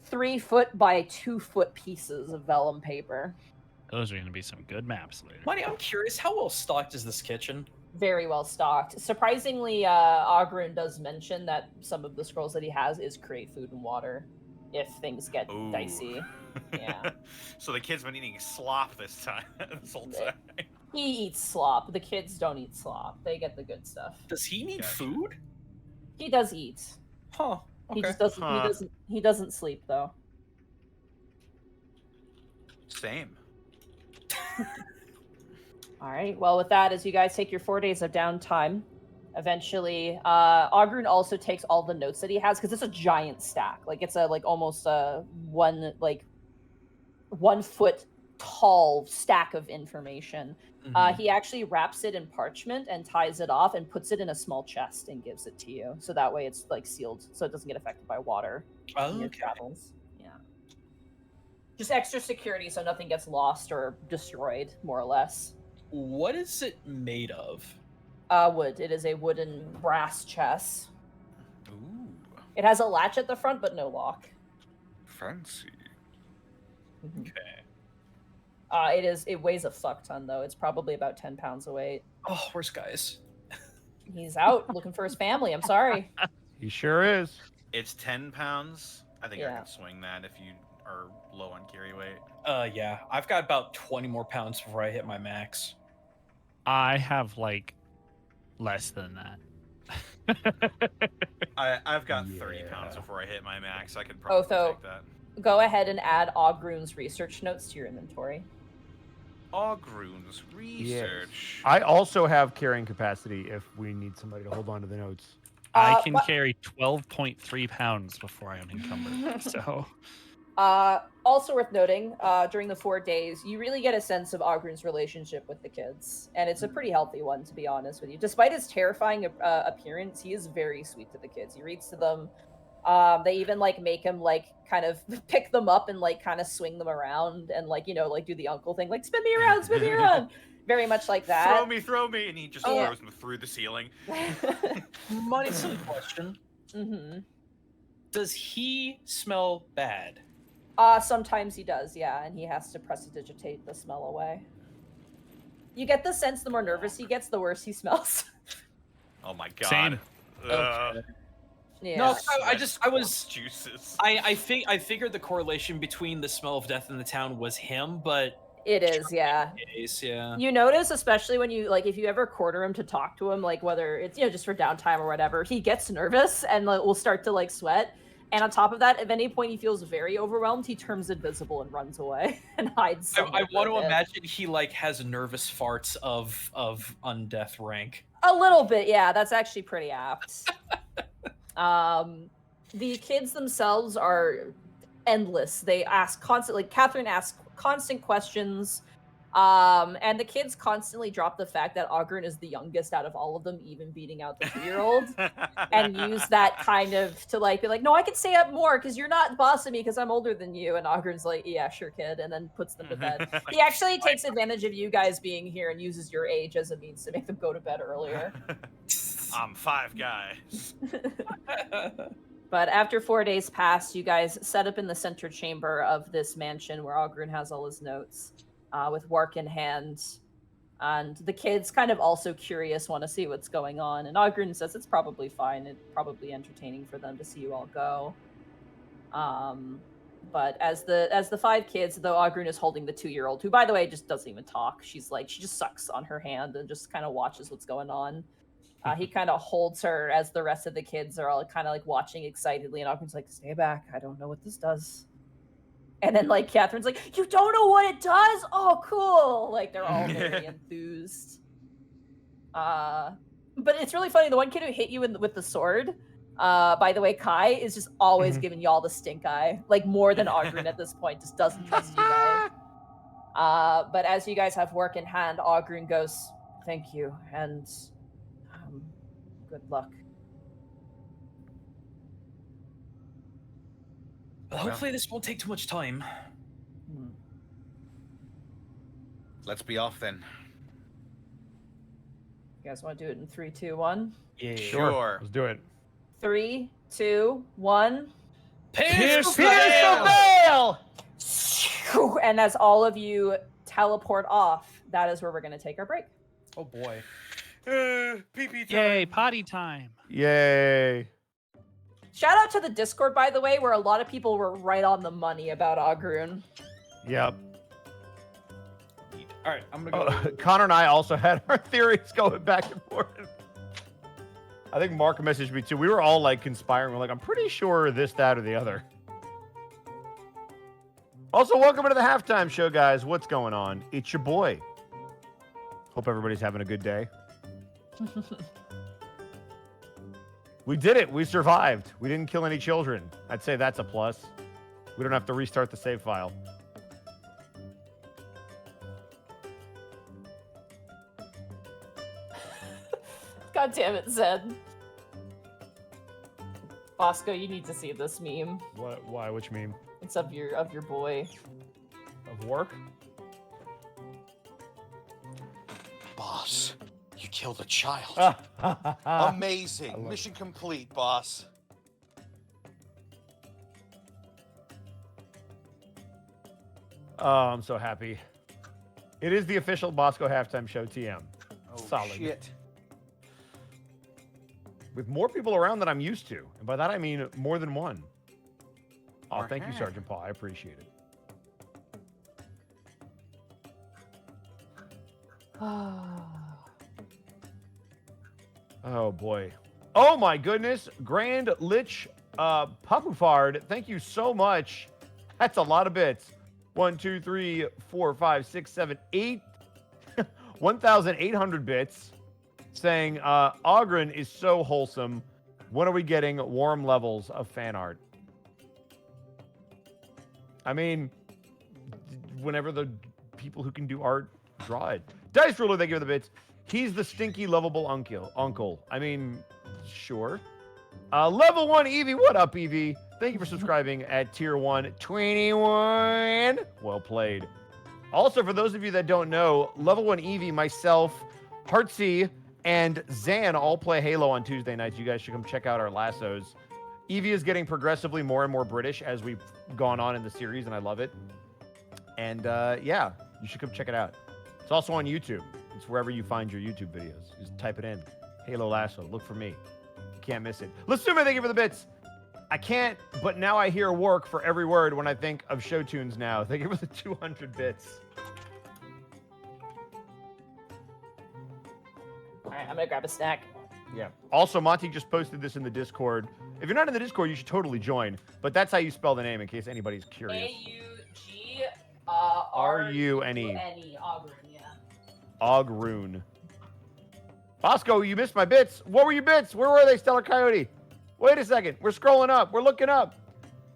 3 foot by 2 foot pieces of vellum paper. Those are going to be some good maps later. Monty, I'm curious, how well stocked is this kitchen? Very well stocked. Surprisingly, Algron does mention that some of the scrolls that he has is create food and water if things get dicey. Yeah. So the kid's been eating slop this time. This whole time. He eats slop. The kids don't eat slop. They get the good stuff. Does he need Gotcha. food? He does eat. Huh. Okay. He just doesn't. Huh. He doesn't sleep though. Same. All right. Well, with that, as you guys take your 4 days of downtime, eventually, Algron also takes all the notes that he has because it's a giant stack. Like it's almost a 1 foot tall stack of information. He actually wraps it in parchment and ties it off and puts it in a small chest and gives it to you. So that way it's like sealed so it doesn't get affected by water in your travels. Yeah. Just extra security so nothing gets lost or destroyed, more or less. What is it made of? Wood. It is a wooden brass chest. Ooh, It has a latch at the front, but no lock. fancy. Mhm. Okay. It weighs a fuck ton though. It's probably about 10 pounds of weight. Oh, where's guys? He's out looking for his family. I'm sorry. He sure is. It's 10 pounds. I think I Yeah. can swing that if you are low on carry weight. Yeah. I've got about 20 more pounds before I hit my max. I have, like, less than that. I've got 30 pounds Yeah. before I hit my max. I could probably so- take that. Go ahead and add Ogrune's research notes to your inventory. Ogrune's research. I also have carrying capacity if we need somebody to hold on to the notes. I can what- carry 12.3 pounds before I am encumbered. So, Also worth noting, during the 4 days, you really get a sense of Ogrune's relationship with the kids, and it's a pretty healthy one, to be honest with you. Despite his terrifying appearance, he is very sweet to the kids. He reads to them. They even like make him like kind of pick them up and like kind of swing them around and like like do the uncle thing, like spin me around, very much like that. Throw me, and he just Yeah. throws them through the ceiling. Monty, silly question. hmm Does he smell bad? Sometimes he does, yeah, and he has to prestidigitate the smell away. You get the sense the more nervous he gets, the worse he smells. Oh my god. Same. Ugh. Yeah. No, I was Corpse juices. I figured the correlation between the smell of death in the town was him, but It is, yeah. case, yeah. You notice, especially when you like, if you ever corner him to talk to him, like whether it's just for downtime or whatever, he gets nervous and like, will start to like sweat. And on top of that, if at any point he feels very overwhelmed, he turns invisible and runs away and hides. I somewhere for want a to bit. imagine he like has nervous farts of undeath rank. A little bit, yeah. That's actually pretty apt. The kids themselves are endless. They ask constantly. Catherine asks constant questions. And the kids constantly drop the fact that Algron is the youngest out of all of them, even beating out the 2-year-old, and use that kind of to like be like, no, I can stay up more because you're not bossing me because I'm older than you. And Algron's like, yeah, sure, kid, and then puts them to bed. He actually takes advantage of you guys being here and uses your age as a means to make them go to bed earlier. I'm 5 guys. But after 4 days pass, you guys set up in the center chamber of this mansion where Algron has all his notes. With work in hand, and the kids kind of also curious, want to see what's going on. And Algron says it's probably fine. It's probably entertaining for them to see you all go. But as the 5 kids, though, Algron is holding the 2-year-old, who, by the way, just doesn't even talk. She just sucks on her hand and just kind of watches what's going on. He kind of holds her as the rest of the kids are all kind of like watching excitedly, and Algron's like, "Stay back. I don't know what this does." And then, like, Catherine's like, "You don't know what it does? Oh, cool!" Like, they're all very enthused. But it's really funny. The one kid who hit you with the sword, by the way, Kai, is just always giving y'all the stink eye. Like, more than Algron at this point. Just doesn't trust you guys. But as you guys have work in hand, Algron goes, "Thank you, and good luck." Hopefully this won't take too much time. Let's be off then. You guys want to do it in 3, 2, 1? Yeah. Sure. Let's do it. 3, 2, 1. Pierce the veil! And as all of you teleport off, that is where we're going to take our break. Oh boy. Pee-pee time. Yay, potty time. Yay. Shout out to the Discord, by the way, where a lot of people were right on the money about Algron. Yep. All right, I'm gonna go. Connor and I also had our theories going back and forth. I think Mark messaged me too. We were all like conspiring. We're like, I'm pretty sure this, that, or the other. Also, welcome to the halftime show, guys. What's going on? It's your boy. Hope everybody's having a good day. We did it. We survived. We didn't kill any children. I'd say that's a plus. We don't have to restart the save file. God damn it, Zed. Bosco, you need to see this meme. What? Why? Which meme? It's of your boy. Of work? Boss, you killed a child. Oh, Amazing. Mission complete, boss. I'm so happy. It is the official Bosco halftime show TM. Oh, Solid. shit. With more people around than I'm used to. And by that I mean more than one. Oh, thank you, Okay. Sergeant Paul. I appreciate it. Oh, boy. Oh, my goodness. Grand Lich Papufard, thank you so much. That's a lot of bits. 1, 2, 3, 4, 5, 6, 7, 8. 1,800 bits. Saying, Algron is so wholesome. When are we getting warm levels of fan art? I mean, whenever the people who can do art draw it. Dice Ruler, thank you for the bits. He's the stinky, lovable uncle. I mean, sure. Level 1 Evie, what up, Evie? Thank you for subscribing at tier 1, 21. Well played. Also, for those of you that don't know, level 1 Evie, myself, Heartsy, and Zan all play Halo on Tuesday nights. You guys should come check out our lassos. Evie is getting progressively more and more British as we've gone on in the series, and I love it. And yeah, you should come check it out. It's also on YouTube. It's wherever you find your YouTube videos. Just type it in. Halo Lasso. Look for me. You can't miss it. Lassume, thank you for the bits. I can't, but now I hear work for every word when I think of show tunes now. Thank you for the 200 bits. All right, I'm gonna grab a snack. Yeah. Also, Monty just posted this in the Discord. If you're not in the Discord, you should totally join. But that's how you spell the name, in case anybody's curious. Augron, yeah. Algron. Bosco, you missed my bits. What were your bits? Where were they, Stellar Coyote? Wait a second. We're scrolling up. We're looking up.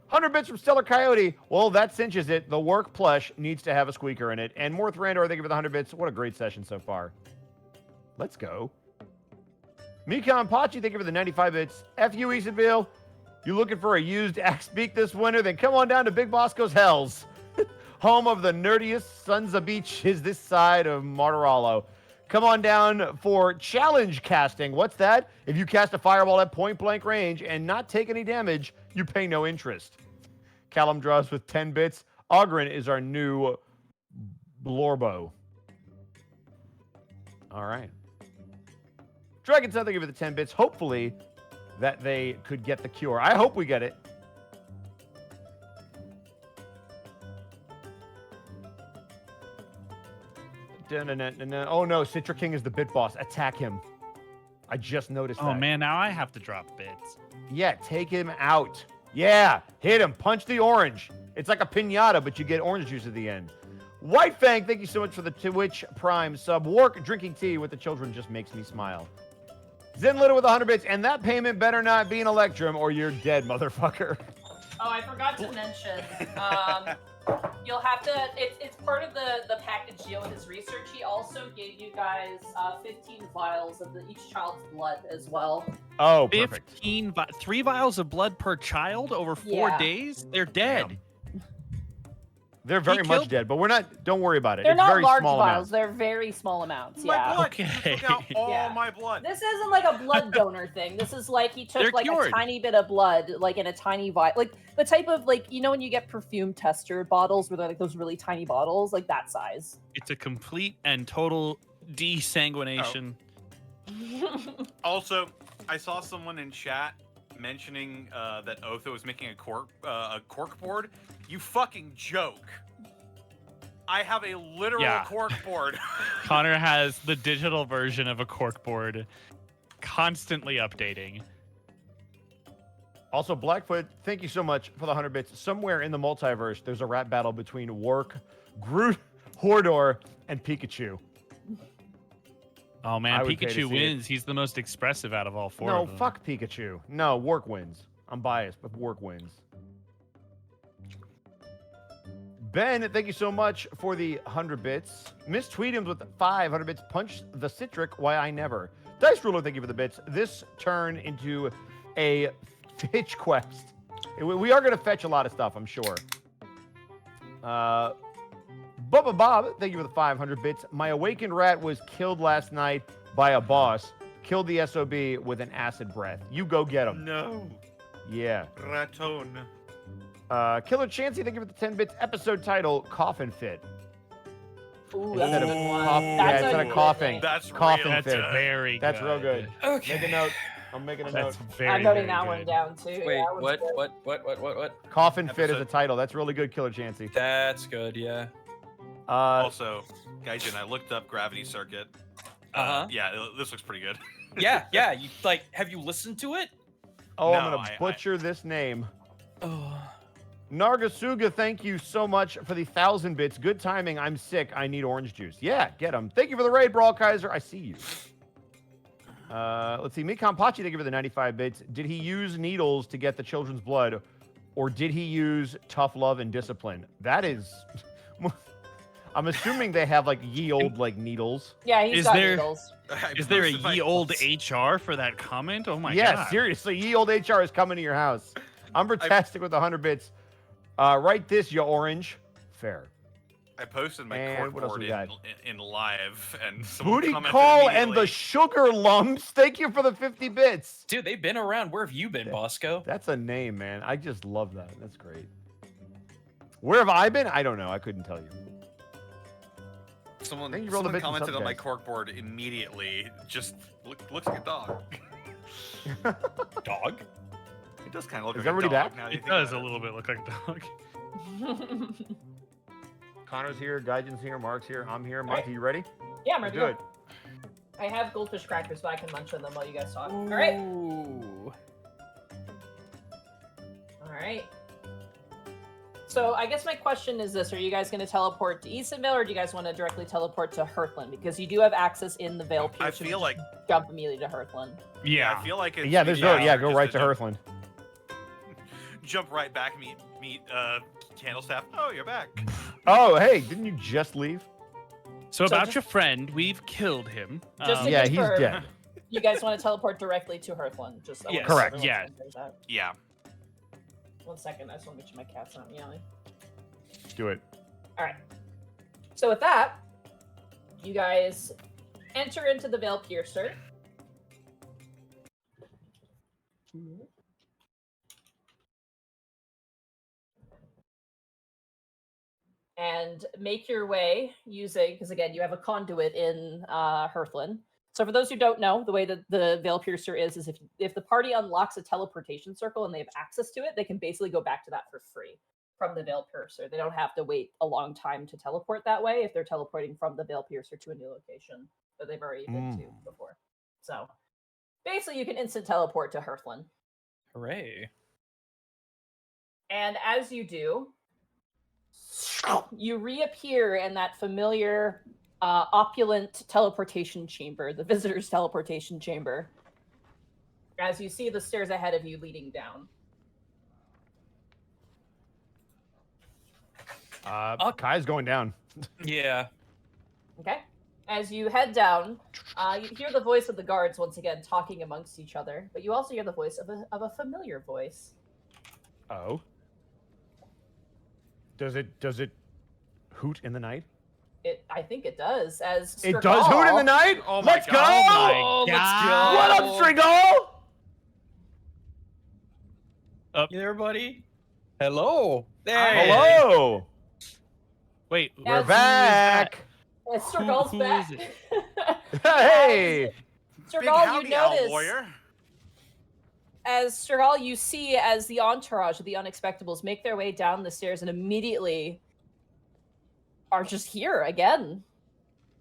100 bits from Stellar Coyote. Well, that cinches it. The work plush needs to have a squeaker in it. And Morth Randor, thank you for the 100 bits. What a great session so far. Let's go. Mikon Pachi, thank you for the 95 bits. F.U. Eastonville, you looking for a used axe beak this winter? Then come on down to Big Bosco's Hells. Home of the nerdiest sons of beaches this side of Martorello. Come on down for challenge casting. What's that? If you cast a fireball at point blank range and not take any damage, you pay no interest. Callum draws with 10 bits. Algron is our new Blorbo. All right. Dragon Sun, thank you for the 10 bits. Hopefully that they could get the cure. I hope we get it. Oh no, Citra King is the bit boss. Attack him. I just noticed that. Oh man, now I have to drop bits. Yeah, take him out. Yeah, hit him. Punch the orange. It's like a pinata, but you get orange juice at the end. White Fang, thank you so much for the Twitch Prime sub. Work drinking tea with the children just makes me smile. Zen Little with 100 bits, and that payment better not be an Electrum or you're dead, motherfucker. Oh, I forgot to mention. You'll have to. It's part of the package deal with his research. He also gave you guys 15 vials of each child's blood as well. Oh, perfect. 3 vials of blood per child over 4 days? They're dead. Damn. They're very much dead, but we're not. Don't worry about it. They're it's not very large small vials. amounts. They're very small amounts. My Yeah. blood. Okay. He took out all my blood. This isn't like a blood donor thing. This is like he took They're like cured. a tiny bit of blood, like in a tiny vial, like the type of like when you get perfume tester bottles where they're like those really tiny bottles, like that size. It's a complete and total desanguination. Also, I saw someone in chat mentioning that Otho was making a cork board. You fucking joke. I have a literal cork board. Connor has the digital version of a corkboard, constantly updating. Also, Blackfoot, thank you so much for the 100 bits. Somewhere in the multiverse, there's a rap battle between Work, Groot, Hordor, and Pikachu. Oh man, I would pay to Pikachu see it. wins. He's the most expressive out of all 4 No, of them. fuck Pikachu. No, Work wins. I'm biased, but Work wins. Ben, thank you so much for the 100 bits. Miss Tweedums with 500 bits. Punch the Citric, why I never. Dice Ruler, thank you for the bits. This turned into a fetch quest. We are going to fetch a lot of stuff, I'm sure. Bubba Bob, thank you for the 500 bits. My awakened rat was killed last night by a boss. Killed the SOB with an acid breath. You go get him. No. Yeah. Raton. Killer Chansey, thank you for the 10 bits. Episode title, Coffin Fit. Ooh, Instead that's a of good one. cough- That's yeah, instead a of good coughing. name. That's Coffin real. fit. That's very That's good. real good. Okay. Make a note. I'm making a That's note. very, I'm noting very that good. one down too. Wait, That one's what? good. Coffin Fit is Episode- a title. That's really good, Killer Chansey. That's good, yeah. Also, Gaijin, I looked up Gravity Circuit. Uh-huh. Yeah, this looks pretty good. Yeah. You have you listened to it? Oh, I'm No, going to I- butcher this name. Oh. Nargasuga, thank you so much for the 1,000 bits. Good timing. I'm sick. I need orange juice. Yeah, get them. Thank you for the raid, Brawl Kaiser. I see you. Let's see. Mikon Pachi, thank you for the 95 bits. Did he use needles to get the children's blood, or did he use tough love and discipline? That is... I'm assuming they have, like, ye old, like, needles. Yeah, he's Is got there- needles. Is there a boosted my ye old pulse. HR for that comment? Oh my Yeah, god. seriously. Ye old HR is coming to your house. Umbertastic with 100 bits. Write this, you orange. Fair. I posted my And cork what else board we got? in live, and someone Booty commented Call and the immediately. Sugar Lumps. Thank you for the 50 bits. Dude, they've been around. Where have you been, Bosco? That's a name, man. I just love that. That's great. Where have I been? I don't know. I couldn't tell you. Someone, Thank you for all the someone bits and commented subs, on my guys. cork board immediately. Just looks like a dog. Dog? It does kind of look Is like everybody a dog. back? Now that you It think does a about little bit look like a dog. Connor's here. Gaijin's here. Mark's here. I'm here. Monty, you ready? Yeah, I'm Let's ready. do it. I have goldfish crackers, but I can munch on them while you guys talk. All right. Ooh. All right. So I guess my question is this: are you guys going to teleport to Eastonville, or do you guys want to directly teleport to Hearthland? Because you do have access in the Vale I Pierce. feel like jump immediately to Hearthland. yeah, Yeah. I feel like it's Yeah, there's no. Yeah, go just right to jump. Hearthland. Jump right back and meet Candlestaff. Oh, you're back. Oh, hey, didn't you just leave? So about just- your friend, we've killed him. Just to Yeah, he's confirm, dead. You guys want to teleport directly to Hearthland? Just I wanna Yes. make Correct. everyone Yeah. knows that. Yeah. 1 second. I just want to make sure my cat's not meowing. Do it. All right. So with that, you guys enter into the Veil Piercer. And make your way using, because again, you have a conduit in Hearthland. So for those who don't know, the way that the Veil Piercer is if the party unlocks a teleportation circle and they have access to it, they can basically go back to that for free from the Veil Piercer. They don't have to wait a long time to teleport that way if they're teleporting from the Veil Piercer to a new location that they've already been to before. So basically, you can instant teleport to Hearthland. Hooray. And as you do, you reappear in that familiar opulent teleportation chamber, the visitor's teleportation chamber, as you see the stairs ahead of you leading down. Kai's going down. Yeah. Okay? As you head down, you hear the voice of the guards once again talking amongst each other, but you also hear the voice of a familiar voice. Oh. Does it hoot in the night? I think it does. As It does hoot in the night? Oh my Let's God. go! Oh my let's God. go. What up, Strigal? You there, buddy? Hello. Hey. Hello! Wait, We're We're Who is back! Strigal's who back. is Hey! Big Strigal, howdy, you Owl notice Warrior. as Strigal, you see as the entourage of the Unexpectables make their way down the stairs and immediately are just here again.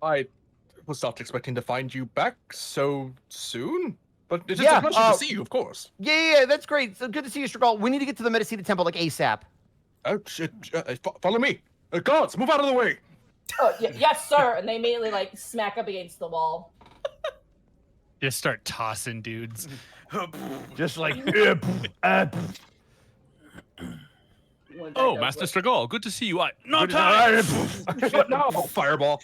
I was not expecting to find you back so soon, but it's Yeah, a pleasure to see you, of course. Yeah, that's great. So good to see you, Strigal. We need to get to the Metacita Temple like ASAP. Oh, shit. Follow me. Guards, move out of the way. Oh, yes, sir. And they immediately like smack up against the wall. Just start tossing dudes. Just like, Oh, Master Stragal, good to see you. No Good time. But no, fireball.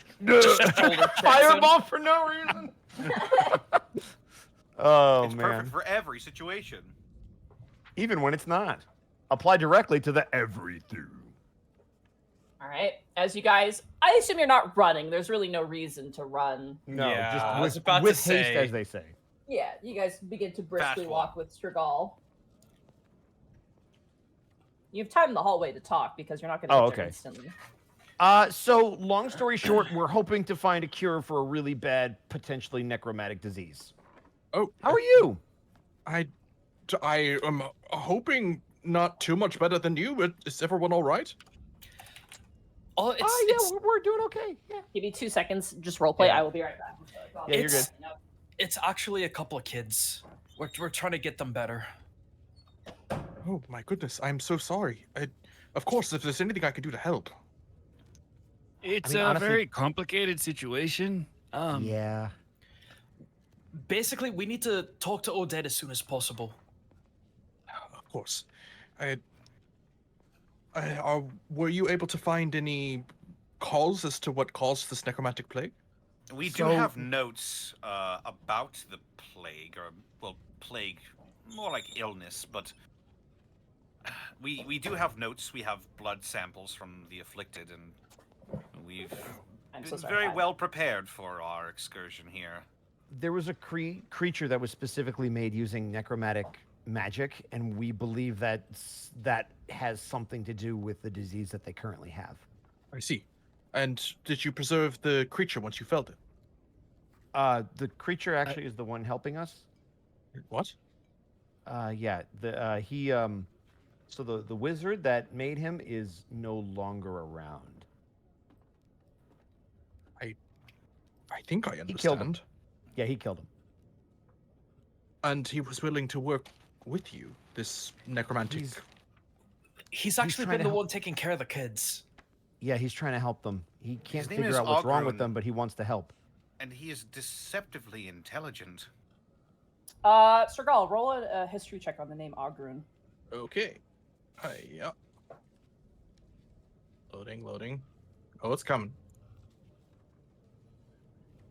Fireball for no reason. Oh, It's man. perfect for every situation. Even when it's not. Apply directly to the everything. All right. As you guys, I assume you're not running. There's really no reason to run. No, Yeah, just I was with, about to with haste, say. as they say. Yeah, you guys begin to briskly Fast walk with Strigal. You have time in the hallway to talk because you're not going to Oh, get there okay. instantly. So, long story short, we're hoping to find a cure for a really bad, potentially necromantic disease. Oh, How are you? I am hoping not too much better than you, but is everyone all right? Oh, it's, Oh, yeah, it's, we're doing okay. Yeah. Give me 2 seconds. Just roleplay. Yeah. I will be right back. Yeah, you're It's- good. it's actually a couple of kids. We're trying to get them better. Oh, my goodness. I'm so sorry. Of course, if there's anything I can do to help. It's mean, a honestly- very complicated situation. Yeah. Basically, we need to talk to Odette as soon as possible. Of course. Were you able to find any cause as to what caused this necromantic plague? We do So- have notes about the plague, or well, plague, more like illness, but we do have notes. We have blood samples from the afflicted, and we've I'm been so sorry. very Hi. well prepared for our excursion here. There was a creature that was specifically made using necromantic magic, and we believe that that has something to do with the disease that they currently have. I see. And did you preserve the creature once you felt it? The creature actually is the one helping us. What? Yeah. So the wizard that made him is no longer around. I think I understand. killed him. Yeah, he killed him. And he was willing to work with you, this necromantic. He's actually trying been to the help- one taking care of the kids. Yeah, he's trying to help them. He can't name figure is out what's wrong with Algron. them, but he wants to help. And he is deceptively intelligent. Strigal, roll a history check on the name Algron. Okay. Yeah. Loading. Oh, it's coming.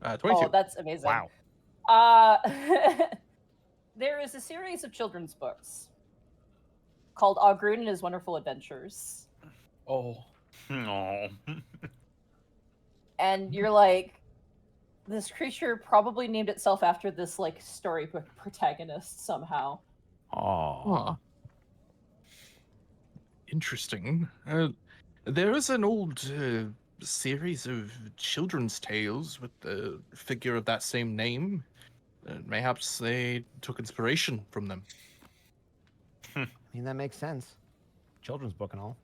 22. Oh, that's amazing. Wow. There is a series of children's books called Algron and His Wonderful Adventures. Oh. No. And you're like, this creature probably named itself after this like storybook protagonist somehow. Aw. Interesting. There is an old series of children's tales with the figure of that same name. Mayhaps they took inspiration from them. I mean, that makes sense. Children's book and all.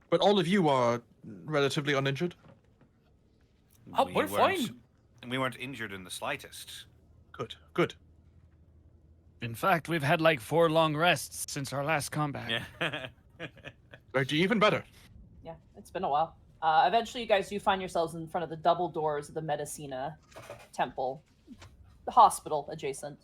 But all of you are relatively uninjured? Oh, we're fine. We weren't injured in the slightest. Good. In fact, we've had like 4 long rests since our last combat. Yeah. Are you even better? Yeah, it's been a while. Eventually, you guys do find yourselves in front of the double doors of the Medicina Temple, the hospital adjacent.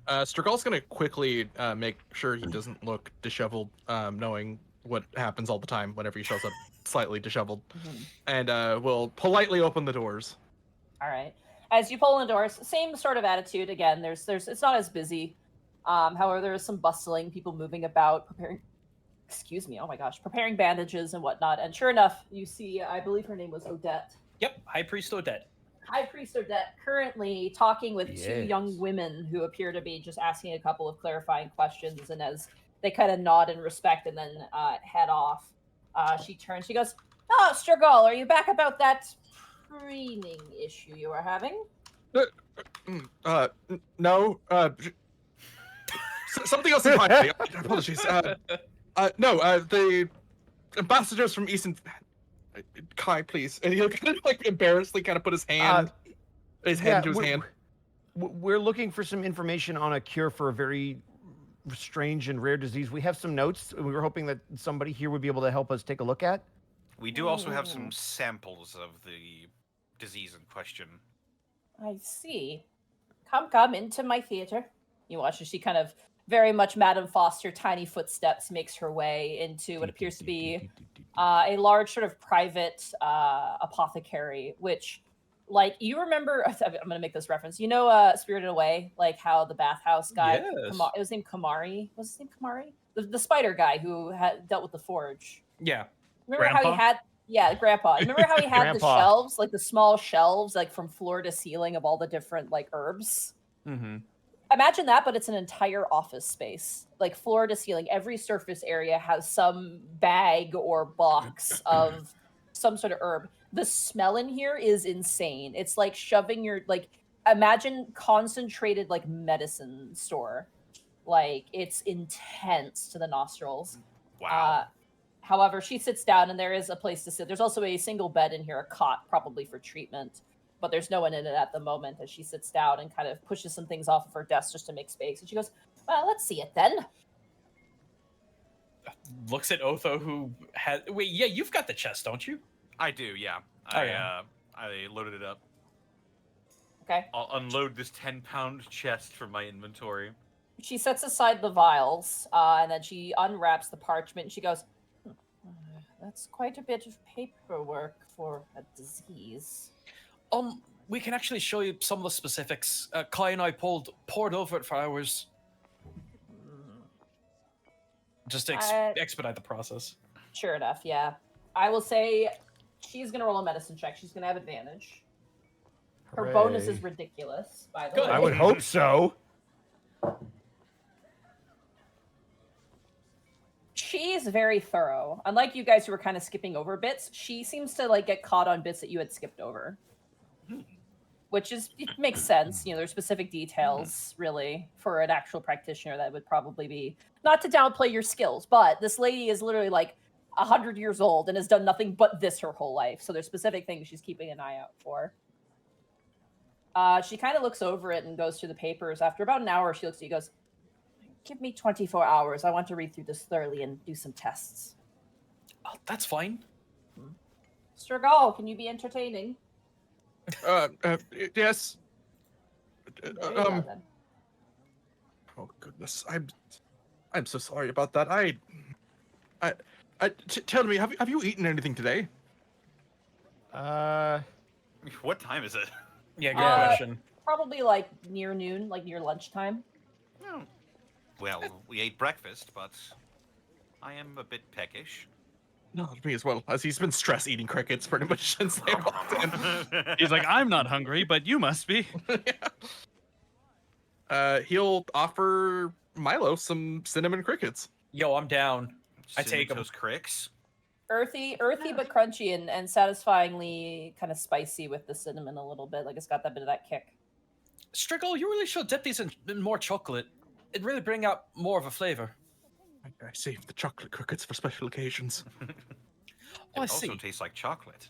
Stragal's gonna quickly make sure he doesn't look disheveled, knowing what happens all the time whenever he shows up slightly disheveled, and will politely open the doors. All right. As you pull in the doors, same sort of attitude. Again, there's it's not as busy. However, there is some bustling, people moving about, preparing. Excuse me. Oh my gosh, preparing bandages and whatnot. And sure enough, you see, I believe her name was Odette. Yep, High Priest Odette. High Priest Odette currady talking with 2 Yes. young women who appear to be just asking a couple of clarifying questions. And as they kind of nod in respect and then head off, she turns. She goes, "Oh, Stragal, are you back about that preening issue you were having?" No. Something else entirely. Apologies. No. The ambassadors from Eastern. Kai, please. And he'll kind of like embarrassedly kind of put his hand, into his hand. We're looking for some information on a cure for a very strange and rare disease. We have some notes. We were hoping that somebody here would be able to help us take a look at. We do also have some samples of the disease in question. I see. Come into my theater. You watch as she kind of very much Madame Foster, tiny footsteps, makes her way into what appears to be a large sort of private apothecary, which, like, you remember, I'm going to make this reference. You know Spirited Away, like how the bathhouse guy, Yes. it was named Kamari. Was his name Kamari? The spider guy who had dealt with the forge. Yeah. Remember how he Grandpa? had, yeah, Grandpa. Remember how he had the Grandpa. shelves, like the small shelves, like from floor to ceiling of all the different like herbs? Mm-hmm. Imagine that, but it's an entire office space, like floor to ceiling. Every surface area has some bag or box of some sort of herb. The smell in here is insane. It's like shoving your, like, imagine concentrated like medicine store. Like, it's intense to the nostrils. Wow. However, she sits down and there is a place to sit. There's also a single bed in here, a cot, probably for treatment. But there's no one in it at the moment as she sits down and kind of pushes some things off of her desk just to make space. And she goes, "Well, let's see it then." Looks at Otho, who has. Wait, yeah, you've got the chest, don't you? I do, yeah. Oh, yeah. I loaded it up. Okay. I'll unload this 10-pound chest from my inventory. She sets aside the vials and then she unwraps the parchment and she goes, "That's quite a bit of paperwork for a disease." We can actually show you some of the specifics. Kai and I poured over it for hours. Just to expedite the process. Sure enough, yeah. I will say she's going to roll a medicine check. She's going to have advantage. Her bonus is ridiculous, by the Good. way. I would hope so. She's very thorough. Unlike you guys who were kind of skipping over bits, she seems to like get caught on bits that you had skipped over. Which is, it makes sense. You know, there's specific details, really, for an actual practitioner that would probably be, not to downplay your skills, but this lady is literally like 100 years old and has done nothing but this her whole life. So there's specific things she's keeping an eye out for. She kind of looks over it and goes through the papers. After about an hour, she looks at you and goes, "Give me 24 hours. I want to read through this thoroughly and do some tests." Oh, that's fine. Stragal, can you be entertaining? Yes. Very well, then. Oh goodness, I'm so sorry about that. Tell me, have you eaten anything today? What time is it? Yeah, good question. Probably like near noon, like near lunchtime. Oh. Well, we ate breakfast, but I am a bit peckish. No, me as well, as he's been stress eating crickets pretty much since they walked in. He's like, I'm not hungry, but you must be. He'll offer Milo some cinnamon crickets. Yo, I'm down. I Cinnamon take 'em. Toast Cricks. Earthy but crunchy and satisfyingly kind of spicy with the cinnamon a little bit. Like it's got that bit of that kick. Strickle, you really should dip these in more chocolate. It'd really bring out more of a flavor. I save the chocolate crickets for special occasions. It I also see. tastes like chocolate.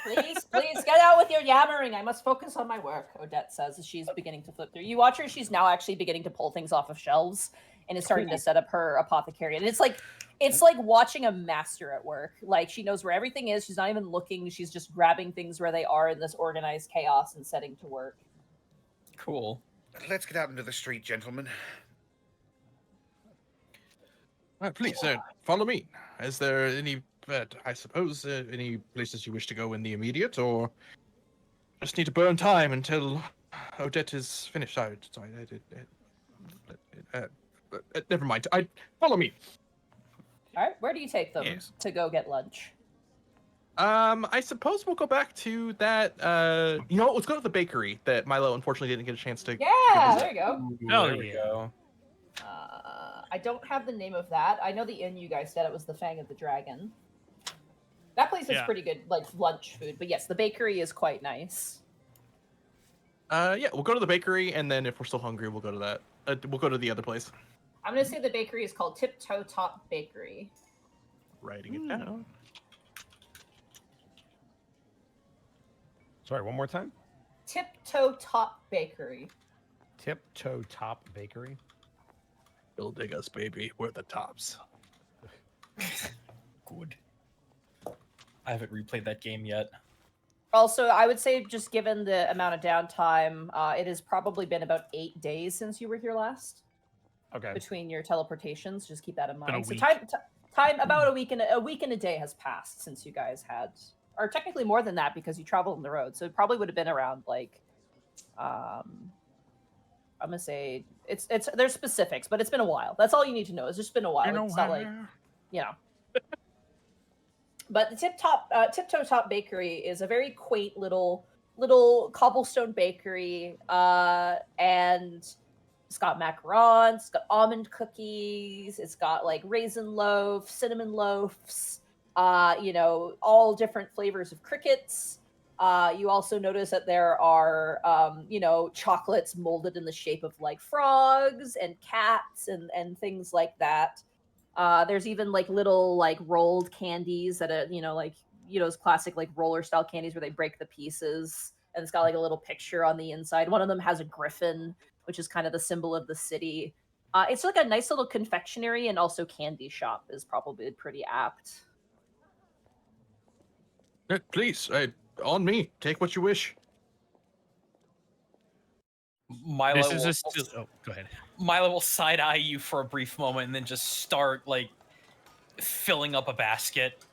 Please get out with your yammering. I must focus on my work, Odette says as she's beginning to flip through. You watch her, she's now actually beginning to pull things off of shelves and is starting to set up her apothecary. And it's like watching a master at work. Like she knows where everything is. She's not even looking. She's just grabbing things where they are in this organized chaos and setting to work. Cool. Let's get out into the street, gentlemen. Please, follow me. Is there any, I suppose, any places you wish to go in the immediate, or just need to burn time until Odette is finished? Sorry, never mind. Follow me. All right, where do you take them to go get lunch? I suppose we'll go back to that. You know what? Let's go to the bakery that Milo unfortunately didn't get a chance to. Yeah, there you go. Oh, There we go. I don't have the name of that. I know the inn you guys said it was the Fang of the Dragon. That place is pretty good, like lunch food. But yes, the bakery is quite nice. Yeah, we'll go to the bakery, and then if we're still hungry, we'll go to that. We'll go to the other place. I'm gonna say the bakery is called Tiptoe Top Bakery. Writing it down. Sorry, one more time. Tiptoe Top Bakery. Tiptoe Top Bakery. Bill dig us, baby. We're the tops. Good. I haven't replayed that game yet. Also, I would say just given the amount of downtime, it has probably been about 8 days since you were here last. Okay. Between your teleportations, just keep that in mind. So week. time about a week and a day has passed since you guys had, or technically more than that because you traveled on the road. So it probably would have been around like, I'm gonna say it's there's specifics, but it's been a while. That's all you need to know. It's just been a while. It's not like, you know. But the Tiptoe Top Bakery is a very quaint little cobblestone bakery, and it's got macarons, it's got almond cookies, it's got like raisin loaf, cinnamon loaves, you know, all different flavors of crickets. You also notice that there are, you know, chocolates molded in the shape of like frogs and cats and things like that. There's even like little like rolled candies that are, you know, like, you know, those classic like roller style candies where they break the pieces and it's got like a little picture on the inside. One of them has a griffin, which is kind of the symbol of the city. It's like a nice little confectionery and also candy shop is probably pretty apt. Please, on me. Take what you wish. Milo This is will, a still. Oh, go ahead. Milo will side eye you for a brief moment and then just start like filling up a basket.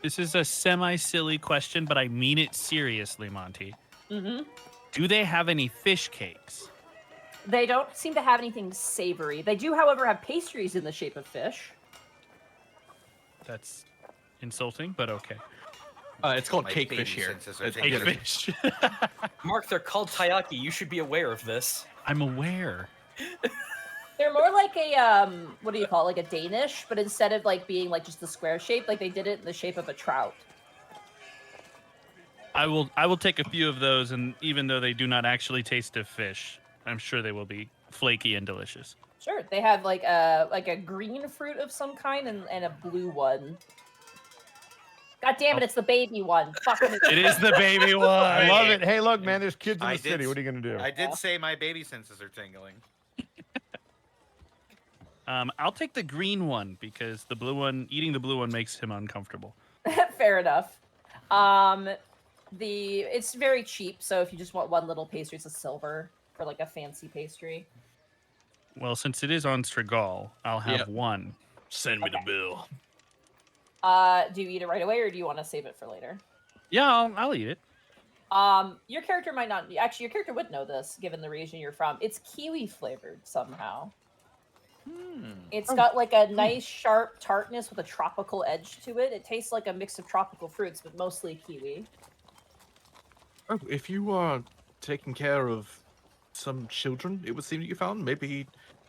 This is a semi-silly question, but I mean it seriously, Monty. Mm-hmm. Do they have any fish cakes? They don't seem to have anything savory. They do, however, have pastries in the shape of fish. That's insulting, but okay. It's called My cake baby fish here. senses are It's taking Cake it. fish. Mark, they're called taiyaki. You should be aware of this. I'm aware. They're more like a what do you call it? Like a Danish, but instead of like being like just the square shape, like they did it in the shape of a trout. I will take a few of those, and even though they do not actually taste of fish, I'm sure they will be flaky and delicious. Sure, they have like a green fruit of some kind and a blue one. God damn it, it's the baby one. Fucking It is the baby one. I love it. Hey, look, man, there's kids in I the city. did- What are you gonna do? I did say my baby senses are tingling. I'll take the green one because the blue one, eating the blue one makes him uncomfortable. Fair enough. It's very cheap, so if you just want one little pastry, it's a silver for like a fancy pastry. Well, since it is on Strigal, I'll have Yep. one. Send me Okay. the bill. Do you eat it right away, or do you want to save it for later? Yeah, I'll eat it. Your character might not. Actually, your character would know this, given the region you're from. It's kiwi flavored somehow. It's got like a nice sharp tartness with a tropical edge to it. It tastes like a mix of tropical fruits, but mostly kiwi. Oh, if you are taking care of some children, it would seem that you found, maybe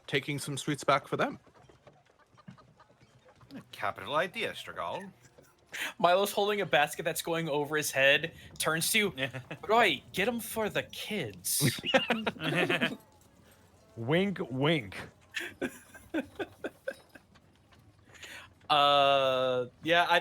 taking some sweets back for them. Capital idea, Strigal. Milo's holding a basket that's going over his head, turns to you. Right, get them for the kids. Wink, wink. Yeah,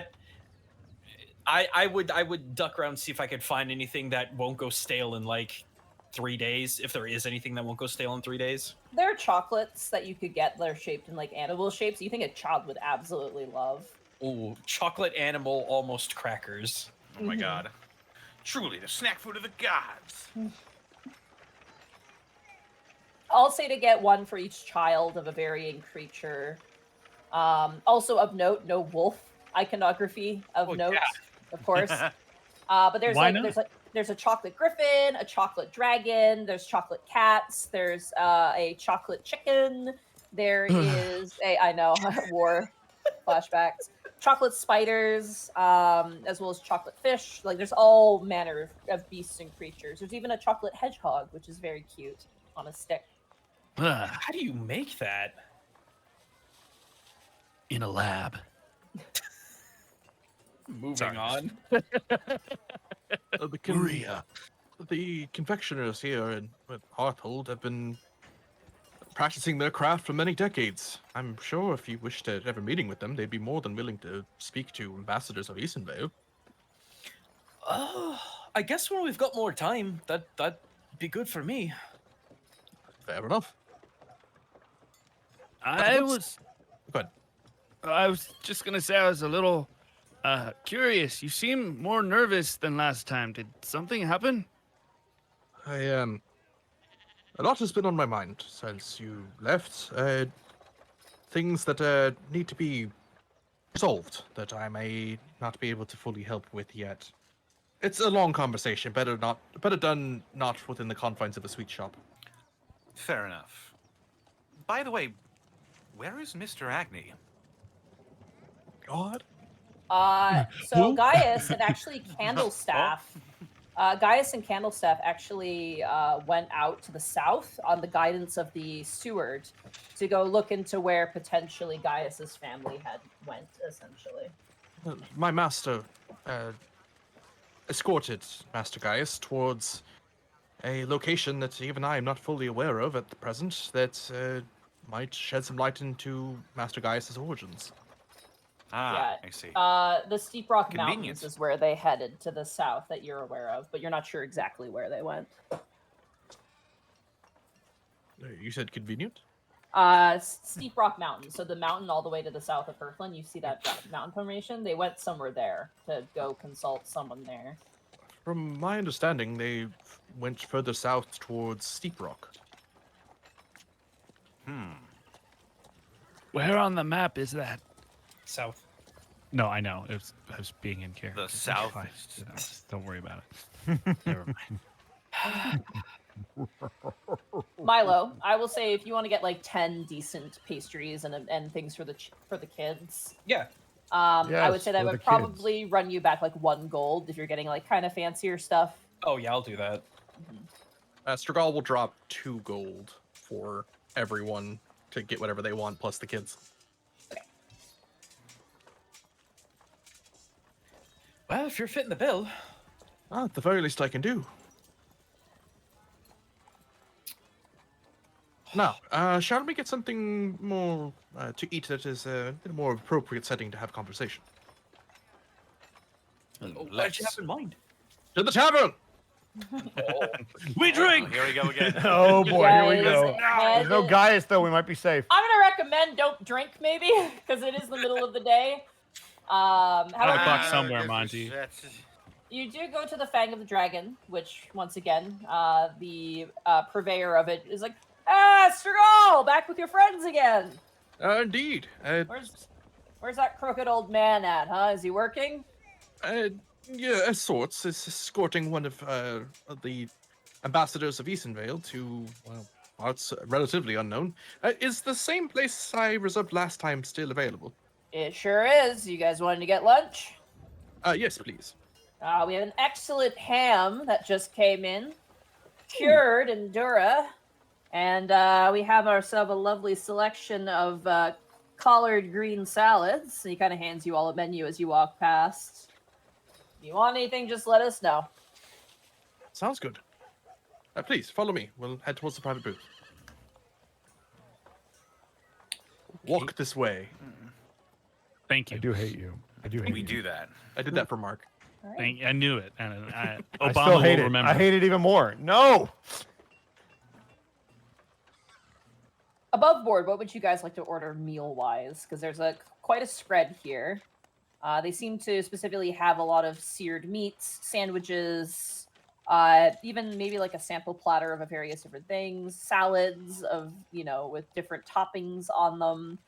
I would duck around and see if I could find anything that won't go stale in like 3 days, if there is anything that won't go stale in 3 days. There are chocolates that you could get that are shaped in like animal shapes. You think a child would absolutely love. Ooh, chocolate animal almost crackers. Oh my god. Truly the snack food of the gods. I'll say to get one for each child of a varying creature. Also of note, no wolf iconography of note, of course. But there's Why like not? there's a chocolate griffin, a chocolate dragon, there's chocolate cats, there's a chocolate chicken, there is I know war flashbacks, chocolate spiders, as well as chocolate fish. Like there's all manner of beasts and creatures. There's even a chocolate hedgehog, which is very cute on a stick. How do you make that? In a lab. Moving on. The confectioners here in Harthold have been practicing their craft for many decades. I'm sure if you wish to have a meeting with them, they'd be more than willing to speak to ambassadors of Easonvale. I guess when we've got more time, that'd be good for me. Fair enough. I was Good. I was just gonna say I was a little curious. You seem more nervous than last time. Did something happen? A lot has been on my mind since you left. Things that need to be resolved that I may not be able to fully help with yet. It's a long conversation. Better done not within the confines of a sweet shop. Fair enough. By the way, where is Mr. Agni? God. So Gaius and actually Candlestaff, Gaius and Candlestaff actually went out to the south on the guidance of the steward to go look into where potentially Gaius's family had went. Essentially, My master escorted Master Gaius towards a location that even I am not fully aware of at the present that might shed some light into Master Gaius's origins. Ah, I see. The Steep Rock Convenient. Mountains is where they headed to the south that you're aware of, but you're not sure exactly where they went. You said convenient? Steep Rock Mountain, so the mountain all the way to the south of Hearthland, you see that mountain formation? They went somewhere there to go consult someone there. From my understanding, they went further south towards Steep Rock. Where on the map is that? South. No, I know. I was being in character. The It's south. fine. Don't worry about it. Never mind. Milo, I will say if you want to get like 10 decent pastries and things for the kids, Yeah. I would Yes, say that for the would kids. probably run you back like 1 gold if you're getting like kind of fancier stuff. Oh yeah, I'll do that. Strigal will drop 2 gold for everyone to get whatever they want, plus the kids. Well, if you're fitting the bill. At the very least I can do. Now, shall we get something more to eat that is a more appropriate setting to have conversation? What'd you have in mind? To the tavern! We drink. Here we go again. Oh boy, here we Guys, go. There's no Gaius though. We might be safe. I'm gonna recommend don't drink maybe because it is the middle of the day. However, buck somewhere, Monty. you do go to the Fang of the Dragon, which once again, the purveyor of it is like, Ah, Stroll, back with your friends again. Indeed. Where's that crooked old man at, huh? Is he working? Yeah, sorts. Is escorting one of the ambassadors of Easonvale to, well, parts relatively unknown. Is the same place I reserved last time still available? It sure is. You guys wanting to get lunch? Yes, please. We have an excellent ham that just came in, cured in Dura, and we have ourselves a lovely selection of collard green salads. He kind of hands you all a menu as you walk past. If you want anything, just let us know. Sounds good. Please, follow me. We'll head towards the private booth. Walk this way. Thank I you. do hate you. I do hate We you. do that. I did that for Mark. All right. I knew it. And I Obama still hate will it. remember. I hate it even more. No. Above board, what would you guys like to order meal-wise? Because there's quite a spread here. They seem to specifically have a lot of seared meats, sandwiches, even maybe like a sample platter of various different things, salads of, with different toppings on them.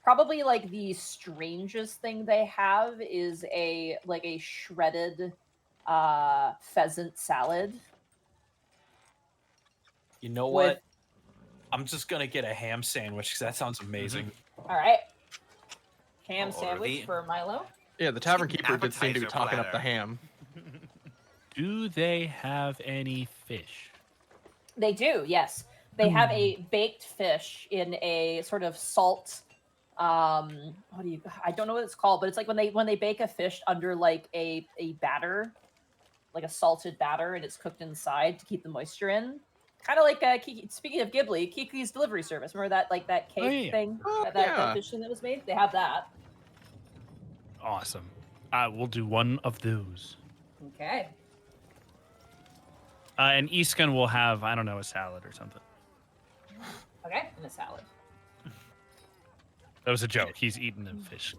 Probably like the strangest thing they have is a shredded pheasant salad. You know With- what? I'm just gonna get a ham sandwich because that sounds amazing. All right. Ham I'll order sandwich the- for Milo. Yeah, the tavern Chicken keeper did seem to be appetizer talking up the platter. ham. Do they have any fish? They do, yes. They have a baked fish in a sort of salt. I don't know what it's called, but it's like when they bake a fish under like a batter, like a salted batter, and it's cooked inside to keep the moisture in. Kind of like Kiki. Speaking of Ghibli, Kiki's Delivery Service. Remember that cake yeah. thing, Oh, that yeah. fish thing that was made? They have that. Awesome. We'll do one of those. Okay. And Iskan will have, I don't know, a salad or something. Okay, and a salad. That was a joke. He's eating the fish.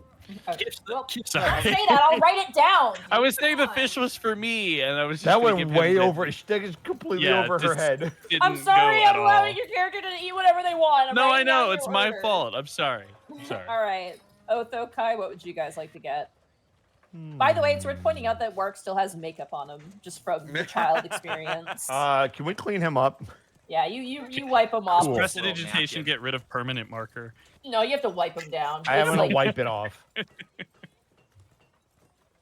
Okay. Well, Sorry. don't say that. I'll write it down. I was saying the Come fish on. was for me, and I was just That gonna went give him way the- over. That is completely Yeah, over her just- head. didn't I'm sorry. go at I'm allowing all. your character to eat whatever they want. I'm No, I writing down know. your It's my order. fault. I'm sorry. I'm sorry. All right. Otho, Kai, what would you guys like to get? By the way, it's worth pointing out that Wark still has makeup on him, just from the child experience. Can we clean him up? Yeah, you wipe him off. Cool. Prestidigitation, napkin. get rid of permanent marker. No, you have to wipe him down. I am It's gonna like- wipe it off.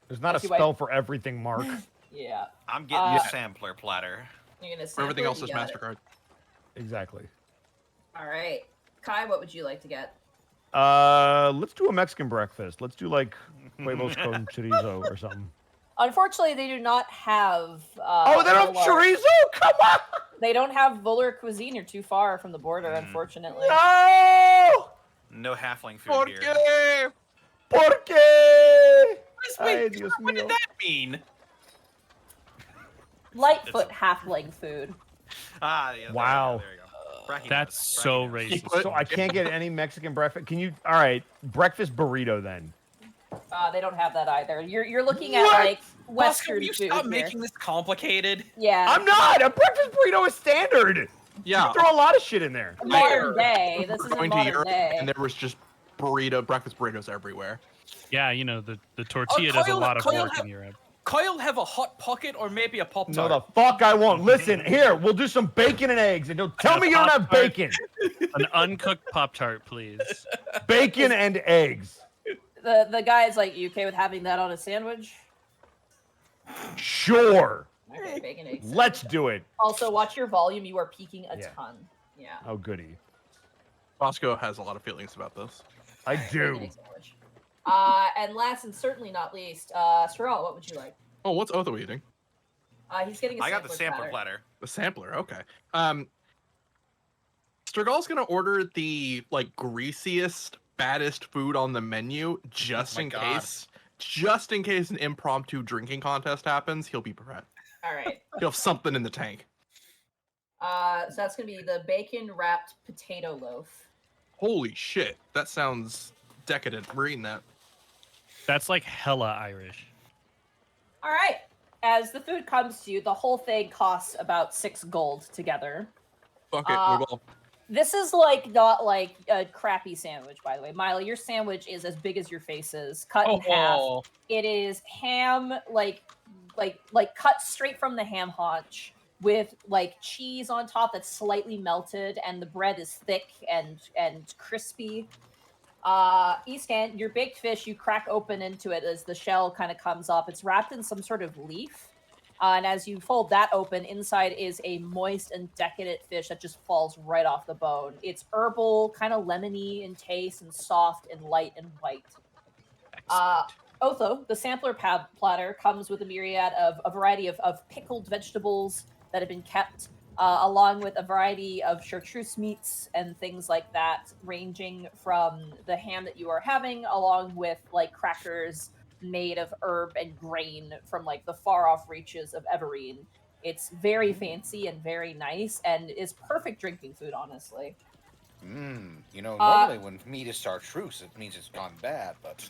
There's not a Yes, you wipe- spell for everything, Mark. Yeah, I'm getting Uh, a sampler platter. you're gonna. For everything sample else it, is you got it. MasterCard. Exactly. All right, Kai, what would you like to get? Let's do a Mexican breakfast. Let's do like huevos con chorizo or something. Unfortunately, they do not have. Oh, they don't have Volar- chorizo? Come on! They don't have Volar cuisine. You're too far from the border, unfortunately. No! No halfling food ¿Por here. qué? ¿Por qué? Ay, Wait, Dios what mío. did that mean? Lightfoot halfling food. Yeah, Wow. There you go. Brachiosaurus, That's so Brachiosaurus. racist. So I can't get any Mexican breakfast. Can you? All right, breakfast burrito then. They don't have that either. You're looking at What? like Oscar, Western will you food stop here. making this complicated? Yeah, I'm not. A breakfast burrito is standard. Yeah. You throw a lot of shit in there. modern day. This We're is going to modern Europe, day. and there was just breakfast burritos everywhere. Yeah, the tortilla does a Kyle- lot of Kyle work have- in Europe. Kyle have a hot pocket or maybe a pop No, tart. the fuck I won't. Listen, here, we'll do some bacon and eggs, and don't tell me you don't have bacon. An uncooked Pop Tart, please. Bacon and eggs. The guy's like, you okay with having that on a sandwich? Sure. Okay, bacon eggs. Let's do it. Also, watch your volume. You are peaking a Yeah. ton. Yeah. Oh, goody. Bosco has a lot of feelings about this. I Bacon do. egg sandwich. And last and certainly not least, Sorrel, what would you like? Oh, what's Otho eating? He's getting a I got the sampler platter. platter. The sampler. Okay. Sturgal's gonna order the greasiest, baddest food on the menu just Oh my in God. case. Just in case an impromptu drinking contest happens, he'll be prepared. All right. He'll have something in the tank. So that's gonna be the bacon wrapped potato loaf. Holy shit, that sounds decadent. We're eating that. That's like hella Irish. All right. As the food comes to you, the whole thing costs about 6 gold together. Fuck it, Uh, we will. This is like not like a crappy sandwich, by the way. Milo, your sandwich is as big as your face is, cut in half. Oh, It is ham, like cut straight from the ham haunch with like cheese on top that's slightly melted, and the bread is thick and crispy. Easthand, your baked fish, you crack open into it as the shell kind of comes up. It's wrapped in some sort of leaf. And as you fold that open, inside is a moist and decadent fish that just falls right off the bone. It's herbal, kind of lemony in taste, and soft and light and white. Otho, the sampler platter, comes with a myriad of a variety of pickled vegetables that have been kept, along with a variety of chartreuse meats and things like that, ranging from the ham that you are having, along with like crackers made of herb and grain from like the far off reaches of Everine. It's very fancy and very nice, and is perfect drinking food, honestly. You know, normally when meat is chartreuse, it means it's gone bad, but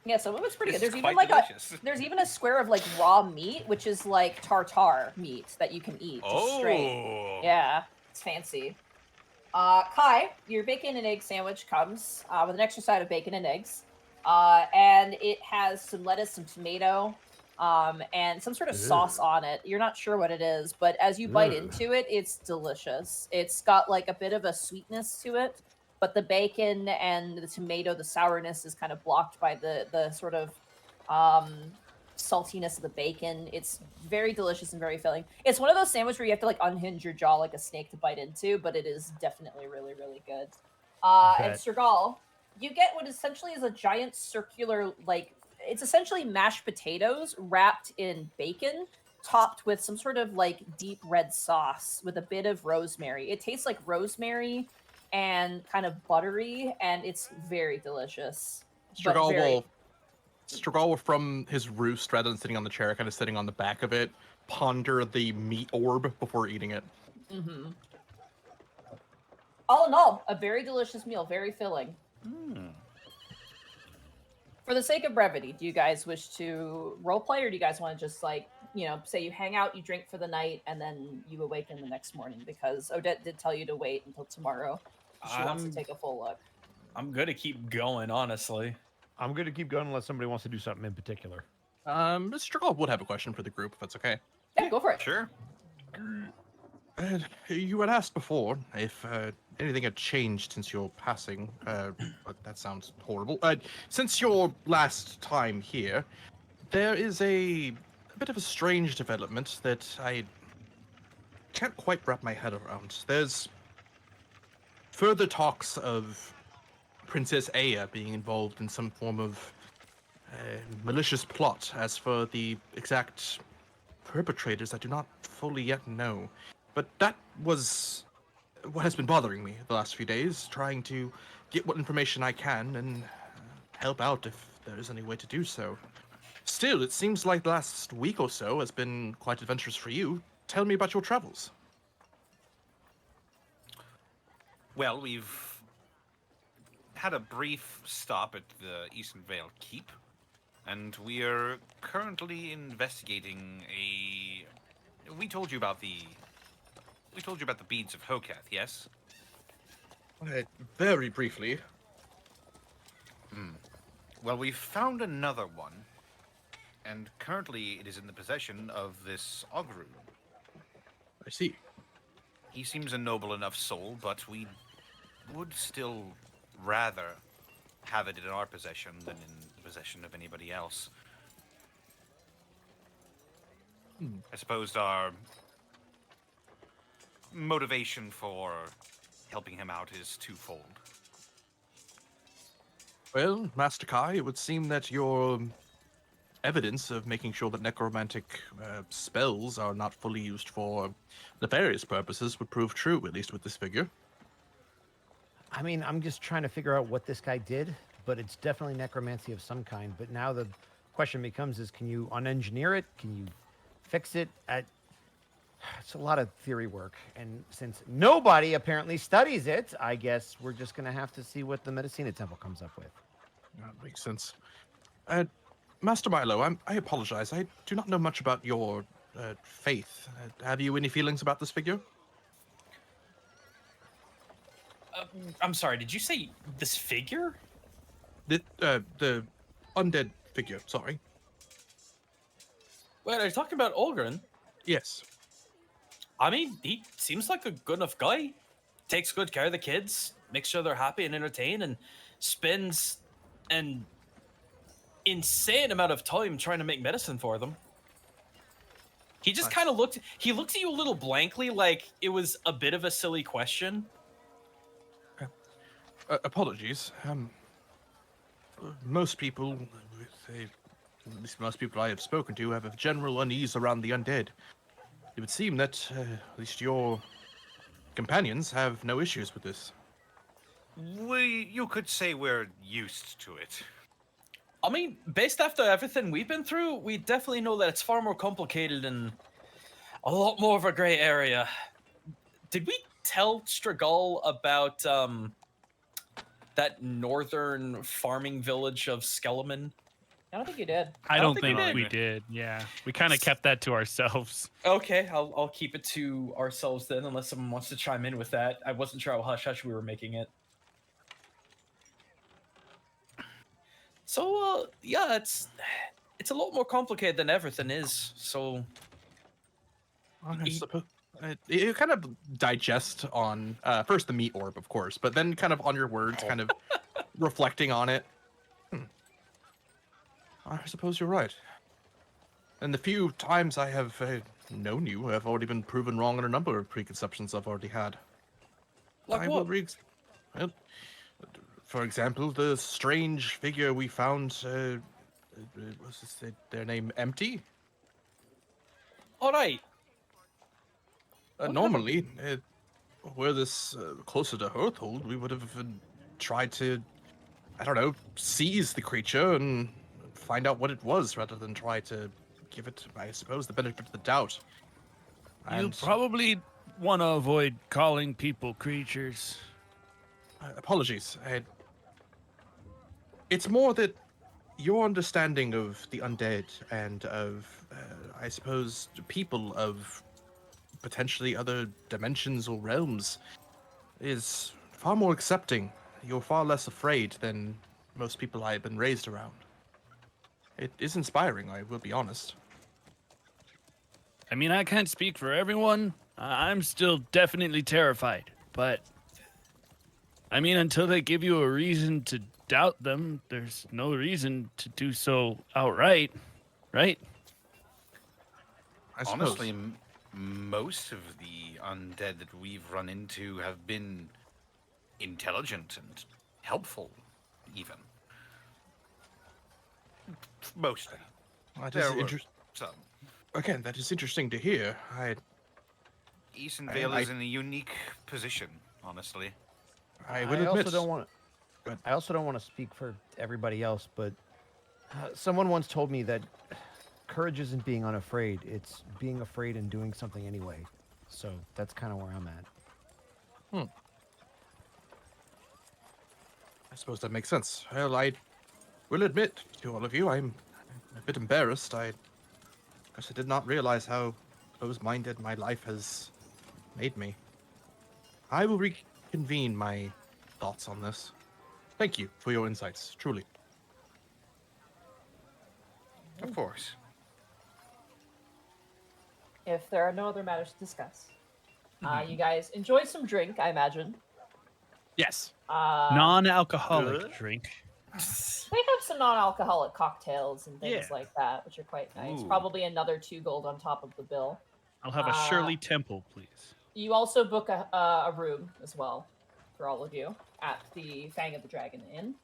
yeah, some of it's pretty good. This There's is even quite like delicious. there's even a square of like raw meat, which is like tartare meat that you can eat just straight. Yeah, it's fancy. Kai, your bacon and egg sandwich comes with an extra side of bacon and eggs. And it has some lettuce, some tomato, and some sort of sauce on it. You're not sure what it is, but as you bite into it, it's delicious. It's got like a bit of a sweetness to it, but the bacon and the tomato, the sourness is kind of blocked by the sort of saltiness of the bacon. It's very delicious and very filling. It's one of those sandwiches where you have to like unhinge your jaw like a snake to bite into, but it is definitely really, really good. And Sergal, you get what essentially is a giant circular, like, it's essentially mashed potatoes wrapped in bacon, topped with some sort of like deep red sauce with a bit of rosemary. It tastes like rosemary and kind of buttery, and it's very delicious. Strigol will, from his roost, rather than sitting on the chair, kind of sitting on the back of it, ponder the meat orb before eating it. Mm-hmm. All in all, a very delicious meal, very filling. For the sake of brevity, do you guys wish to roleplay, or do you guys want to just like, you know, say you hang out, you drink for the night, and then you awaken the next morning? Because Odette did tell you to wait until tomorrow. She wants to take a full look. I'm gonna keep going, honestly. I'm going to keep going unless somebody wants to do something in particular. Mr. Gold would have a question for the group, if that's okay. Yeah, go for it. Sure. You had asked before if anything had changed since your passing. But that sounds horrible. Since your last time here, there is a bit of a strange development that I can't quite wrap my head around. There's further talks of Princess Aya being involved in some form of malicious plot. As for the exact perpetrators, I do not fully yet know. But that was what has been bothering me the last few days, trying to get what information I can and help out if there is any way to do so. Still, it seems like the last week or so has been quite adventurous for you. Tell me about your travels. Well, we've had a brief stop at the Eastern Vale Keep, and we are currently investigating a... We told you about the beads of Hokath, yes? Very briefly. Well, we've found another one, and currently it is in the possession of this Algron. I see. He seems a noble enough soul, but we would still rather have it in our possession than in the possession of anybody else. I suppose our motivation for helping him out is twofold. Well, Master Kai, it would seem that your evidence of making sure that necromantic spells are not fully used for nefarious purposes would prove true, at least with this figure. I mean, I'm just trying to figure out what this guy did, but it's definitely necromancy of some kind. But now the question becomes is, can you unengineer it? Can you fix it? It's a lot of theory work. And since nobody apparently studies it, I guess we're just going to have to see what the Medicina Temple comes up with. That makes sense. Master Milo, I apologize. I do not know much about your faith. Have you any feelings about this figure? I'm sorry. Did you say this figure? The undead figure. Sorry. Wait, are you talking about Algron? Yes. I mean, he seems like a good enough guy. Takes good care of the kids, makes sure they're happy and entertained, and spends an insane amount of time trying to make medicine for them. He just Nice. kind of looked at you a little blankly, like it was a bit of a silly question. Apologies. Most people, at least most people I have spoken to, have a general unease around the undead. It would seem that at least your companions have no issues with this. You could say we're used to it. I mean, based after everything we've been through, we definitely know that it's far more complicated and a lot more of a gray area. Did we tell Stragal about that northern farming village of Skeleman? I don't think you did. I don't think did. we did. Yeah, we kind of kept that to ourselves. Okay, I'll keep it to ourselves then, unless someone wants to chime in with that. I wasn't sure how hush-hush we were making it. So, yeah, it's a lot more complicated than everything is, so... I suppose. You kind of digest on first the meat orb, of course, but then kind of on your words, kind of reflecting on it. I suppose you're right. And the few times I have known you, I've already been proven wrong on a number of preconceptions I've already had. Like I what? will well, for example, the strange figure we found. Was their name Empty? All right. Normally, were this closer to Hearthhold, we would have tried to, I don't know, seize the creature and find out what it was, rather than try to give it, I suppose, the benefit of the doubt. You probably want to avoid calling people creatures. Apologies. It's more that your understanding of the undead and of, I suppose, people of potentially other dimensions or realms is far more accepting. You're far less afraid than most people I have been raised around. It is inspiring, I will be honest. I mean, I can't speak for everyone. I'm still definitely terrified, but I mean, until they give you a reason to doubt them, there's no reason to do so outright, right? I suppose. Honestly, most of the undead that we've run into have been intelligent and helpful, even. Mostly. That There is were interesting. some. Again, that is interesting to hear. Eastern Vale is in a unique position, honestly. I will I admit. also don't want. I also don't want to speak for everybody else, but someone once told me that courage isn't being unafraid; it's being afraid and doing something anyway. So that's kind of where I'm at. I suppose that makes sense. Well, I will admit to all of you, I'm a bit embarrassed. I guess I did not realize how close-minded my life has made me. I will reconvene my thoughts on this. Thank you for your insights, truly. Of course. If there are no other matters to discuss, you guys enjoy some drink, I imagine. Yes. Uh, Non-alcoholic drink. They have some non-alcoholic cocktails and things Yeah. like that, which are quite nice. Ooh. Probably another 2 gold on top of the bill. I'll have a Shirley Temple, please. You also book a room as well for all of you at the Fang of the Dragon Inn.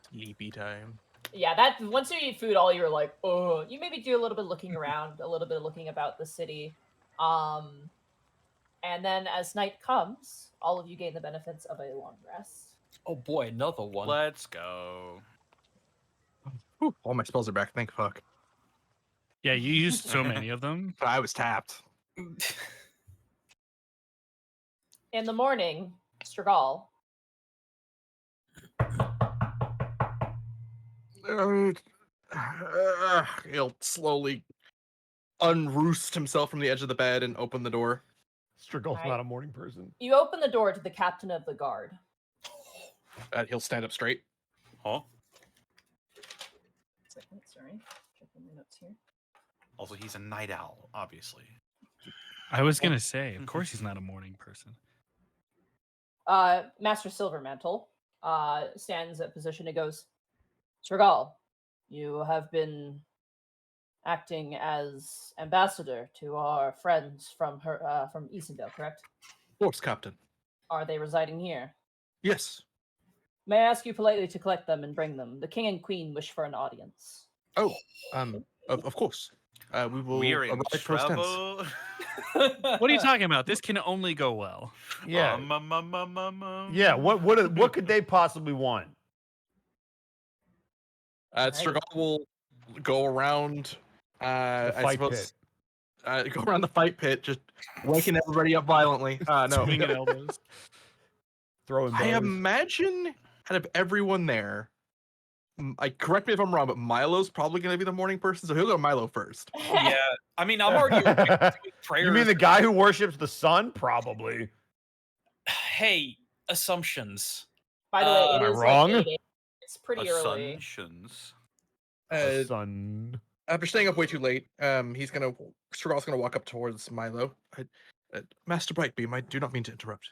Sleepy time. Yeah, that once you eat food, all you're like, oh, you maybe do a little bit looking around, a little bit of looking about the city. And then as night comes, all of you gain the benefits of a long rest. Oh boy, another one. Let's go. Whew, all my spells are back, thank fuck. Yeah, you used so many of them. But I was tapped. In the morning, Stragal, He'll slowly unroost himself from the edge of the bed and open the door. Striggle's Right. not a morning person. You open the door to the captain of the guard. He'll stand up straight. Oh, Second, sorry. Checking my notes here. also he's a night owl, obviously. I was gonna say, of course he's not a morning person. Master Silvermantle stands at position and goes, Strigal, you have been acting as ambassador to our friends from Easondale, correct? Of course, Captain. Are they residing here? Yes. May I ask you politely to collect them and bring them? The king and queen wish for an audience. Oh, of course. We will. We're in arrive post tense. trouble. What are you talking about? This can only go well. Yeah. Yeah. Yeah. What could they possibly want? Strigal will go around. The I fight suppose. Go around the fight pit, just waking everybody up violently. No. Swinging elbows. Throwing bows. I imagine out of everyone there, correct me if I'm wrong, but Milo's probably going to be the morning person, so he'll go Milo first. Yeah, I mean, I'm already doing prayers. You mean the guy who worships the sun? Probably. Hey, assumptions. By the way, it Am I is wrong? like 8 a.m. It's pretty early. Assumptions. The sun. After staying up way too late, Strigal's gonna walk up towards Milo. Master Brightbeam, I do not mean to interrupt.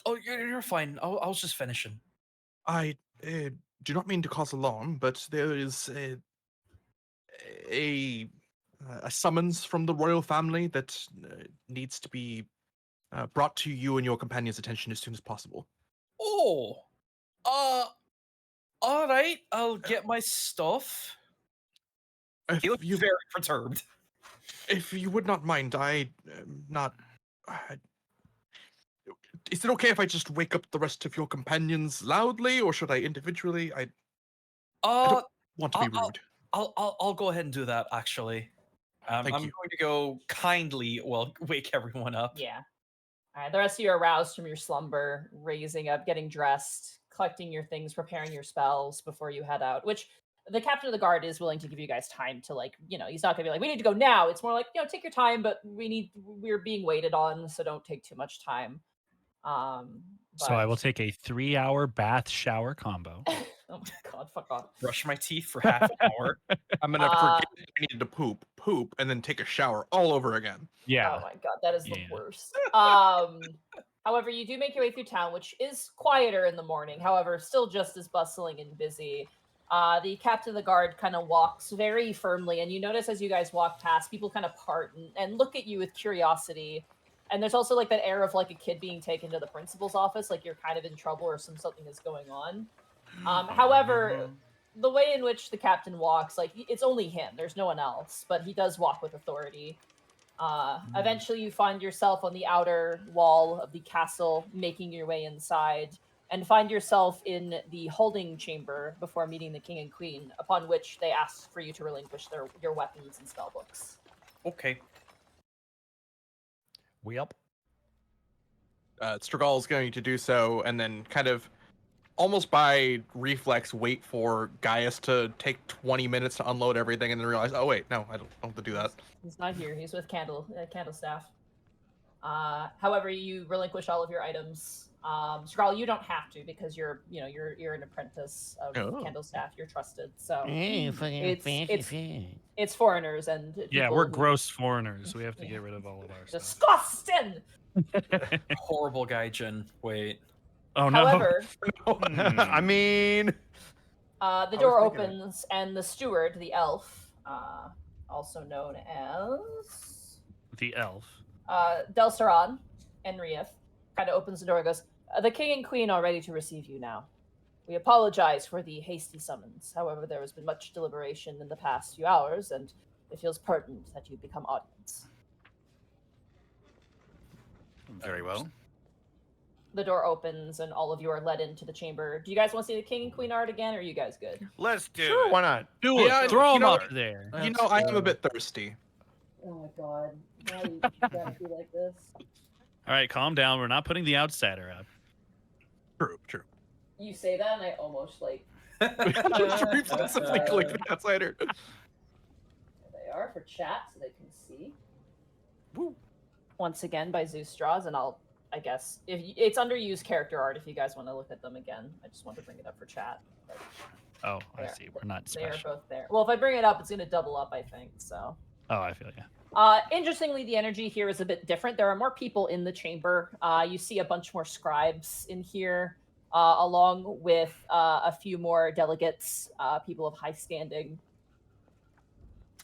Oh, you're fine. I was just finishing. I do not mean to cause alarm, but there is a summons from the royal family that needs to be brought to you and your companion's attention as soon as possible. Oh, all right. I'll get my stuff. He looks very perturbed. If you would not mind, I am not. Is it okay if I just wake up the rest of your companions loudly, or should I individually? I don't want to be rude. I'll go ahead and do that. Actually, I'm you. going to go kindly. Well, wake everyone up. Yeah. All right. The rest of you are roused from your slumber, raising up, getting dressed, collecting your things, preparing your spells before you head out. Which the captain of the guard is willing to give you guys time to, like, he's not gonna be like, we need to go now. It's more like, take your time, but we're being waited on, so don't take too much time. So I will take a 3-hour bath shower combo. Oh my god, fuck off. Brush my teeth for half an hour. I'm gonna forget I needed to poop, and then take a shower all over again. Yeah. Oh my god, that is the Yeah. worst. However, you do make your way through town, which is quieter in the morning. However, still just as bustling and busy. The captain of the guard kind of walks very firmly, and you notice as you guys walk past, people kind of part and look at you with curiosity. And there's also like that air of like a kid being taken to the principal's office, like you're kind of in trouble or something is going on. However, the way in which the captain walks, like, it's only him. There's no one else, but he does walk with authority. Eventually, you find yourself on the outer wall of the castle, making your way inside, and find yourself in the holding chamber before meeting the king and queen, upon which they ask for you to relinquish your weapons and spellbooks. Okay. We up? Strigal is going to do so, and then kind of almost by reflex wait for Gaius to take 20 minutes to unload everything, and then realize, oh wait, no, I don't have to do that. He's not here. He's with Candlestaff. However, you relinquish all of your items. Strigal, you don't have to because you're an apprentice of Candlestaff. You're trusted, so it's foreigners and Yeah, people we're who- gross foreigners. We have to get rid of all of our stuff. Disgusting. Horrible guy, Wait. Oh no. However, I mean, the door opens and the steward, the elf, also known as The elf. Delsaron Enrieth, kind of opens the door and goes, the king and queen are ready to receive you now. We apologize for the hasty summons. However, there has been much deliberation in the past few hours, and it feels pertinent that you become audience. Very well. The door opens and all of you are led into the chamber. Do you guys want to see the king and queen art again, or are you guys good? Let's do sure, it. why not? Do Yeah, it. Throw you him know- up there. You know, I am a bit thirsty. Oh my god. Why you gotta be like this? All right, calm down. We're not putting the outsider up. True. You say that and I almost like... Just reflexively click the outsider. There they are for chat so they can see. Woo. once again by Zeus Straws, and I guess it's under used character art if you guys want to look at them again. I just want to bring it up for chat. But Oh, I see. We're not they are special. both there. Well, if I bring it up, it's going to double up, I think. So. Oh, I feel you. Interestingly, the energy here is a bit different. There are more people in the chamber. You see a bunch more scribes in here, along with a few more delegates, people of high standing.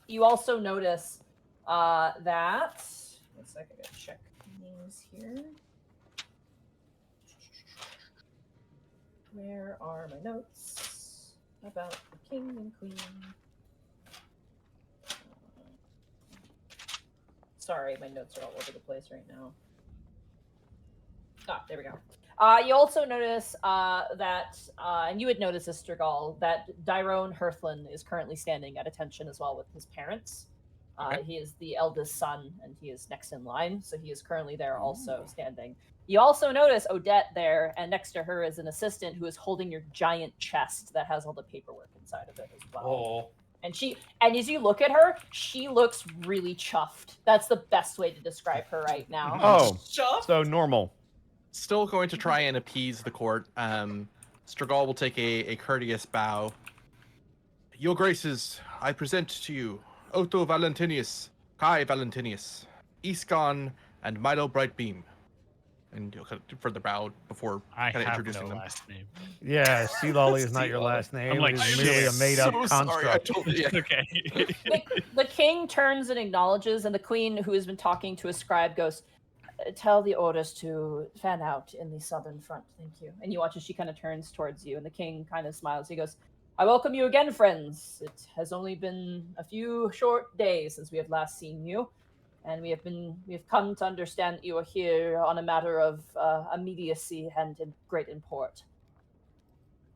You also notice that... One second, I gotta check names here. Where are my notes about the king and queen? Sorry, my notes are all over the place right now. Ah, there we go. You also notice that, and you would notice this, Strigol, that Dyrone Hearthland is currently standing at attention as well with his parents. Okay. He is the eldest son, and he is next in line, so he is currently there also standing. You also notice Odette there, and next to her is an assistant who is holding your giant chest that has all the paperwork inside of it as well. Oh. And as you look at her, she looks really chuffed. That's the best way to describe her right now. Oh, Chuffed? so normal. Still going to try and appease the court. Strigol will take a courteous bow. Your Graces, I present to you Otto Valentinius, Kai Valentinius, Iskan, and Milo Brightbeam. And you'll kind of further bow before I kind of have introducing no them. last name. Yeah, Sea Lolly is not your Sea-Lolly. last name. I'm like, it is merely a shit. made-up So sorry, I construct. totally, yeah. Okay. The king turns and acknowledges, and the queen, who has been talking to a scribe, goes, "Tell the orders to fan out in the southern front, thank you." And you watch as she kind of turns towards you, and the king kind of smiles. He goes, "I welcome you again, friends. It has only been a few short days since we have last seen you, and we have come to understand that you are here on a matter of immediacy and great import.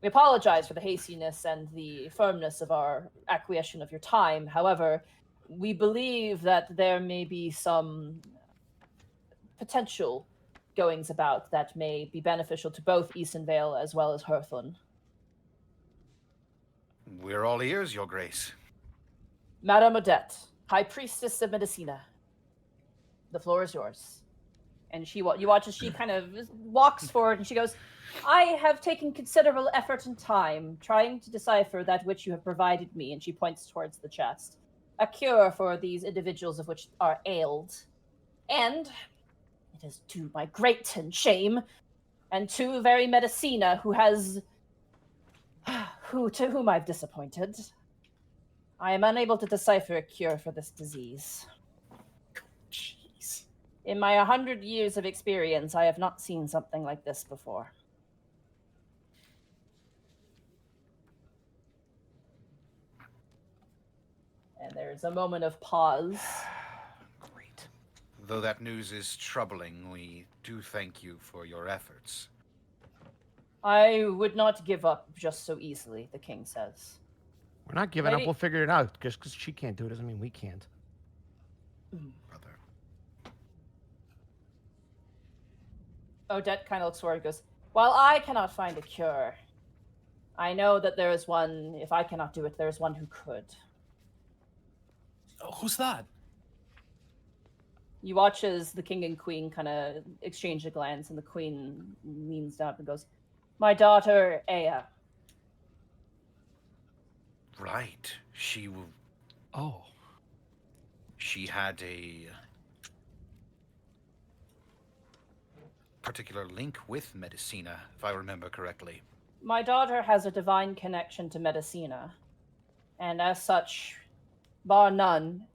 We apologize for the hastiness and the firmness of our acquiescence of your time. However, we believe that there may be some potential goings about that may be beneficial to both Eastonvale as well as Hearthland. We're all ears, Your Grace. Madame Odette, High Priestess of Medicina, the floor is yours." And you watch as she kind of walks forward, and she goes, "I have taken considerable effort and time trying to decipher that which you have provided me," and she points towards the chest. "A cure for these individuals of which are ailed. And it is to my great shame, and to very Medicina, to whom I've disappointed, I am unable to decipher a cure for this disease. Jeez. In my 100 years of experience, I have not seen something like this before." And there's a moment of pause. Great. Though that news is troubling, we do thank you for your efforts. "I would not give up just so easily," the king says. We're not giving up. Lady- We'll figure it out. Just because she can't do it doesn't mean we can't. Brother. Odette kind of looks forward and goes, "While I cannot find a cure, I know that there is one. If I cannot do it, there is one who could." Oh, who's that? You watch as the king and queen kind of exchange a glance, and the queen leans down and goes, "My daughter, Aya." Right. Oh. She had a particular link with Medicina, if I remember correctly. My daughter has a divine connection to Medicina, and as such, bar none,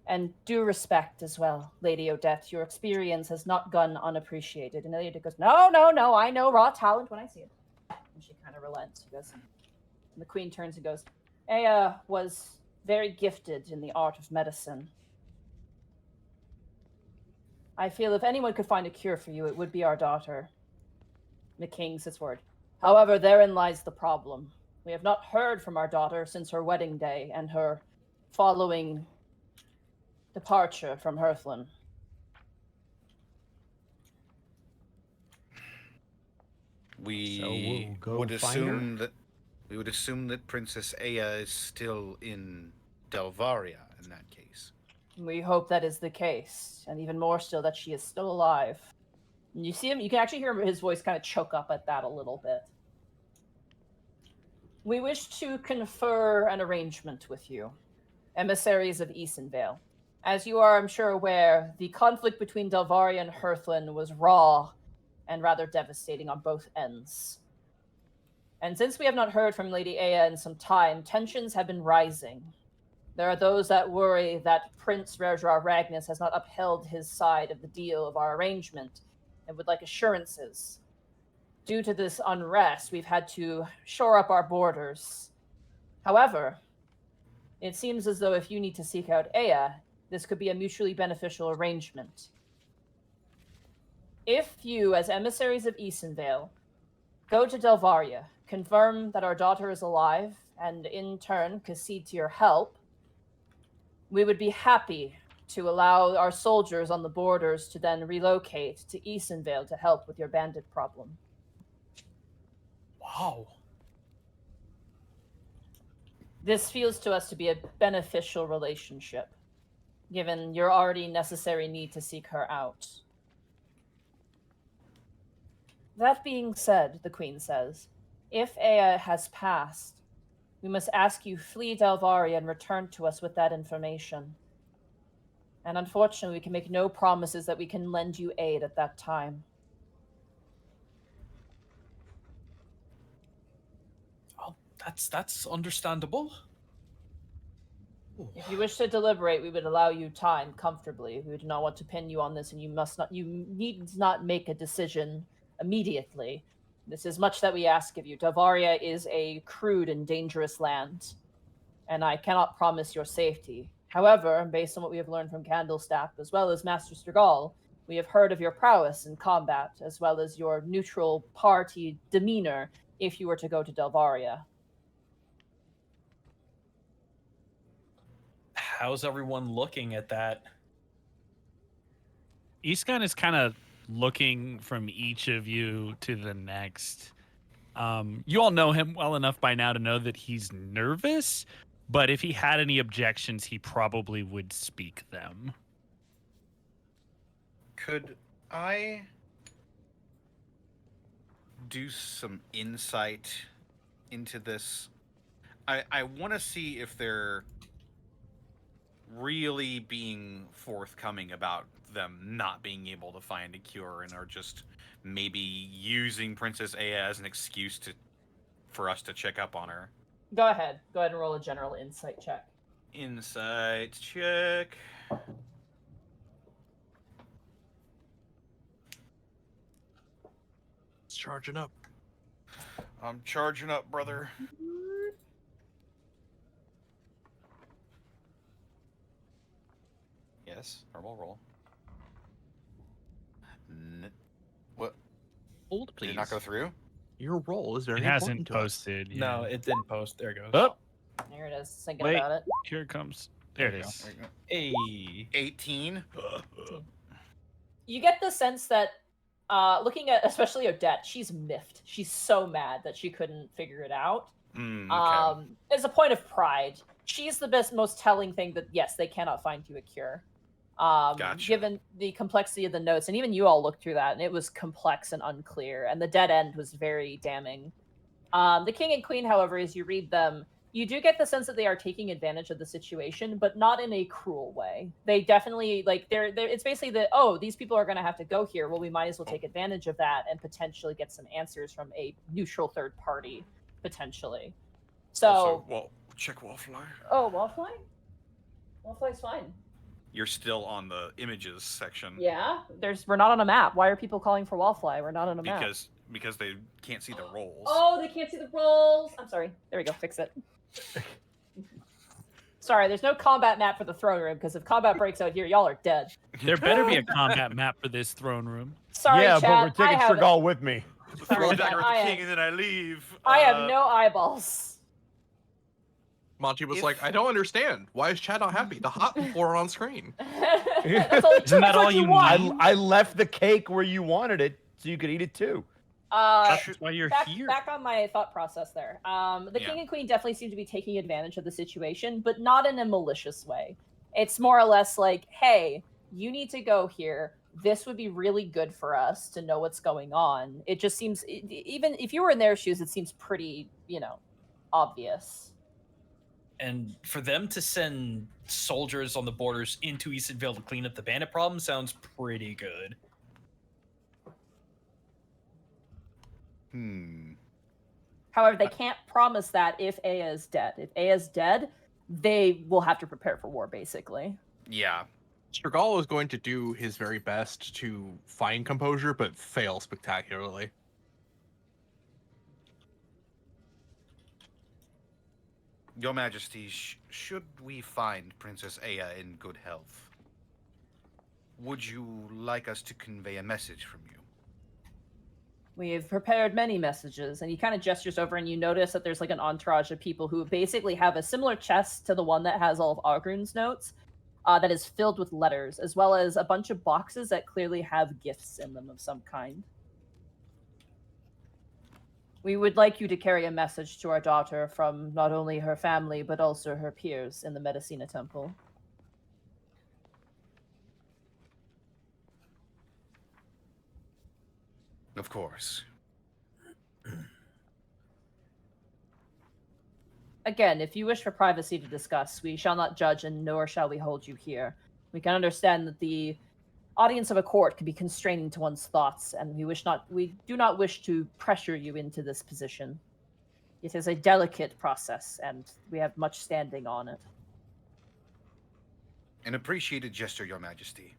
and due respect as well, Lady Odette, your experience has not gone unappreciated. And Lady Odette goes, no, I know raw talent when I see it. And she kind of relents. She goes, and the queen turns and goes, Aya was very gifted in the art of medicine. I feel if anyone could find a cure for you, it would be our daughter. The king sits forward. However, therein lies the problem. We have not heard from our daughter since her wedding day and her following departure from Hearthland. We So we'll would go find her? assume that Princess Aya is still in Delvaria in that case. We hope that is the case, and even more still that she is still alive. And you see him, you can actually hear his voice kind of choke up at that a little bit. We wish to confer an arrangement with you, emissaries of Easonvale. As you are, I'm sure, aware, the conflict between Delvaria and Hearthland was raw and rather devastating on both ends. And since we have not heard from Lady Aya in some time, tensions have been rising. There are those that worry that Prince Rerdrar Ragnus has not upheld his side of the deal of our arrangement and would like assurances. Due to this unrest, we've had to shore up our borders. However, it seems as though if you need to seek out Aya, this could be a mutually beneficial arrangement. If you, as emissaries of Easonvale, go to Delvaria, confirm that our daughter is alive, and in turn concede to your help, we would be happy to allow our soldiers on the borders to then relocate to Easonvale to help with your bandit problem. Wow. This feels to us to be a beneficial relationship, given your already necessary need to seek her out. That being said, the Queen says, if Aya has passed, we must ask you flee Delvaria and return to us with that information. And unfortunately, we can make no promises that we can lend you aid at that time. Oh, that's understandable. If you wish to deliberate, we would allow you time comfortably. We do not want to pin you on this, and you need not make a decision immediately. This is much that we ask of you. Delvaria is a crude and dangerous land, and I cannot promise your safety. However, based on what we have learned from Candlestaff, as well as Master Strigall, we have heard of your prowess in combat, as well as your neutral party demeanor if you were to go to Delvaria. How's everyone looking at that? Eastgun is kind of looking from each of you to the next. You all know him well enough by now to know that he's nervous, but if he had any objections, he probably would speak them. Could I do some insight into this? I want to see if they're really being forthcoming about them not being able to find a cure and are just maybe using Princess Aya as an excuse for us to check up on her. Go ahead and roll a general insight check. Insight check. It's charging up. I'm charging up, brother. Yes, roll. What? Hold, Did please. it not go through? Your roll is very It important hasn't to us. posted. Yet. No, it didn't post. There it goes. Oh, There it is, thinking wait. about it. Here it comes. There it is. There you go. Hey. 18. You get the sense that, looking at especially Odette, she's miffed. She's so mad that she couldn't figure it out. Okay. As a point of pride, she's the most telling thing that, yes, they cannot find you a cure. Gotcha. Given the complexity of the notes, and even you all looked through that, and it was complex and unclear, and the dead end was very damning. The king and queen, however, as you read them, you do get the sense that they are taking advantage of the situation, but not in a cruel way. They definitely, they're it's basically that, oh, these people are going to have to go here. Well, we might as well take advantage of that and potentially get some answers from a neutral third party, potentially. So, Also, check Wallfly. oh, Wallfly? Wallfly's fine. You're still on the images section. Yeah, we're not on a map. Why are people calling for Wallfly? We're not on a map. Because they can't see the rolls. Oh, they can't see the rolls. I'm sorry. There we go. Fix it. Sorry, there's no combat map for the throne room, because if combat breaks out here, y'all are dead. There better be a combat map for this throne room. Sorry, yeah, Chad. but we're taking I have Strigall with me. Throw a Sorry, dagger I at the have- king and then I leave. I have no eyeballs. Monty was If- like, I don't understand. Why is Chad not happy? The hot people are on screen. That's all, Isn't that that's all what you want. need? I left the cake where you wanted it, so you could eat it too. That's why you're back, here. back on my thought process there. The Yeah. king and queen definitely seem to be taking advantage of the situation, but not in a malicious way. It's more or less like, hey, you need to go here. This would be really good for us to know what's going on. It just seems, even if you were in their shoes, it seems pretty, obvious. And for them to send soldiers on the borders into Eastonville to clean up the bandit problem sounds pretty good. However, they can't promise that if Aya is dead. If Aya is dead, they will have to prepare for war, basically. Yeah. Strigal is going to do his very best to find composure, but fail spectacularly. Your Majesty, should we find Princess Aya in good health, would you like us to convey a message from you? We have prepared many messages, and he kind of gestures over, and you notice that there's like an entourage of people who basically have a similar chest to the one that has all of Algron's notes, that is filled with letters, as well as a bunch of boxes that clearly have gifts in them of some kind. We would like you to carry a message to our daughter from not only her family, but also her peers in the Medicina Temple. Of course. Again, if you wish for privacy to discuss, we shall not judge, and nor shall we hold you here. We can understand that the audience of a court can be constraining to one's thoughts, and we do not wish to pressure you into this position. It is a delicate process, and we have much standing on it. An appreciated gesture, Your Majesty.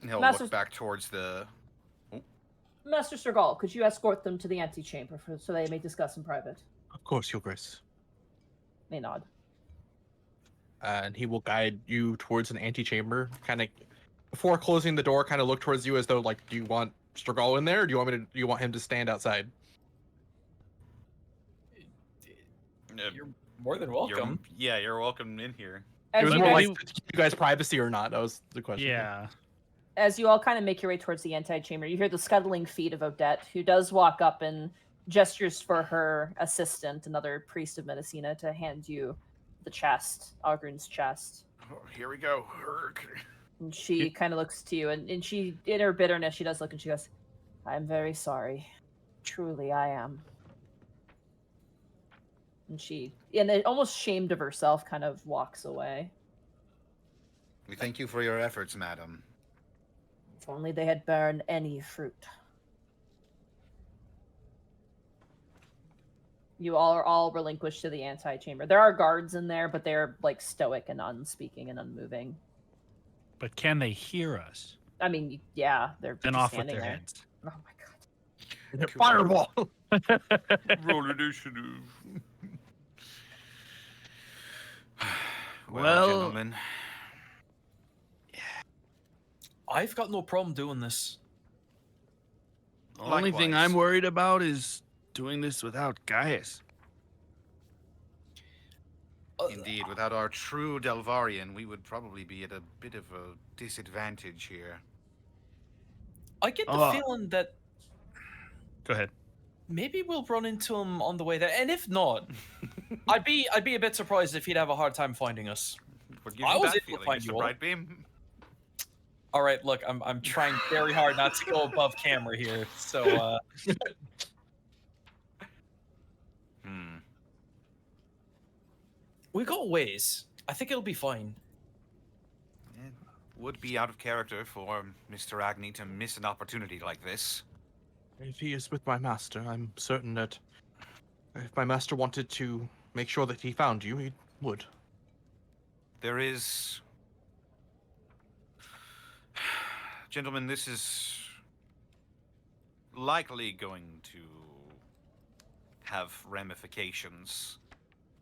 And he'll Master- look back towards the... Master Sergal, could you escort them to the antechamber so they may discuss in private? Of course, Your Grace. May nod. And he will guide you towards an antechamber. Kind of before closing the door, kind of look towards you as though, like, do you want Strigal in there, or do you want him to stand outside? You're more than welcome. You're welcome in here. It was As you more guys- like, to keep you guys privacy or not? That was the question. Yeah. As you all kind of make your way towards the antechamber, you hear the scuttling feet of Odette, who does walk up and gestures for her assistant, another priest of Medicina, to hand you the chest, Algron's chest. Oh, here we go. And she kind of looks to you, and she, in her bitterness, she does look and she goes, I'm very sorry. Truly, I am. And she, and almost shamed of herself, kind of walks away. We thank you for your efforts, madam. If only they had borne any fruit. You all are all relinquished to the antechamber. There are guards in there, but they're like stoic and unspeaking and unmoving. But can they hear us? I mean, yeah, they're Then just off with standing their there. heads. Oh my god. Fireball. Roll initiative. Well- gentlemen. I've got no problem doing this. The only thing I'm Likewise. worried about is doing this without Gaius. Indeed, without our true Delvarian, we would probably be at a bit of a disadvantage here. I get the Oh. feeling that Go ahead. maybe we'll run into him on the way there, and if not, I'd be a bit surprised if he'd have a hard time finding us. What gives I you was that able to feeling? find It's you the all. bright beam? All right, look, I'm trying very hard not to go above camera here, so we got ways. I think it'll be fine. It would be out of character for Mr. Agni to miss an opportunity like this. If he is with my master, I'm certain that if my master wanted to make sure that he found you, he would. There is... Gentlemen, this is likely going to have ramifications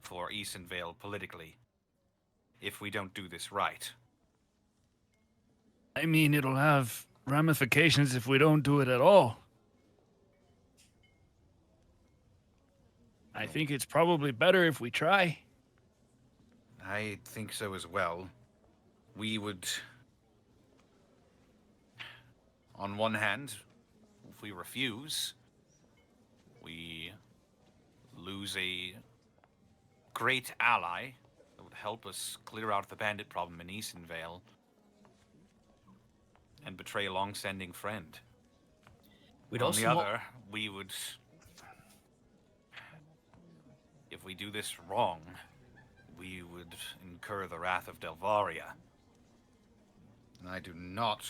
for Eastonvale politically if we don't do this right. I mean, it'll have ramifications if we don't do it at all. I think it's probably better if we try. I think so as well. We would... On one hand, if we refuse, we lose a great ally help us clear out the bandit problem in Eastonvale and betray a long-standing friend. We'd On also the other, we would... If we do this wrong, we would incur the wrath of Delvaria. And I do not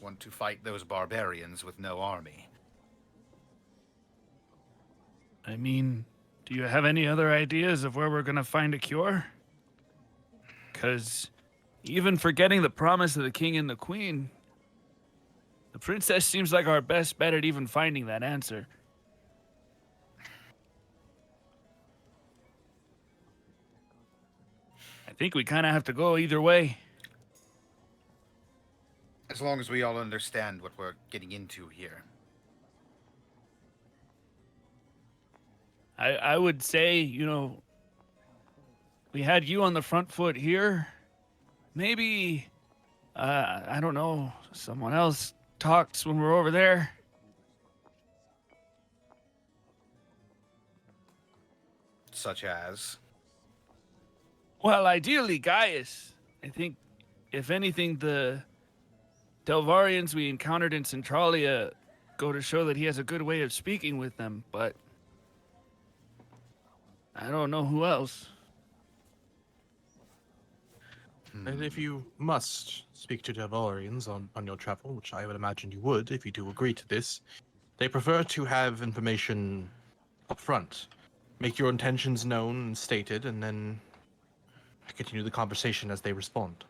want to fight those barbarians with no army. I mean, do you have any other ideas of where we're gonna find a cure? Because even forgetting the promise of the king and the queen, the princess seems like our best bet at even finding that answer. I think we kind of have to go either way. As long as we all understand what we're getting into here. I would say, you know, we had you on the front foot here. Maybe, I don't know, someone else talks when we're over there. Such as? Well, ideally, Gaius. I think, if anything, the Delvarians we encountered in Centralia go to show that he has a good way of speaking with them, but I don't know who else. And if you must speak to Delvarians on your travel, which I would imagine you would if you do agree to this, they prefer to have information up front. Make your intentions known and stated, and then continue the conversation as they respond.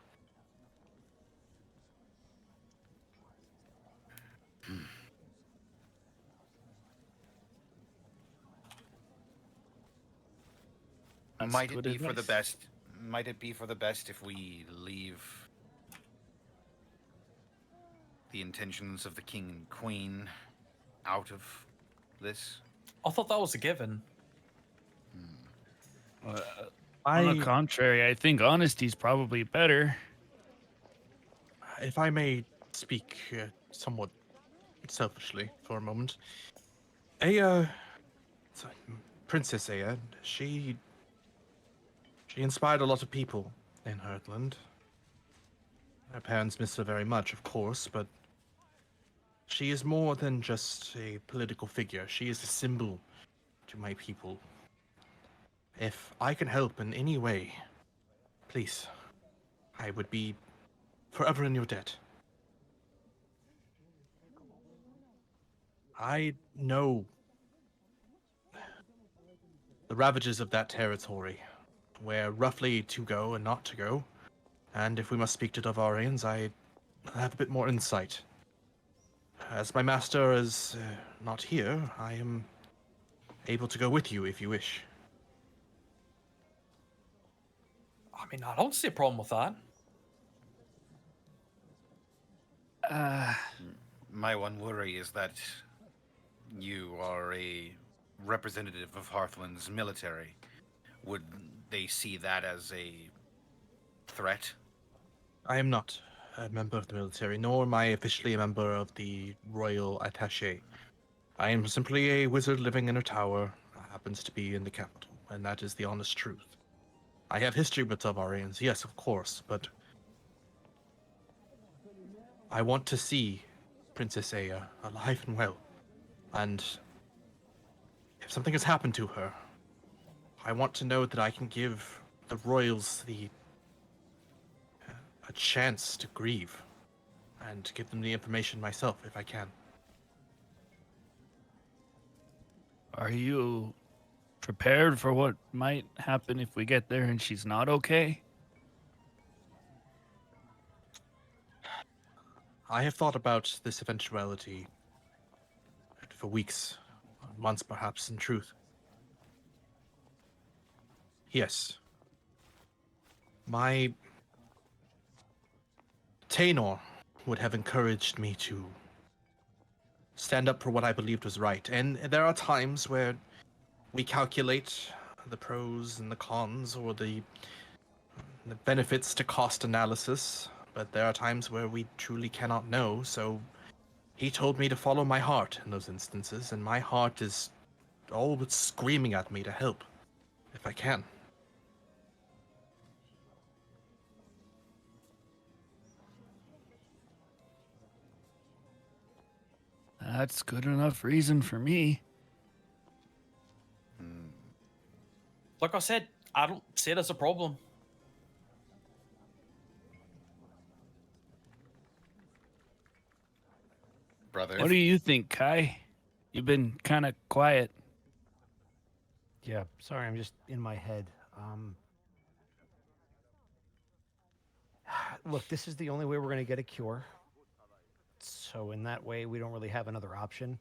That's Might it good be for the advice. best? Might it be for the best if we leave the intentions of the king and queen out of this? I thought that was a given. On the contrary, I think honesty's probably better. If I may speak somewhat selfishly for a moment, Princess Aya, she inspired a lot of people in Heartland. Her parents miss her very much, of course, but she is more than just a political figure. She is a symbol to my people. If I can help in any way, please, I would be forever in your debt. I know the ravages of that territory, where roughly to go and not to go, and if we must speak to Delvarians, I have a bit more insight. As my master is not here, I am able to go with you if you wish. I mean, I don't see a problem with that. My one worry is that you are a representative of Hearthland's military. Would they see that as a threat? I am not a member of the military, nor am I officially a member of the Royal Attaché. I am simply a wizard living in a tower that happens to be in the capital, and that is the honest truth. I have history with Delvarians, yes, of course, but I want to see Princess Aya alive and well, and if something has happened to her, I want to know that I can give the royals a chance to grieve, and give them the information myself if I can. Are you prepared for what might happen if we get there and she's not okay? I have thought about this eventuality for weeks, months perhaps, in truth. Yes. My Tainor would have encouraged me to stand up for what I believed was right, and there are times where we calculate the pros and the cons, or the benefits to cost analysis, but there are times where we truly cannot know, so he told me to follow my heart in those instances, and my heart is all but screaming at me to help, if I can. That's good enough reason for me. Like I said, I don't see it as a problem. Brother. What do you think, Kai? You've been kind of quiet. Yeah, sorry, I'm just in my head. Look, this is the only way we're going to get a cure. So in that way, we don't really have another option.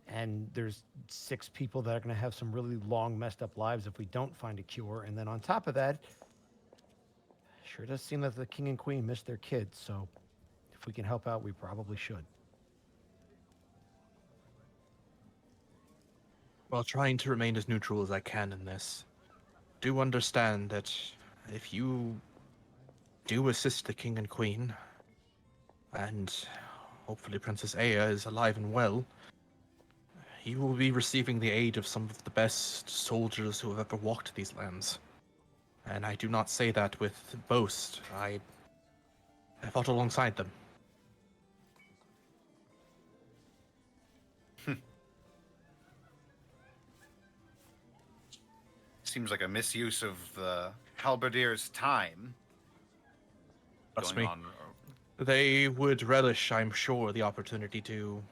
And there's 6 people that are going to have some really long, messed up lives if we don't find a cure. And then on top of that, sure does seem that the king and queen missed their kids. So if we can help out, we probably should. While trying to remain as neutral as I can in this, do understand that if you do assist the king and queen, and hopefully Princess Aya is alive and well, you will be receiving the aid of some of the best soldiers who have ever walked these lands. And I do not say that with boast. I fought alongside them. Seems like a misuse of the halberdier's time. Trust going me. on. They would relish, I'm sure, the opportunity to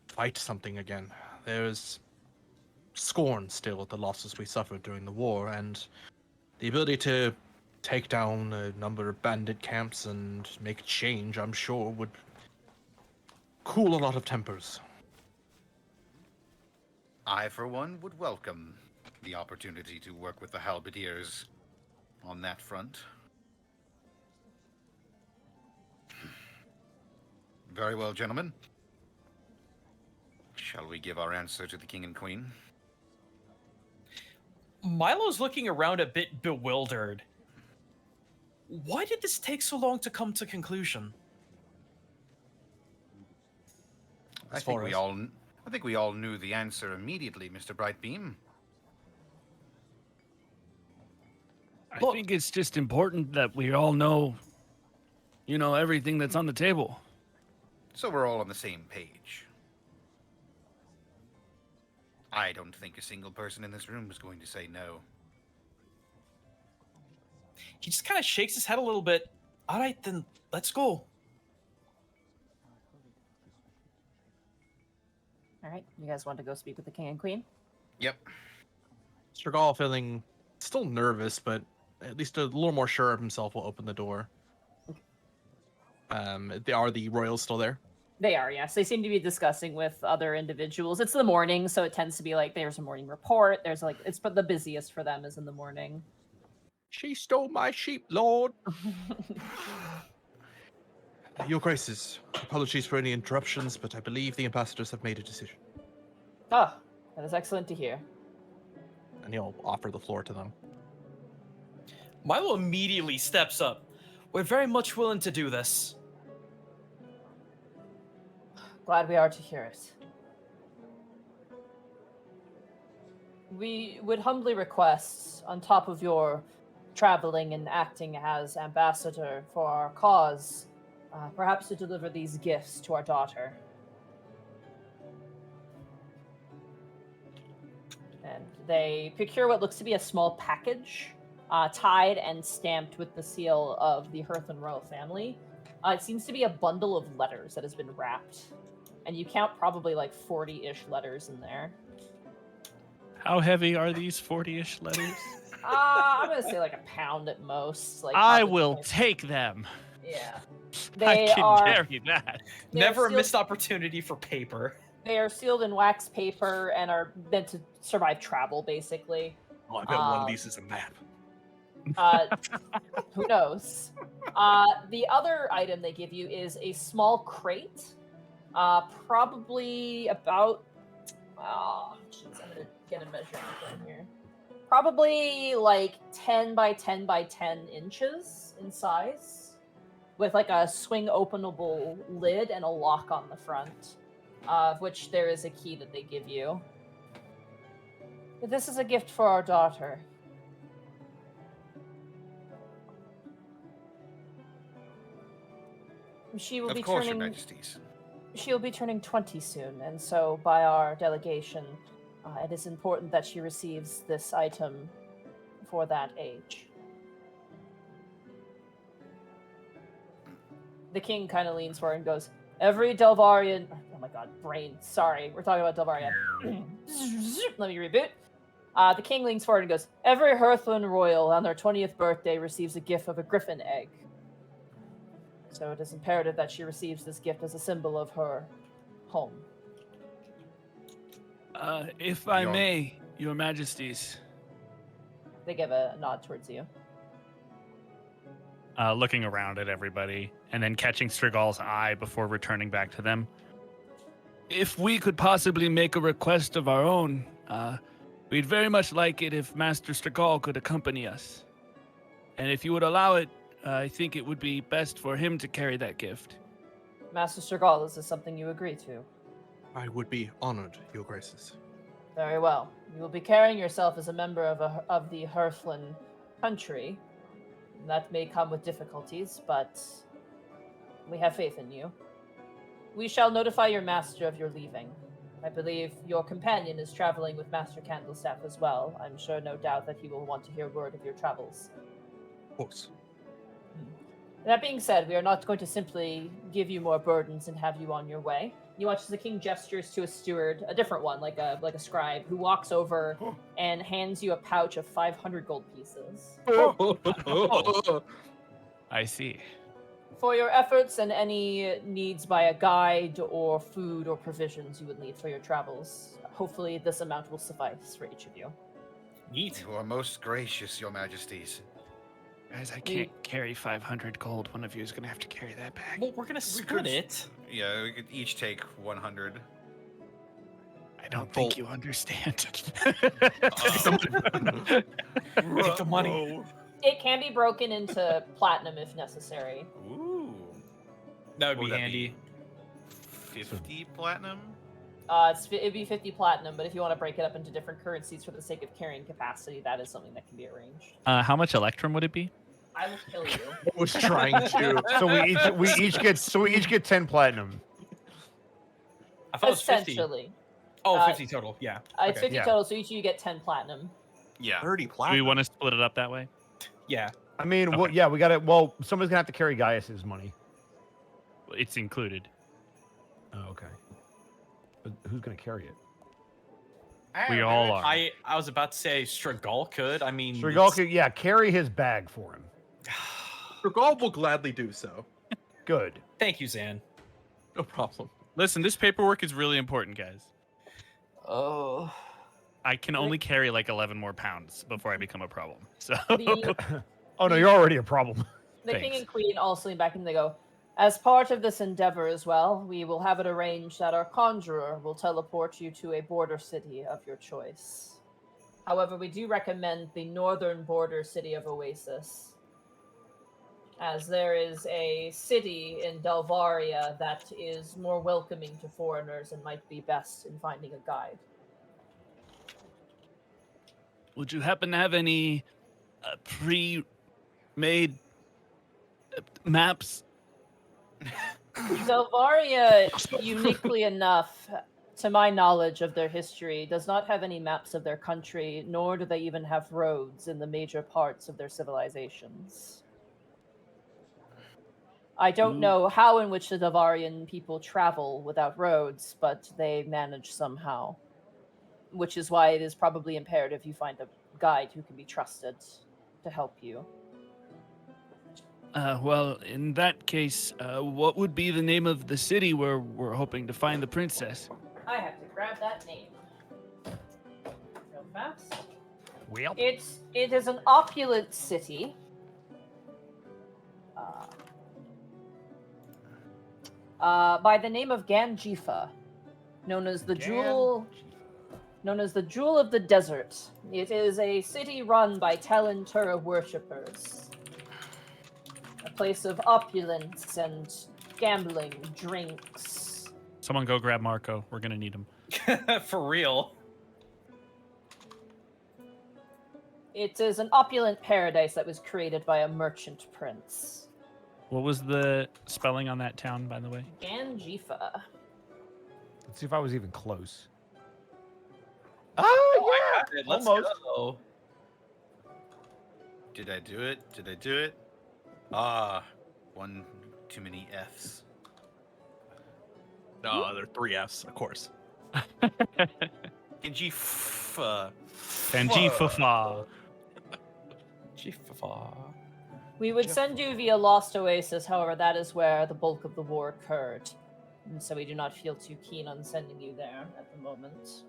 fight something again. There's scorn still at the losses we suffered during the war, and the ability to take down a number of bandit camps and make change, I'm sure, would cool a lot of tempers. I, for one, would welcome the opportunity to work with the halberdiers on that front. Very well, gentlemen. Shall we give our answer to the king and queen? Milo's looking around a bit bewildered. Why did this take so long to come to conclusion? I think we all knew the answer immediately, Mr. Brightbeam. I think it's just important that we all know, everything that's on the table. So we're all on the same page. I don't think a single person in this room is going to say no. He just kind of shakes his head a little bit. All right, then let's go. All right, you guys want to go speak with the king and queen? Yep. Strigall, feeling still nervous, but at least a little more sure of himself, will open the door. Are the royals still there? They are, yes. They seem to be discussing with other individuals. It's the morning, so it tends to be like there's a morning report. There's it's the busiest for them is in the morning. She stole my sheep, Lord. Your Graces, apologies for any interruptions, but I believe the ambassadors have made a decision. Ah, that is excellent to hear. And he'll offer the floor to them. Milo immediately steps up. We're very much willing to do this. Glad we are to hear it. We would humbly request, on top of your traveling and acting as ambassador for our cause, perhaps to deliver these gifts to our daughter. And they procure what looks to be a small package, tied and stamped with the seal of the Hearth and Royal family. It seems to be a bundle of letters that has been wrapped. And you count probably 40-ish letters in there. How heavy are these 40-ish letters? I'm going to say a pound at most. I will take them. Yeah. I can carry that. Never a missed opportunity for paper. They are sealed in wax paper and are meant to survive travel, basically. Oh, I bet one of these is a map. Who knows? The other item they give you is a small crate. Probably about... Oh, jeez, I'm going to get a measurement in here. Probably 10 by 10 by 10 inches in size. With a swing openable lid and a lock on the front. Of which there is a key that they give you. But this is a gift for our daughter. She will be Of course, turning... Your Majesties. She'll be turning 20 soon, and so by our delegation, it is important that she receives this item for that age. The king kind of leans forward and goes, every Delvarian... Oh my god, brain. Sorry, we're talking about Delvaria. Let me reboot. The king leans forward and goes, every Hearthland royal on their 20th birthday receives a gift of a griffin egg. So it is imperative that she receives this gift as a symbol of her home. If I may, your majesties. They give a nod towards you. Looking around at everybody, and then catching Strigal's eye before returning back to them. If we could possibly make a request of our own, we'd very much like it if Master Strigal could accompany us. And if you would allow it, I think it would be best for him to carry that gift. Master Strigal, is this something you agree to? I would be honored, Your Graces. Very well. You will be carrying yourself as a member of the Hearthland country. That may come with difficulties, but we have faith in you. We shall notify your master of your leaving. I believe your companion is traveling with Master Candlestaff as well. I'm sure, no doubt, that he will want to hear word of your travels. Of course. That being said, we are not going to simply give you more burdens and have you on your way. You watch as the king gestures to a steward, a different one, like a scribe, who walks over and hands you a pouch of 500 gold pieces. I see. For your efforts and any needs by a guide or food or provisions you would need for your travels. Hopefully this amount will suffice for each of you. Neat. You are most gracious, Your Majesties. Guys, I can't carry 500 gold. One of you is going to have to carry that back. Well, we're gonna split it. Yeah, we could each take 100. I don't think you understand. Take the money. It can be broken into platinum if necessary. Ooh. That would What be would that handy. 50 platinum? It'd be 50 platinum, but if you want to break it up into different currencies for the sake of carrying capacity, that is something that can be arranged. How much electrum would it be? I will kill you. I was trying to. So we each get 10 platinum. I thought it was 50. Essentially. Oh, 50 total. Yeah. It's 50 total, so each of you get 10 platinum. Yeah. 30 Do we platinum. want to split it up that way? Yeah. I mean, Okay. well, yeah, we got it. Well, somebody's gonna have to carry Gaius's money. It's included. Oh, okay. But who's gonna carry it? We all are. I was about to say Strigal could. I mean, Strigal could, yeah, carry his bag for him. Strigal will gladly do so. Good. Thank you, Zan. No problem. Listen, this paperwork is really important, guys. Oh. I can only carry like 11 more pounds before I become a problem. So Oh no, you're already a problem. The king Thanks. and queen also lean back and they go, as part of this endeavor as well, we will have it arranged that our conjurer will teleport you to a border city of your choice. However, we do recommend the northern border city of Oasis, as there is a city in Delvaria that is more welcoming to foreigners and might be best in finding a guide. would you happen to have any pre-made maps? Delvaria, uniquely enough, to my knowledge of their history, does not have any maps of their country, nor do they even have roads in the major parts of their civilizations. I don't know how in which the Delvarian people travel without roads, but they manage somehow. Which is why it is probably imperative you find a guide who can be trusted to help you. Well, in that case, what would be the name of the city where we're hoping to find the princess? I have to grab that name. Real fast. Well, It is an opulent city. By the name of Ganjifa, known as the jewel of the desert. It is a city run by Talentura worshippers. A place of opulence and gambling, drinks. someone go grab Marco. We're gonna need him. For real. It is an opulent paradise that was created by a merchant prince. What was the spelling on that town, by the way? Ganjifa. Let's see if I was even close. Oh, yeah. Let's almost. go. Did I do it? Did I do it? Ah, one too many Fs. No, there are 3 Fs, of course. Genji Benji Fufa. We would send you via Lost Oasis, however, that is where the bulk of the war occurred. And so we do not feel too keen on sending you there at the moment.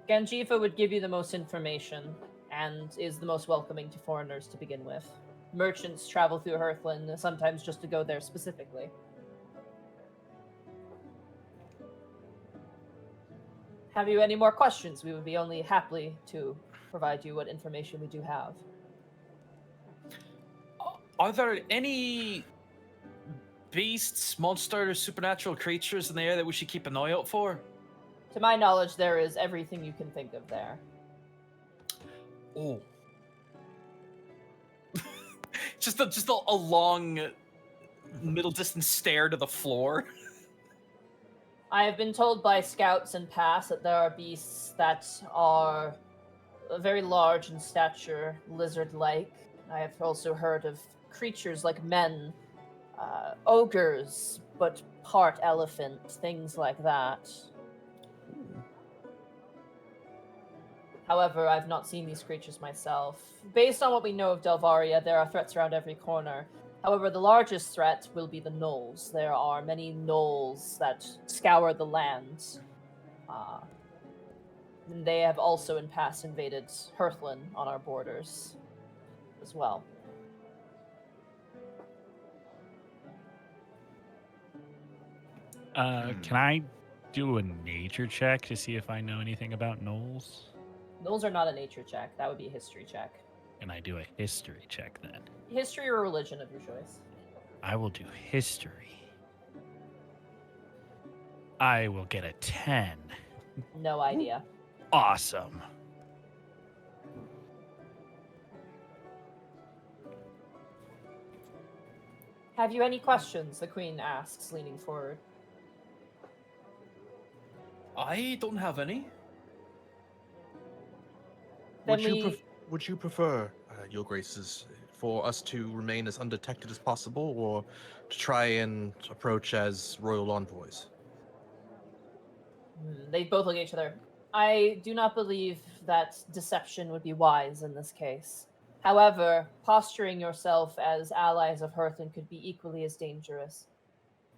Ganjifa would give you the most information, and is the most welcoming to foreigners to begin with. Merchants travel through Hearthland, sometimes just to go there specifically. Have you any more questions? We would be only happy to provide you what information we do have. Are there any beasts, monsters, supernatural creatures in the air that we should keep an eye out for? To my knowledge, there is everything you can think of there. Oh. just a long middle distance stare to the floor. I have been told by scouts and past that there are beasts that are very large in stature, lizard-like. I have also heard of creatures like men, ogres, but part elephant, things like that. However, I've not seen these creatures myself. Based on what we know of Delvaria, there are threats around every corner. However, the largest threat will be the gnolls. There are many gnolls that scour the land. And they have also in past invaded Hearthland on our borders as well. Can I do a nature check to see if I know anything about gnolls? Gnolls are not a nature check. That would be a history check. And I do a history check then. History or religion of your choice. I will do history. I will get a 10. No idea. Awesome. Have you any questions? The queen asks, leaning forward. I don't have any. Then Would you prefer, Your Graces, for us to remain as undetected as possible, or to try and approach as royal envoys? They both look at each other. I do not believe that deception would be wise in this case. However, posturing yourself as allies of Hearthland could be equally as dangerous.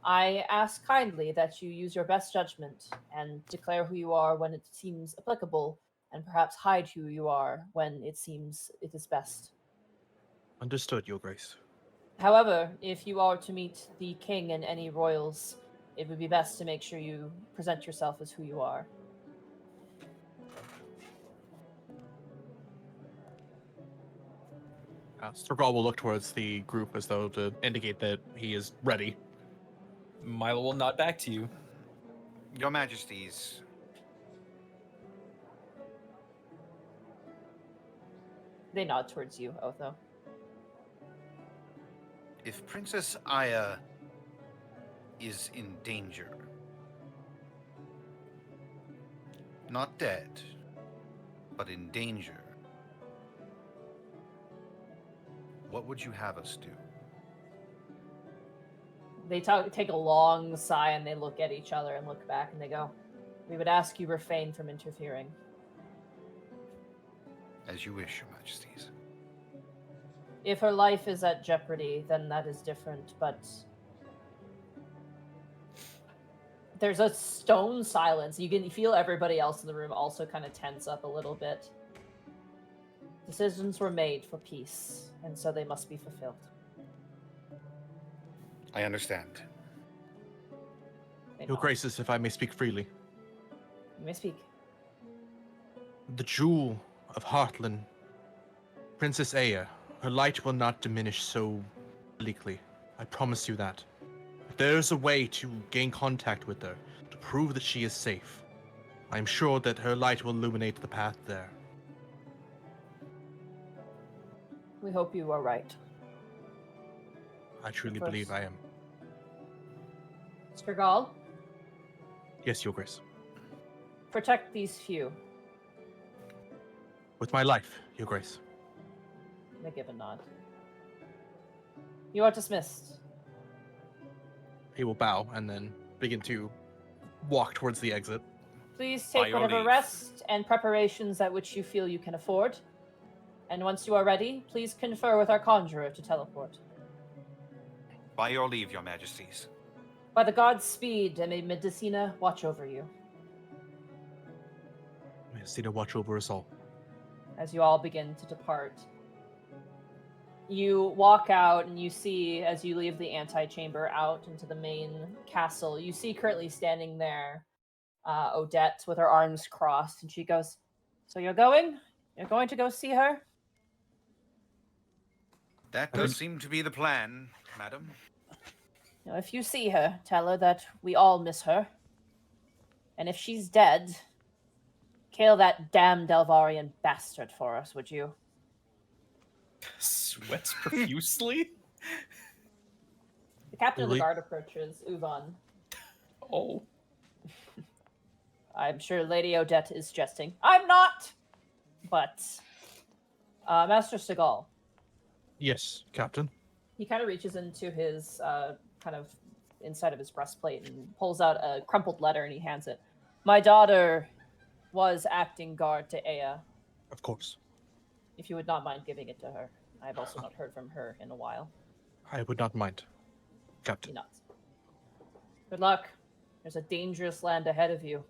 I ask kindly that you use your best judgment and declare who you are when it seems applicable, and perhaps hide who you are when it seems it is best. Understood, Your Grace. However, if you are to meet the king and any royals, it would be best to make sure you present yourself as who you are. Sturgal will look towards the group as though to indicate that he is ready. Milo will nod back to you. Your Majesties, They nod towards you, Otho. if Princess Aya is in danger, not dead, but in danger, what would you have us do? They take a long sigh and they look at each other and look back and they go, "We would ask you refrain from interfering." As you wish, Your Majesties. If her life is at jeopardy, then that is different, but there's a stone silence. You can feel everybody else in the room also kind of tense up a little bit. Decisions were made for peace, and so they must be fulfilled. I understand. They Your nod. Graces, if I may speak freely. You may speak. The jewel of Heartland, Princess Aya, her light will not diminish so bleakly. I promise you that. If there is a way to gain contact with her, to prove that she is safe, I am sure that her light will illuminate the path there. We hope you are right. I truly First. believe I am. Strigol, Yes, Your Grace. protect these few. With my life, Your Grace. They give a nod. You are dismissed. He will bow and then begin to walk towards the exit. Please By take your whatever leave. rest and preparations at which you feel you can afford. And once you are ready, please confer with our conjurer to teleport. By your leave, your majesties. By the god's speed, and may Medicina watch over you. May Sita watch over us all. As you all begin to depart. You walk out and you see, as you leave the antechamber out into the main castle, you see currently standing there Odette with her arms crossed, and she goes, "So you're going? You're going to go see her?" That does seem to be the plan, madam. Now, if you see her, tell her that we all miss her. And if she's dead, kill that damn Delvarian bastard for us, would you? Sweats profusely. The captain of the Really? guard approaches, Uvan. Oh. I'm sure Lady Odette is jesting. I'm not! But, Master Seagal, Yes, Captain. he kind of reaches into his, kind of inside of his breastplate and pulls out a crumpled letter and he hands it. My daughter was acting guard to Aya. Of course. If you would not mind giving it to her. I've also not heard from her in a while. I would not mind, He Captain. nods. Good luck. There's a dangerous land ahead of you.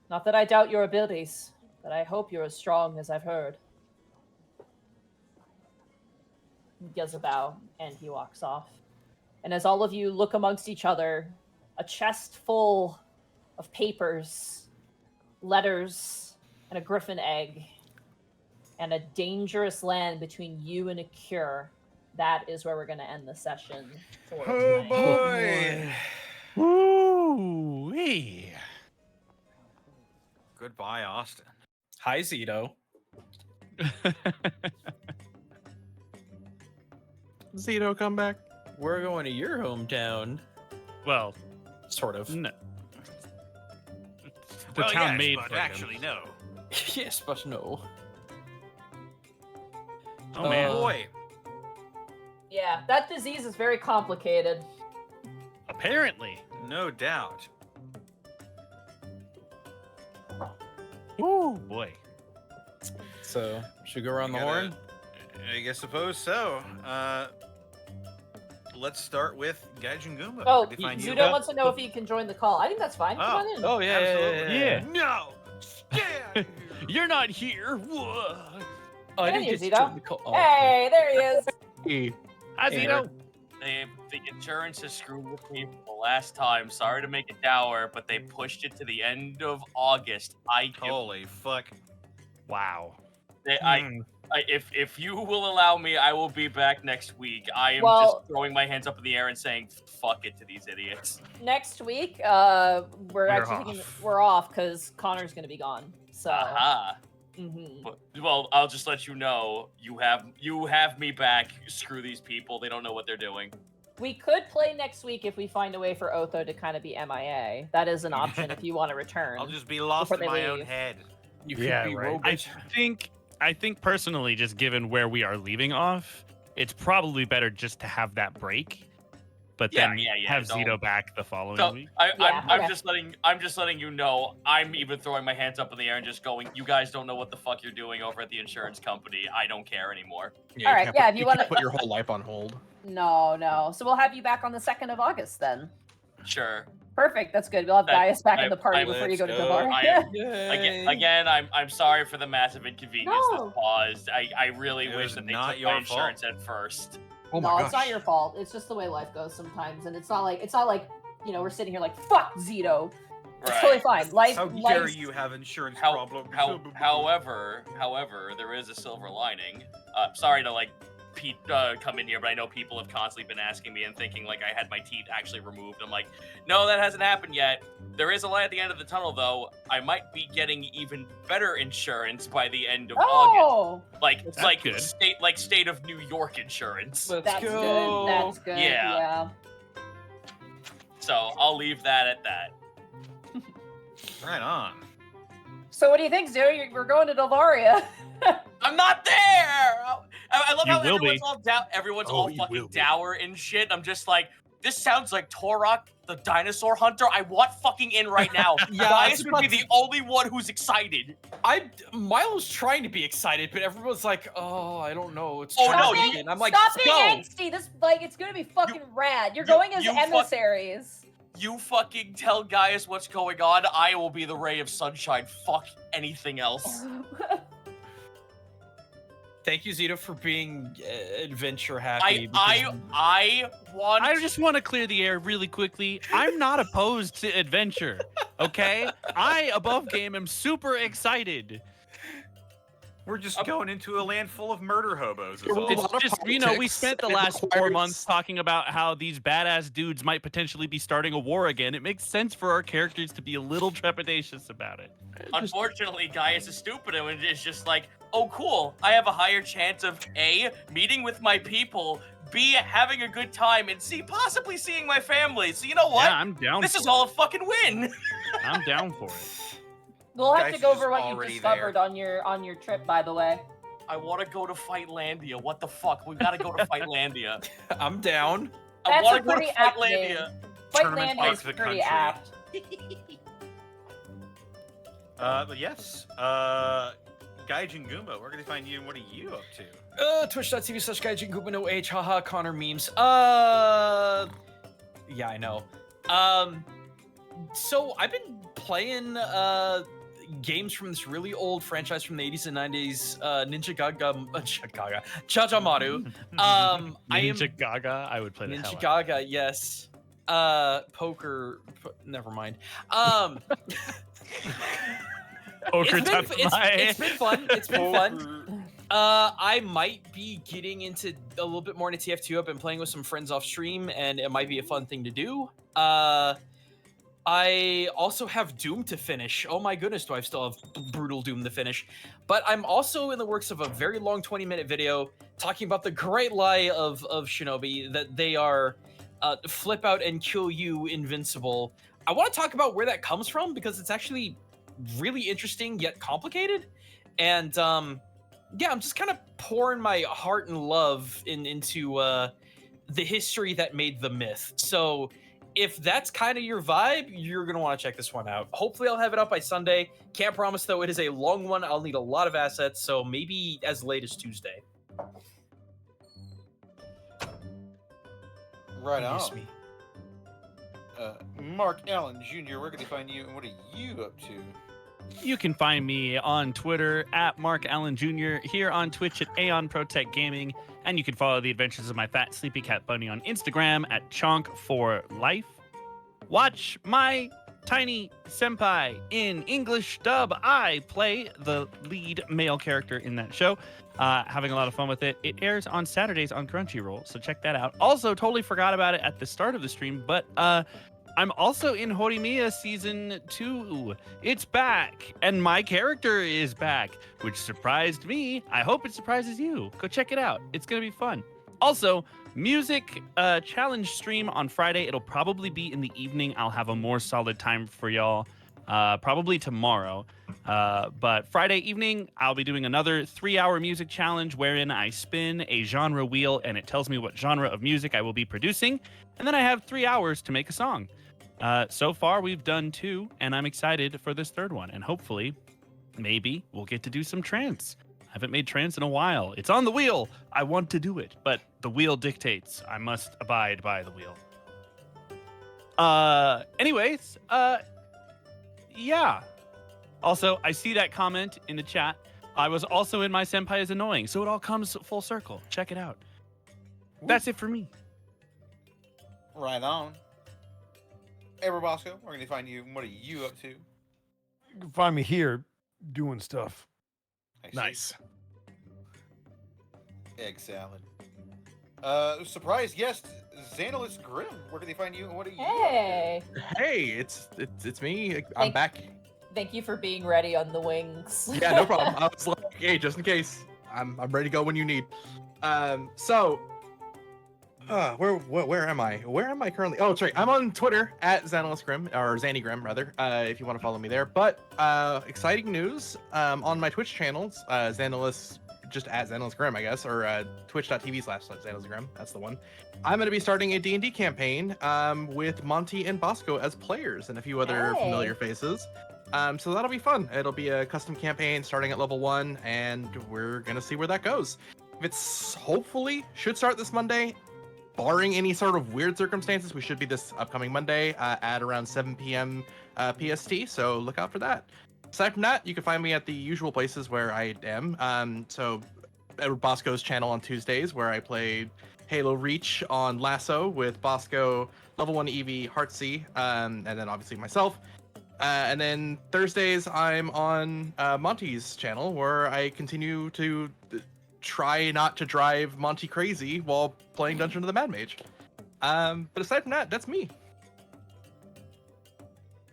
Not that I doubt your abilities, but I hope you're as strong as I've heard. He gives a bow, and he walks off. And as all of you look amongst each other, a chest full of papers, letters, and a griffin egg, and a dangerous land between you and a cure, that is where we're going to end the session for tonight. boy! Woo-wee. Goodbye, Austin. Hi, Zito. Zito, come back. We're going to your hometown. Well, Sort of. no. The Well, town yes, made but for him. actually, no. Yes, but no. Oh man. Boy, Yeah, that disease is very complicated. Apparently. no doubt. Ooh boy. So, should we go around the Gotta- horn? I guess suppose so. Let's start with Gaijin Goomba. Oh, Where'd they find you? Zudo wants to know if he can join the call. I think that's fine. Come on in. Oh, yeah, Absolutely. Yeah. No! Stay out of here! You're not here. Whoa. Oh, I There didn't he get is, to Zito. join the call. Oh, Hey, there he is. Hey, Hi, Hey, Zito. The insurance has screwed with me for the last time. Sorry to make it dour, but they pushed it to the end of August. Holy fuck. Wow. If you will allow me, I will be back next week. I am Well- just throwing my hands up in the air and saying fuck it to these idiots. Next week, we're actually off. we're off because Connor's gonna be gone. So, Aha. mhm. Well, I'll just let you know. You have me back. Screw these people. They don't know what they're doing. We could play next week if we find a way for Otho to kind of be MIA. That is an option if you want to return. I'll just be lost Before in they my own leave. head. You could Yeah, be right. roguish. I think personally, just given where we are leaving off, it's probably better just to have that break, but Yeah, then yeah, have don't- Zito back the following So week. Yeah, I'm okay. just letting you know. I'm even throwing my hands up in the air and just going. You guys don't know what the fuck you're doing over at the insurance company. I don't care anymore. yeah, All right, can't yeah, put- if you can't wanna- put your whole life on hold. No. So we'll have you back on the 2nd of August then. Sure. Perfect. That's good. We'll have Gaius back in the party I- before you go to let's go. Dobar. Again, I'm sorry for the massive inconvenience No. this caused. I really It wish was that they not took your my insurance at first. Oh my No, gosh. it's not your fault. It's just the way life goes sometimes, and it's not like we're sitting here like fuck Zito. It's Right. totally fine. Life. How dare life's- you have insurance How- problems? However, there is a silver lining. Sorry to come in here, but I know people have constantly been asking me and thinking like I had my teeth actually removed. I'm like, no, that hasn't happened yet. There is a light at the end of the tunnel, though. I might be getting even better insurance by the end of August. Oh, Like good. state of New York insurance. Let's that's go. good. That's good. Yeah. Yeah. So I'll leave that at that. Right on. So what do you think, Zoe? We're going to Delvaria. I'm not there. I love You how will everyone's be. all everyone's Oh, all you will fucking be. dour and shit. I'm just like, this sounds like Torok, the dinosaur hunter. I want fucking in right now. Yeah, Gaius I was would be about the only one who's excited. Milo's trying to be excited, but everyone's like, "Oh, I don't know." It's Oh, no, tragic." you- And I'm like, Stop "Let's being go." angsty. This it's gonna be fucking rad. You're you- going as you fuck- emissaries. You fucking tell Gaius what's going on. I will be the ray of sunshine. Fuck anything else. Thank you, Zito, for being adventure happy. I want. I just want to clear the air really quickly. I'm not opposed to adventure, okay? I, above game, am super excited. We're just going into a land full of murder hobos. Is Well, all. a lot of Just, we politics, spent the and it last 4 requires- months talking about how these badass dudes might potentially be starting a war again. It makes sense for our characters to be a little trepidatious about it. Unfortunately, Gaius is stupid and is just like, oh, cool. I have a higher chance of A, meeting with my people, B, having a good time, and C, possibly seeing my family. So you know what? Yeah, I'm down This for is it. all a fucking win. I'm down for it. We'll have Guys to go is over what you already discovered there. on your trip, by the way. I want to go to Fightlandia. What the fuck? We gotta go to Fightlandia. I'm down. I That's want a to go to pretty apt Fightlandia. Tournament Fightlandia of is the pretty country. apt. But yes, Gaijin Goomba, where can they find you and what are you up to? Twitch.tv/gaijinguba, no H, haha, Connor memes. Yeah, I know. So I've been playing games from this really old franchise from the 80s and 90s, Chajamaru. Ninja Gaga, I would play the hell Ninja out. Gaga, yes. Never mind. Poker It's been fun. It's been fun. I might be getting into a little bit more into TF2. I've been playing with some friends off stream, and it might be a fun thing to do. I also have Doom to finish. Oh my goodness, do I still have brutal Doom to finish? But I'm also in the works of a very long 20-minute video talking about the great lie of Shinobi, that they are flip out and kill you invincible. I want to talk about where that comes from because it's actually really interesting yet complicated. And yeah, I'm just kind of pouring my heart and love into the history that made the myth. So if that's kind of your vibe, you're going to want to check this one out. Hopefully I'll have it up by Sunday. Can't promise, though. It is a long one. I'll need a lot of assets, so maybe as late as Tuesday. Right Miss on. me. Mark Allen Jr., where can they find you and what are you up to? You can find me on Twitter at Mark Allen Jr., here on Twitch at Aeon Protect Gaming, and you can follow the adventures of my fat sleepy cat bunny on Instagram at Chonk4Life. Watch my tiny senpai in English dub. I play the lead male character in that show. Having a lot of fun with it. It airs on Saturdays on Crunchyroll, so check that out. Also, totally forgot about it at the start of the stream, but I'm also in Horimiya Season 2. It's back, and my character is back, which surprised me. I hope it surprises you. Go check it out. It's going to be fun. Also, music challenge stream on Friday. It'll probably be in the evening. I'll have a more solid time for y'all, probably tomorrow. But Friday evening, I'll be doing another 3-hour music challenge wherein I spin a genre wheel, and it tells me what genre of music I will be producing. And then I have 3 hours to make a song. So far, we've done 2, and I'm excited for this 3rd one. And hopefully, maybe we'll get to do some trance. I haven't made trance in a while. It's on the wheel. I want to do it, but the wheel dictates. I must abide by the wheel. Anyways, yeah. Also, I see that comment in the chat. I was also in My Senpai is Annoying, so it all comes full circle. Check it out. That's it for me. Right on. Ever Bosco, where can they find you and what are you up to? You can find me here doing stuff. I see. Nice. Egg salad. Surprise guest, Xanalis Grimm. Where can they find you and what are you? Hey, Hey, it's me. I'm Thank- back. thank you for being ready on the wings. Yeah, no problem. I was like, hey, just in case, I'm ready to go when you need. So Where am I? Where am I currently? Oh, sorry. I'm on Twitter at Xanilus or Xanigrim rather. If you want to follow me there. But exciting news. On my Twitch channels, Xanilus, just at Xanilus Grim, I guess, or twitch.tv/Xanilus Grim. That's the one. I'm going to be starting a D&D campaign with Monty and Bosco as players and a few other familiar faces. So that'll be fun. It'll be a custom campaign starting at level 1, and we're gonna see where that goes. If it's hopefully should start this Monday. Barring any sort of weird circumstances, we should be this upcoming Monday at around 7 p.m. PST, so look out for that. Aside from that, you can find me at the usual places where I am. So Edward Bosco's channel on Tuesdays, where I play Halo Reach on Lasso with Bosco, Level 1 EV, Heartsea, and then obviously myself. And then Thursdays, I'm on Monty's channel, where I continue to try not to drive Monty crazy while playing Dungeon of the Mad Mage. But aside from that, that's me.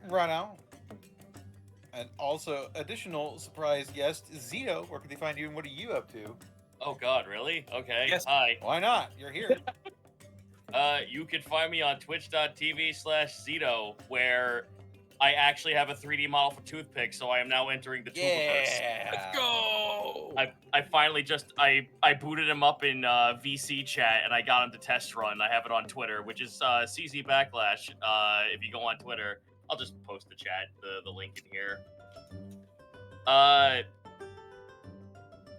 Right on. And also, additional surprise guest, Zito. Where can they find you and what are you up to? Oh God, really? Okay. Yes. Hi. Why not? You're here. You can find me on twitch.tv/Zito, where I actually have a 3D model for Toothpick, so I am now entering the Toothpick. Let's go. I finally just I booted him up in VC chat and I got him to test run. I have it on Twitter, which is CZ Backlash. If you go on Twitter, I'll just post the chat, the link in here.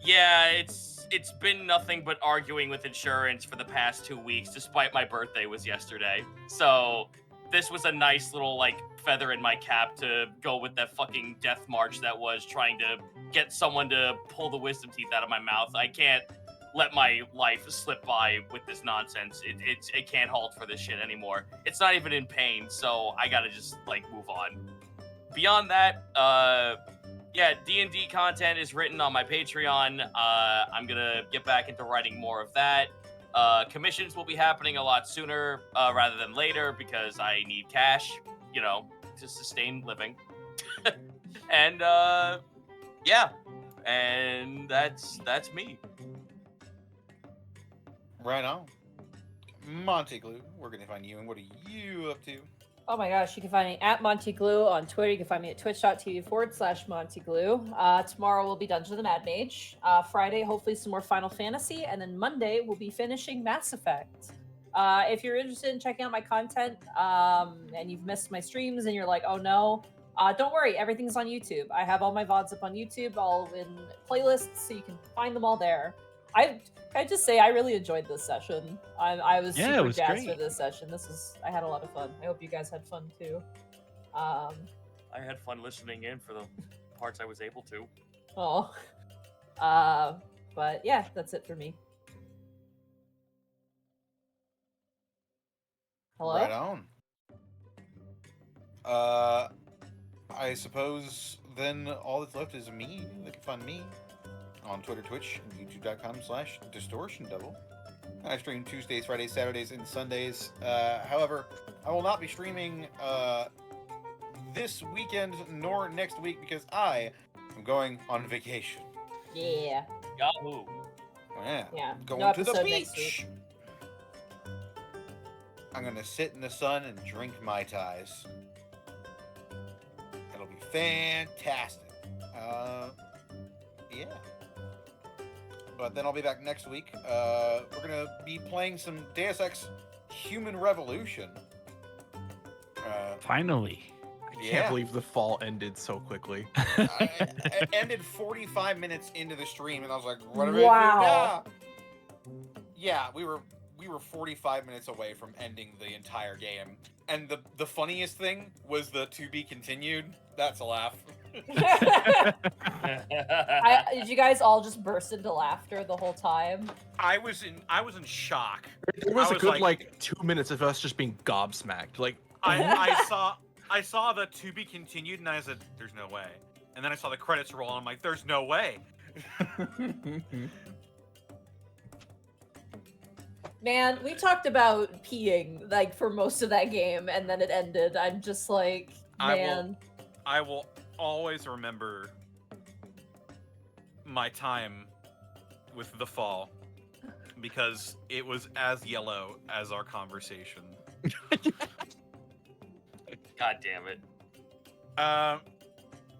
Yeah, it's been nothing but arguing with insurance for the past 2 weeks, despite my birthday was yesterday. So this was a nice little like feather in my cap to go with that fucking death march that was trying to get someone to pull the wisdom teeth out of my mouth. I can't let my life slip by with this nonsense. It can't halt for this shit anymore. It's not even in pain, so I gotta just like move on. Beyond that, yeah, D&D content is written on my Patreon. I'm gonna get back into writing more of that. Commissions will be happening a lot sooner rather than later because I need cash, you know, to sustain living. And yeah, and that's me. Right on. Monty Glue, where can they find you and what are you up to? Oh my gosh, you can find me at Monty Glue on Twitter. You can find me at twitch.tv/Monty Glue. Tomorrow will be Dungeon of the Mad Mage. Friday, hopefully some more Final Fantasy. And then Monday, we'll be finishing Mass Effect. If you're interested in checking out my content and you've missed my streams and you're like, oh no, don't worry, everything's on YouTube. I have all my VODs up on YouTube, all in playlists, so you can find them all there. I just say I really enjoyed this session. I was super jazzed for this session. I had a lot of fun. I hope you guys had fun too. I had fun listening in for the parts I was able to. Oh. But yeah, that's it for me. Hello? Right on. I suppose then all that's left is me. They can find me on Twitter, Twitch, and youtube.com/distortiondouble. I stream Tuesdays, Fridays, Saturdays, and Sundays. However, I will not be streaming this weekend nor next week because I am going on vacation. Yeah. Yahoo. Yeah. Going No to the episode next beach. I'm gonna sit in the sun and drink Mai Tais. It'll be fantastic. Yeah. But then I'll be back next week. We're gonna be playing some Deus Ex Human Revolution. Finally. I can't believe the fall ended so quickly. It ended 45 minutes into the stream, and I was like, "What are we Wow. doing now?" Yeah, we were 45 minutes away from ending the entire game, and the funniest thing was the "to be continued." That's a laugh. Did you guys all just burst into laughter the whole time? I was in shock. There was I a good like 2 minutes of us just being gobsmacked. Like I saw the "to be continued" and I said, "There's no way." And then I saw the credits roll and I'm like, "There's no way." Man, we talked about peeing like for most of that game, and then it ended. I'm just like, man. I will always remember my time with the fall. because it was as yellow as our conversation. God damn it.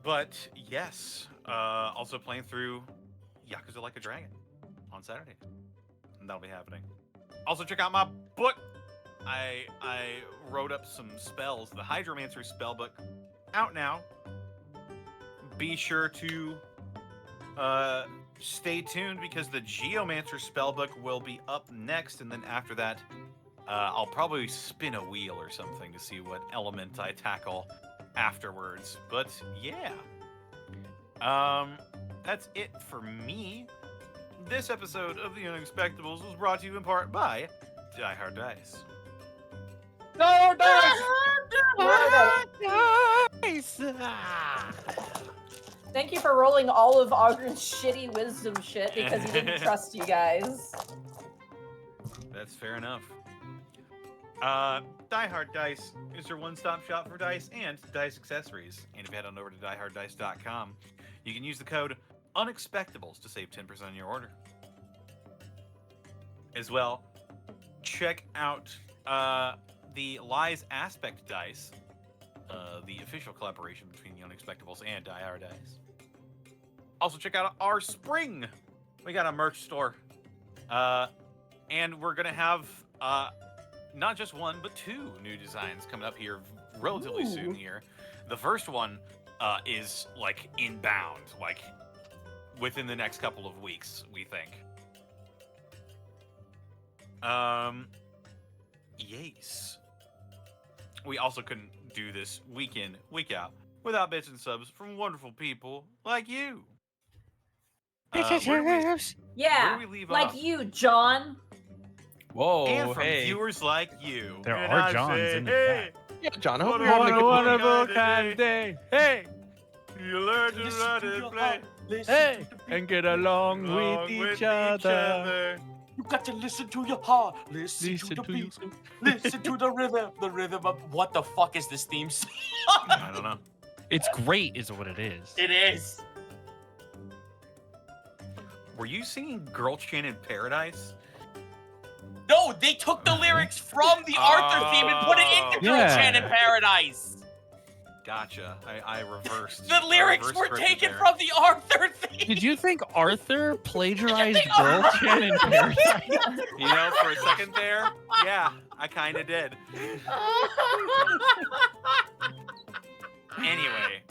But yes, also playing through Yakuza Like a Dragon on Saturday, and that'll be happening. Also, check out my book. I wrote up some spells. The Hydromancer spellbook out now. Be sure to stay tuned because the Geomancer spellbook will be up next, and then after that, I'll probably spin a wheel or something to see what element I tackle afterwards. But yeah, that's it for me. This episode of the Unexpectables was brought to you in part by Die Hard Dice. No, Dice! Thank you for rolling all of Algron's shitty wisdom shit because he didn't trust you guys. That's fair enough. Die Hard Dice is your one-stop shop for dice and dice accessories. And if you head on over to dieharddice.com, you can use the code Unexpectables to save 10% on your order. As well, check out the Lies Aspect Dice, the official collaboration between the Unexpectables and Die Hard Dice. Also, check out our spring. We got a merch store. And we're going to have not just one, but two new designs coming up here relatively soon here. The first one is, like, inbound, like, within the next couple of weeks, we think. Yes. We also couldn't do this week in, week out without bits and subs from wonderful people like you. Where do we leave like off? you, John. Whoa, And from hey. viewers like you. There And are I Johns say, in the hey, Yeah, John, I hope What you're having a good wonderful morning. kind of day. Hey, You learn to run and play hey, and get along along with each other. You got to listen to your heart. Listen to the beat. Listen to the rhythm. The rhythm of what the fuck is this theme song? I don't know. It's great, is what it is. It is. Were you singing Girl Chain in Paradise? No, they took the lyrics from the Arthur theme and put it into Girl Yeah. Chan in Paradise. Gotcha. I reversed. The lyrics were taken from the Arthur theme. Did you think Arthur plagiarized Girl Chan in Paradise? You know, for a second there, yeah, I kind of did. Anyway,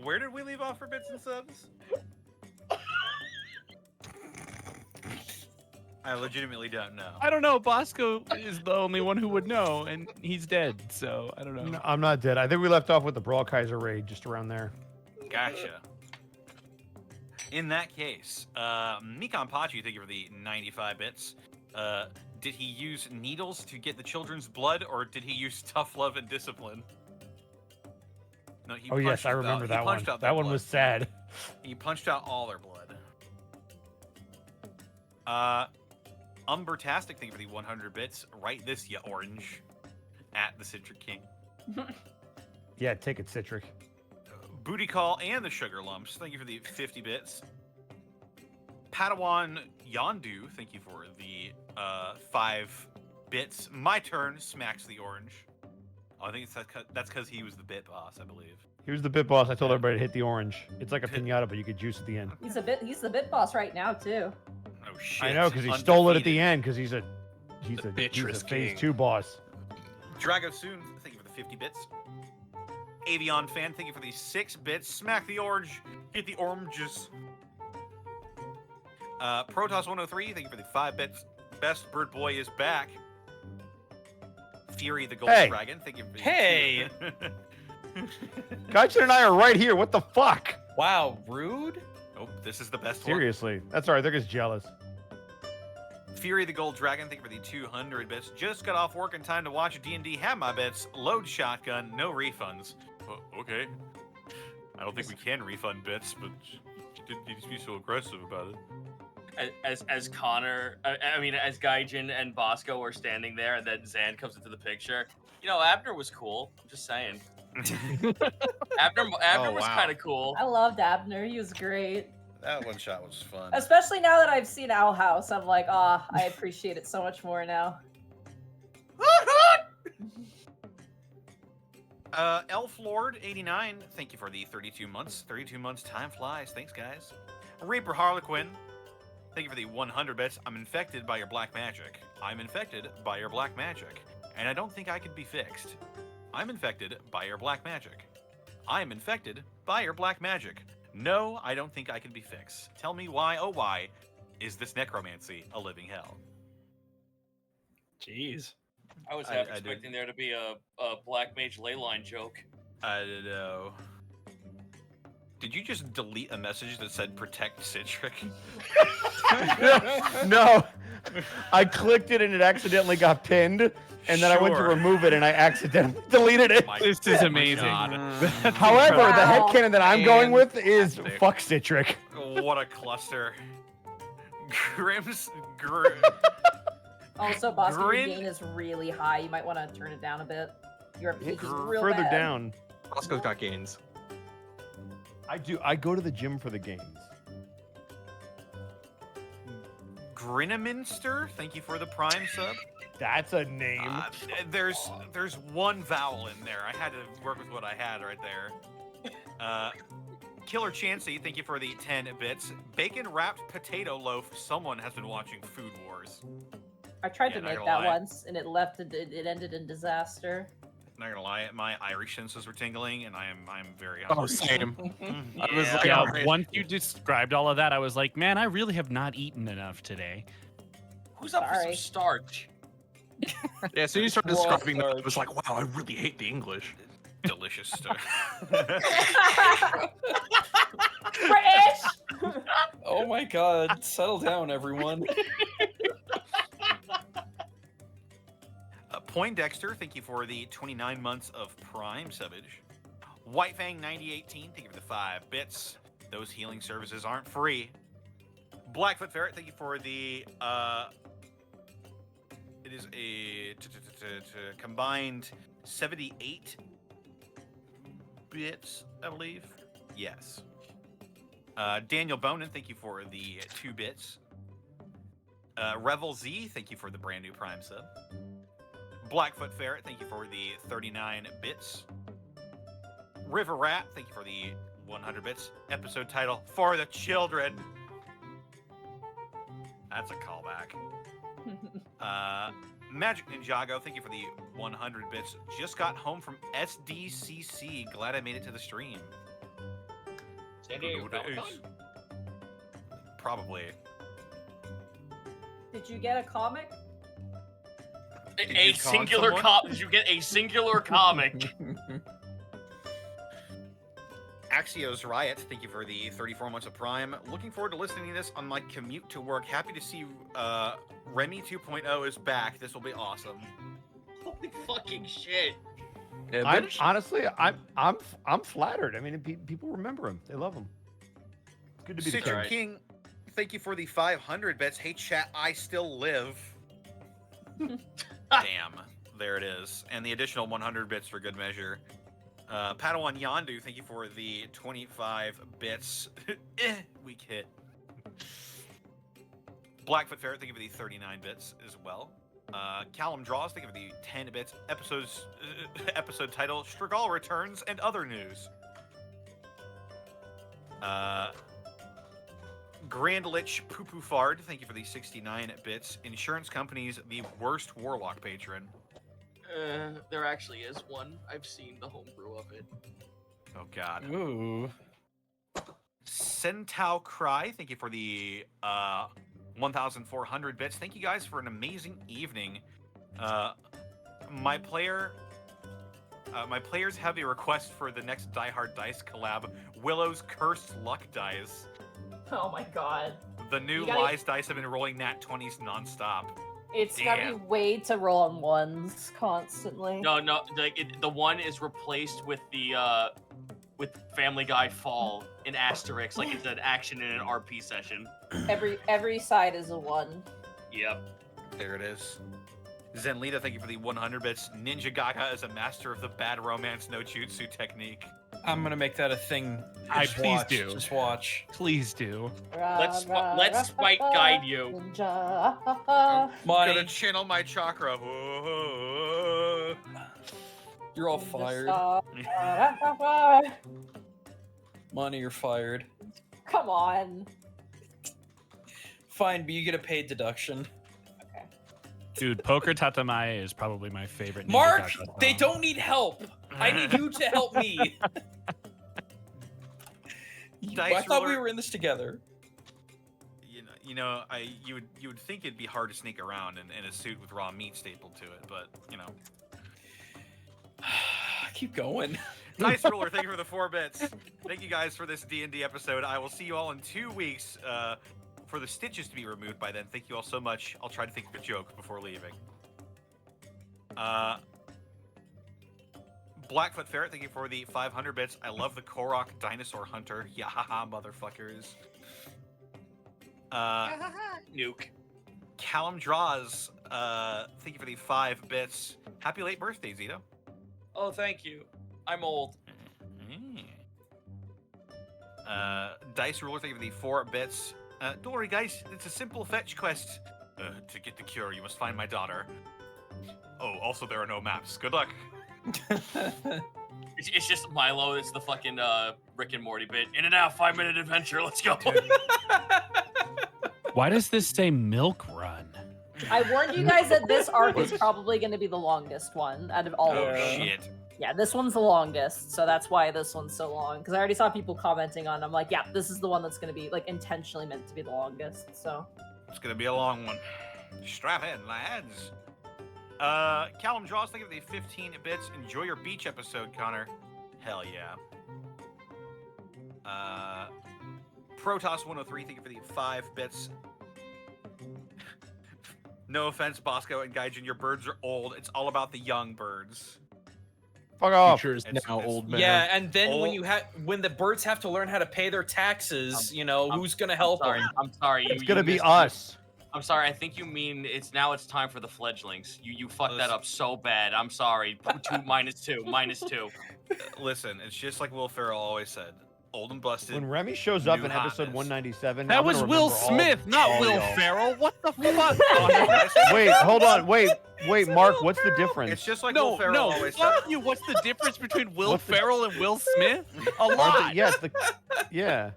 where did we leave off for bits and subs? I legitimately don't know. I don't know. Bosco is the only one who would know, and he's dead, so I don't know. No, I'm not dead. I think we left off with the Brawl Kaiser raid, just around there. Gotcha. In that case, Mikon Pachi, thank you for the 95 bits. Did he use needles to get the children's blood, or did he use tough love and discipline? No, he Oh yes, punched I out- remember he that one. punched out their That one blood. was sad. He punched out all their blood. Umbertastic, thank you for the 100 bits. Write this, you orange. At the Citric King. Yeah, take it, Citric. Booty Call and the Sugar Lumps, thank you for the 50 bits. Padawan Yondu, thank you for the 5 bits. My turn, smacks the orange. Oh, I think that's because he was the bit boss, I believe. He was the bit boss. I told everybody to hit the orange. It's like a pinata, but you could juice at the end. He's the bit boss right now too. Oh shit! I know, because he stole it at the Undefeated. end, because he's a Bitrous phase king. 2 boss. Dragosoon, thank you for the 50 bits. Avion Fan, thank you for the 6 bits. Smack the orange, hit the oranges. Protoss103, thank you for the 5 bits. Best Bird Boy is back. Fury the Gold Hey. Dragon, thank you for the Hey. Gaijin and I are right here. What the fuck? Wow, rude. Oh, this is the best one. Seriously. That's all right. They're just jealous. Fury the Gold Dragon, thank you for the 200 bits. Just got off work in time to watch D&D. Have my bits. Load shotgun, no refunds. Oh, okay. I don't think we can refund bits, but you didn't need to be so aggressive about it. As Connor, as Gaijin and Bosco were standing there, and then Zan comes into the picture. You know, Abner was cool. I'm just saying. Abner was wow. kind of cool. I loved Abner. He was great. That one shot was fun. Especially now that I've seen Owl House, I'm like, I appreciate it so much more now. Elf Lord 89, thank you for the 32 months. 32 months, time flies. Thanks, guys. Reaper Harlequin, thank you for the 100 bits. I'm infected by your black magic. I'm infected by your black magic. And I don't think I could be fixed. I'm infected by your black magic. I'm infected by your black magic. No, I don't think I can be fixed. Tell me why, oh why, is this necromancy a living hell? Jeez. I was I expecting there to be a Black Mage leyline joke. I don't know. Did you just delete a message that said protect Citric? No, I clicked it and it accidentally got pinned, and then I went to Sure. remove it and I accidentally deleted it. My This is amazing. God. However, the Wow. headcanon that I'm going with is Fantastic. fuck Citric. What a cluster. Grim's... Also, Boston, your Grin- gain is really high. You might want to turn it down a bit. Your peak is real Further bad. down. Roscoe's got gains. I do. I go to the gym for the games. Grinneminster, thank you for the Prime sub. That's a name. There's one vowel in there. I had to work with what I had right there. Killer Chansey, thank you for the 10 bits. Bacon wrapped potato loaf. Someone has been watching Food Wars. I tried Yeah, to not make gonna that lie. once, and it ended in disaster. Not gonna lie, my Irish senses were tingling, and I'm very Oh, hungry. same. Mhm. I was Yeah. like, Yeah, alright. once you described all of that, I was like, man, I really have not eaten enough today. Who's up for some Sorry. starch? Yeah, so you started Well, describing that. I sorry. was like, wow, I really hate the English. Delicious stuff. British! Oh my god, settle down, everyone. Poindexter, thank you for the 29 months of Prime subbage. Whitefang 9018, thank you for the 5 bits. Those healing services aren't free. Blackfoot Ferret, thank you for the it is a combined 78 bits, I believe. Yes. Daniel Bonin, thank you for the 2 bits. Revel Z, thank you for the brand new Prime sub. Blackfoot Ferret, thank you for the 39 bits. River Rat, thank you for the 100 bits. Episode title, For the Children. That's a callback. Magic Ninjago, thank you for the 100 bits. Just got home from SDCC. Glad I made it to the stream. San Diego Comic-Con? Probably. Did you get a comic? Did A you con singular someone? Did you get a singular comic? Axios Riot, thank you for the 34 months of Prime. Looking forward to listening to this on my commute to work. Happy to see Remy 2.0 is back. This will be awesome. Holy fucking shit. Yeah, Honestly, I'm flattered. I mean, people remember him. They love him. It's good to be the Citric king. King, thank you for the 500 bits. Hey chat, I still live. Damn, there it is. And the additional 100 bits for good measure. Padawan Yandu, thank you for the 25 bits. Weak hit. Blackfoot Ferret, thank you for the 39 bits as well. Callum Draws, thank you for the 10 bits. Episode title, Strigal returns and other news. Grand Lich Poo Poo Fard, thank you for the 69 bits. Insurance company's the worst warlock patron. There actually is one. I've seen the homebrew of it. Oh god. Ooh. Centau Cry, thank you for the 1,400 bits. Thank you guys for an amazing evening. My players have a request for the next Die Hard Dice collab, Willow's Cursed Luck Dice. Oh my god. The new You gotta- Lies dice have been rolling nat 20s nonstop. It's gotta be way to roll on ones constantly. No, the one is replaced with the with Family Guy Fall in asterisk, like it's an action in an RP session. Every side is a 1. Yep. There it is. Zenlita, thank you for the 100 bits. Ninja Gaga is a master of the bad romance no jutsu technique. I'm gonna make that a thing. Please watch, do. Just watch. Please do. Let's Spike guide you. I'm Monty, gonna channel my chakra. Whoa. you're all fired. Monty, you're fired. Come on. Fine, but you get a paid deduction. Dude, Poker Tatamae is probably my favorite. Mark, Ninja they song. don't need help. I need you to help me. Dice I thought we roller. were in this together. You would think it'd be hard to sneak around in a suit with raw meat stapled to it, but Keep going. Dice Ruler, thank you for the 4 bits. Thank you guys for this D&D episode. I will see you all in 2 weeks for the stitches to be removed by then. Thank you all so much. I'll try to think of a joke before leaving. Blackfoot Ferret, thank you for the 500 bits. I love the Korok Dinosaur Hunter. Yahaha, motherfuckers. Nuke. Callum Draws, thank you for the 5 bits. Happy late birthday, Zito. Oh, thank you. I'm old. Dice Ruler, thank you for the 4 bits. Don't worry, guys. It's a simple fetch quest. To get the cure, you must find my daughter. Oh, also there are no maps. Good luck. It's just Milo. It's the fucking Rick and Morty bit. In and out, 5-minute adventure. Let's go. Why does this say milk run? I warned you guys that this arc is probably going to be the longest one out of all Oh of them. shit. Yeah, this one's the longest, so that's why this one's so long. Because I already saw people commenting on. I'm like, yeah, this is the one that's going to be like intentionally meant to be the longest. So. It's gonna be a long one. Strap in, lads. Callum Draws, thank you for the 15 bits. Enjoy your beach episode, Connor. Hell yeah. Protoss103, thank you for the 5 bits. No offense, Bosco and Gaijin, your birds are old. It's all about the young birds. Fuck off. Future is now old man. Yeah, and then Old- when the birds have to learn how to pay their taxes, who's gonna help Sorry, them? I'm sorry. It's you gonna be missed- us. I'm sorry. I think you mean it's time for the fledglings. You fucked that Listen. up so bad. I'm sorry. 2 minus 2 minus 2. Listen, it's just like Will Ferrell always said. Old and busted. When Remy shows up New in episode hotness. 197, That I'm was gonna Will remember all- Smith, not all Will y'all. Ferrell. What the fuck? Wait, hold on. Wait, Mark. What's the difference? It's just like Will No, Ferrell no. always said. Fuck you. What's the difference between Will What's the- Ferrell and Will Smith? A Aren't lot. they- yes. Yeah.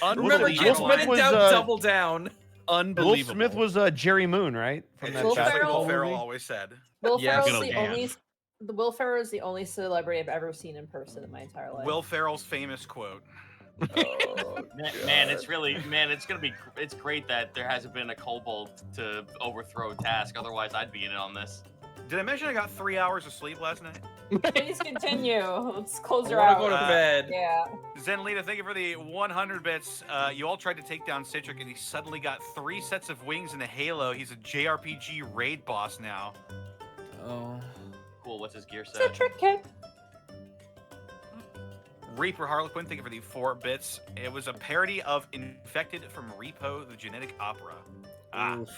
Remember, Will kids, Smith when in was, doubt, double down. Will Unbelievable. Smith was Jerry Moon, right? From It's that Will just like basketball Will Ferrell movie? always said. Will Yes. Ferrell's Good the old only. Dan. Will Ferrell is the only celebrity I've ever seen in person in my entire life. Will Ferrell's famous quote. Man, it's it's great that there hasn't been a kobold to overthrow Task. Otherwise, I'd be in it on this. Did I mention I got 3 hours of sleep last night? Please continue. Let's close I her want out. to go to bed. Yeah. Zenlita, thank you for the 100 bits. You all tried to take down Citric, and he suddenly got 3 sets of wings and a halo. He's a JRPG raid boss now. Oh. Cool. What's his gear It's a set? trick kick. Reaper Harlequin, thank you for the 4 bits. It was a parody of Infected from Repo, the genetic opera. Ah, Oof.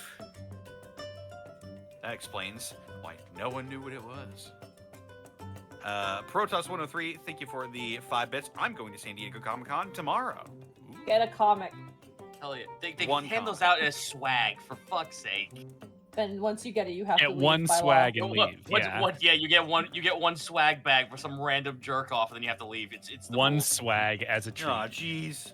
that explains why no one knew what it was. Protoss103, thank you for the 5 bits. I'm going to San Diego Comic-Con tomorrow. Ooh. Get a comic. Hell yeah. They One hand those comic. out as swag, for fuck's sake. Then once you get it, you have to Get leave one by law. swag and leave. Yeah, you get one swag bag for some random jerk off, and then you have to leave. It's the One rules. swag as a treat. Aw, jeez.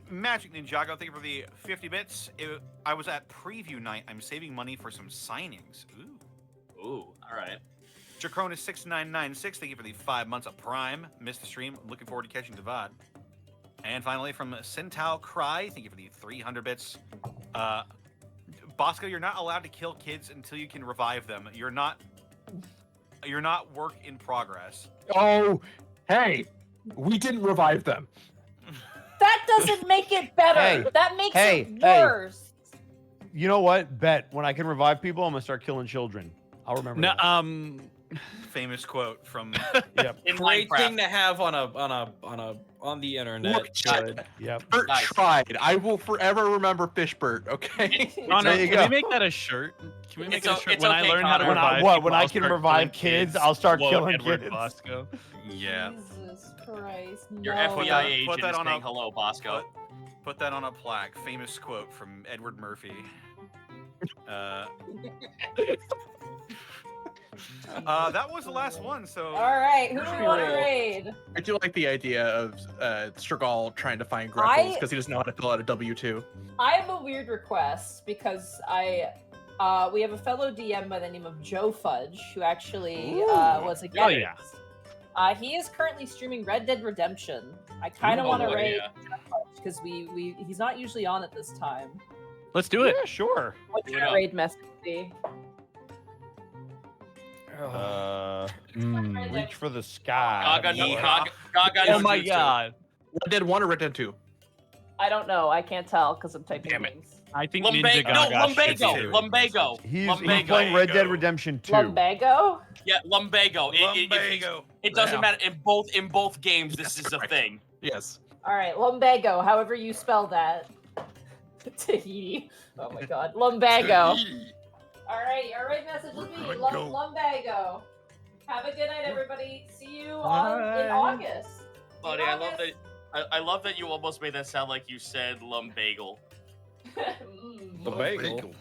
Magic Ninjago, thank you for the 50 bits. I was at preview night. I'm saving money for some signings. Ooh. Ooh, all right. Jacronus6996, thank you for the 5 months of Prime. Missed the stream. Looking forward to catching the VOD. And finally, from Sintao Cry, thank you for the 300 bits. Bosco, you're not allowed to kill kids until you can revive them. You're not work in progress. Oh, hey, we didn't revive them. That doesn't make it better. Hey, that makes hey, it hey. worse. You know what? Bet when I can revive people, I'm gonna start killing children. I'll remember. No, that. Famous quote from Yep. In Great Minecraft. thing to have on the internet. Look, Good. Yep. Bert Nice. tried. I will forever remember Fishbert. Okay. Connor, There you can go. we make that a shirt? Can we make It's a o- shirt it's when I okay, learn how to Connor. revive What, people, when I I'll can start revive killing kids, I'll start Quote killing Edward kids. Bosco. Yeah. Jesus Christ. Your no. FBI Put agent that is on saying a- hello, Bosco. Put that on a plaque. Famous quote from Edward Murphy. That was the last one. So. All right, who do we want to Cool. raid? I do like the idea of Strigal trying to find Grepples I- because he doesn't know how to fill out a W-2. I have a weird request because we have a fellow DM by the name of Joe Fudge who actually was a Oh, guest. yeah. He is currently streaming Red Dead Redemption. I kind of want to boy, raid yeah. Joe Fudge because he's not usually on at this time. Let's do it. Yeah, sure. What's Do it your up. raid message be? Reach for the sky. Gaga, Yeehaw. Gaga, Oh no my jutsu. god. Red Dead 1 or Red Dead 2? I don't know. I can't tell because I'm typing Damn it. names. I think Ninja Lumbago, no, Gaga should Lumbago, do it. Lumbago. He's Lumbago. playing Red Dead Redemption 2. Lumbago? Yeah, Lumbago. It doesn't Yeah. matter in both games. This is a thing. Yes. All right, Lumbago. However you spell that. Tahiti. Oh my God, Lumbago. All right, our raid message will be Lumbago. Have a good night, everybody. See you in August. Buddy, I love that you almost made that sound like you said lumbago. Mm. The bagel.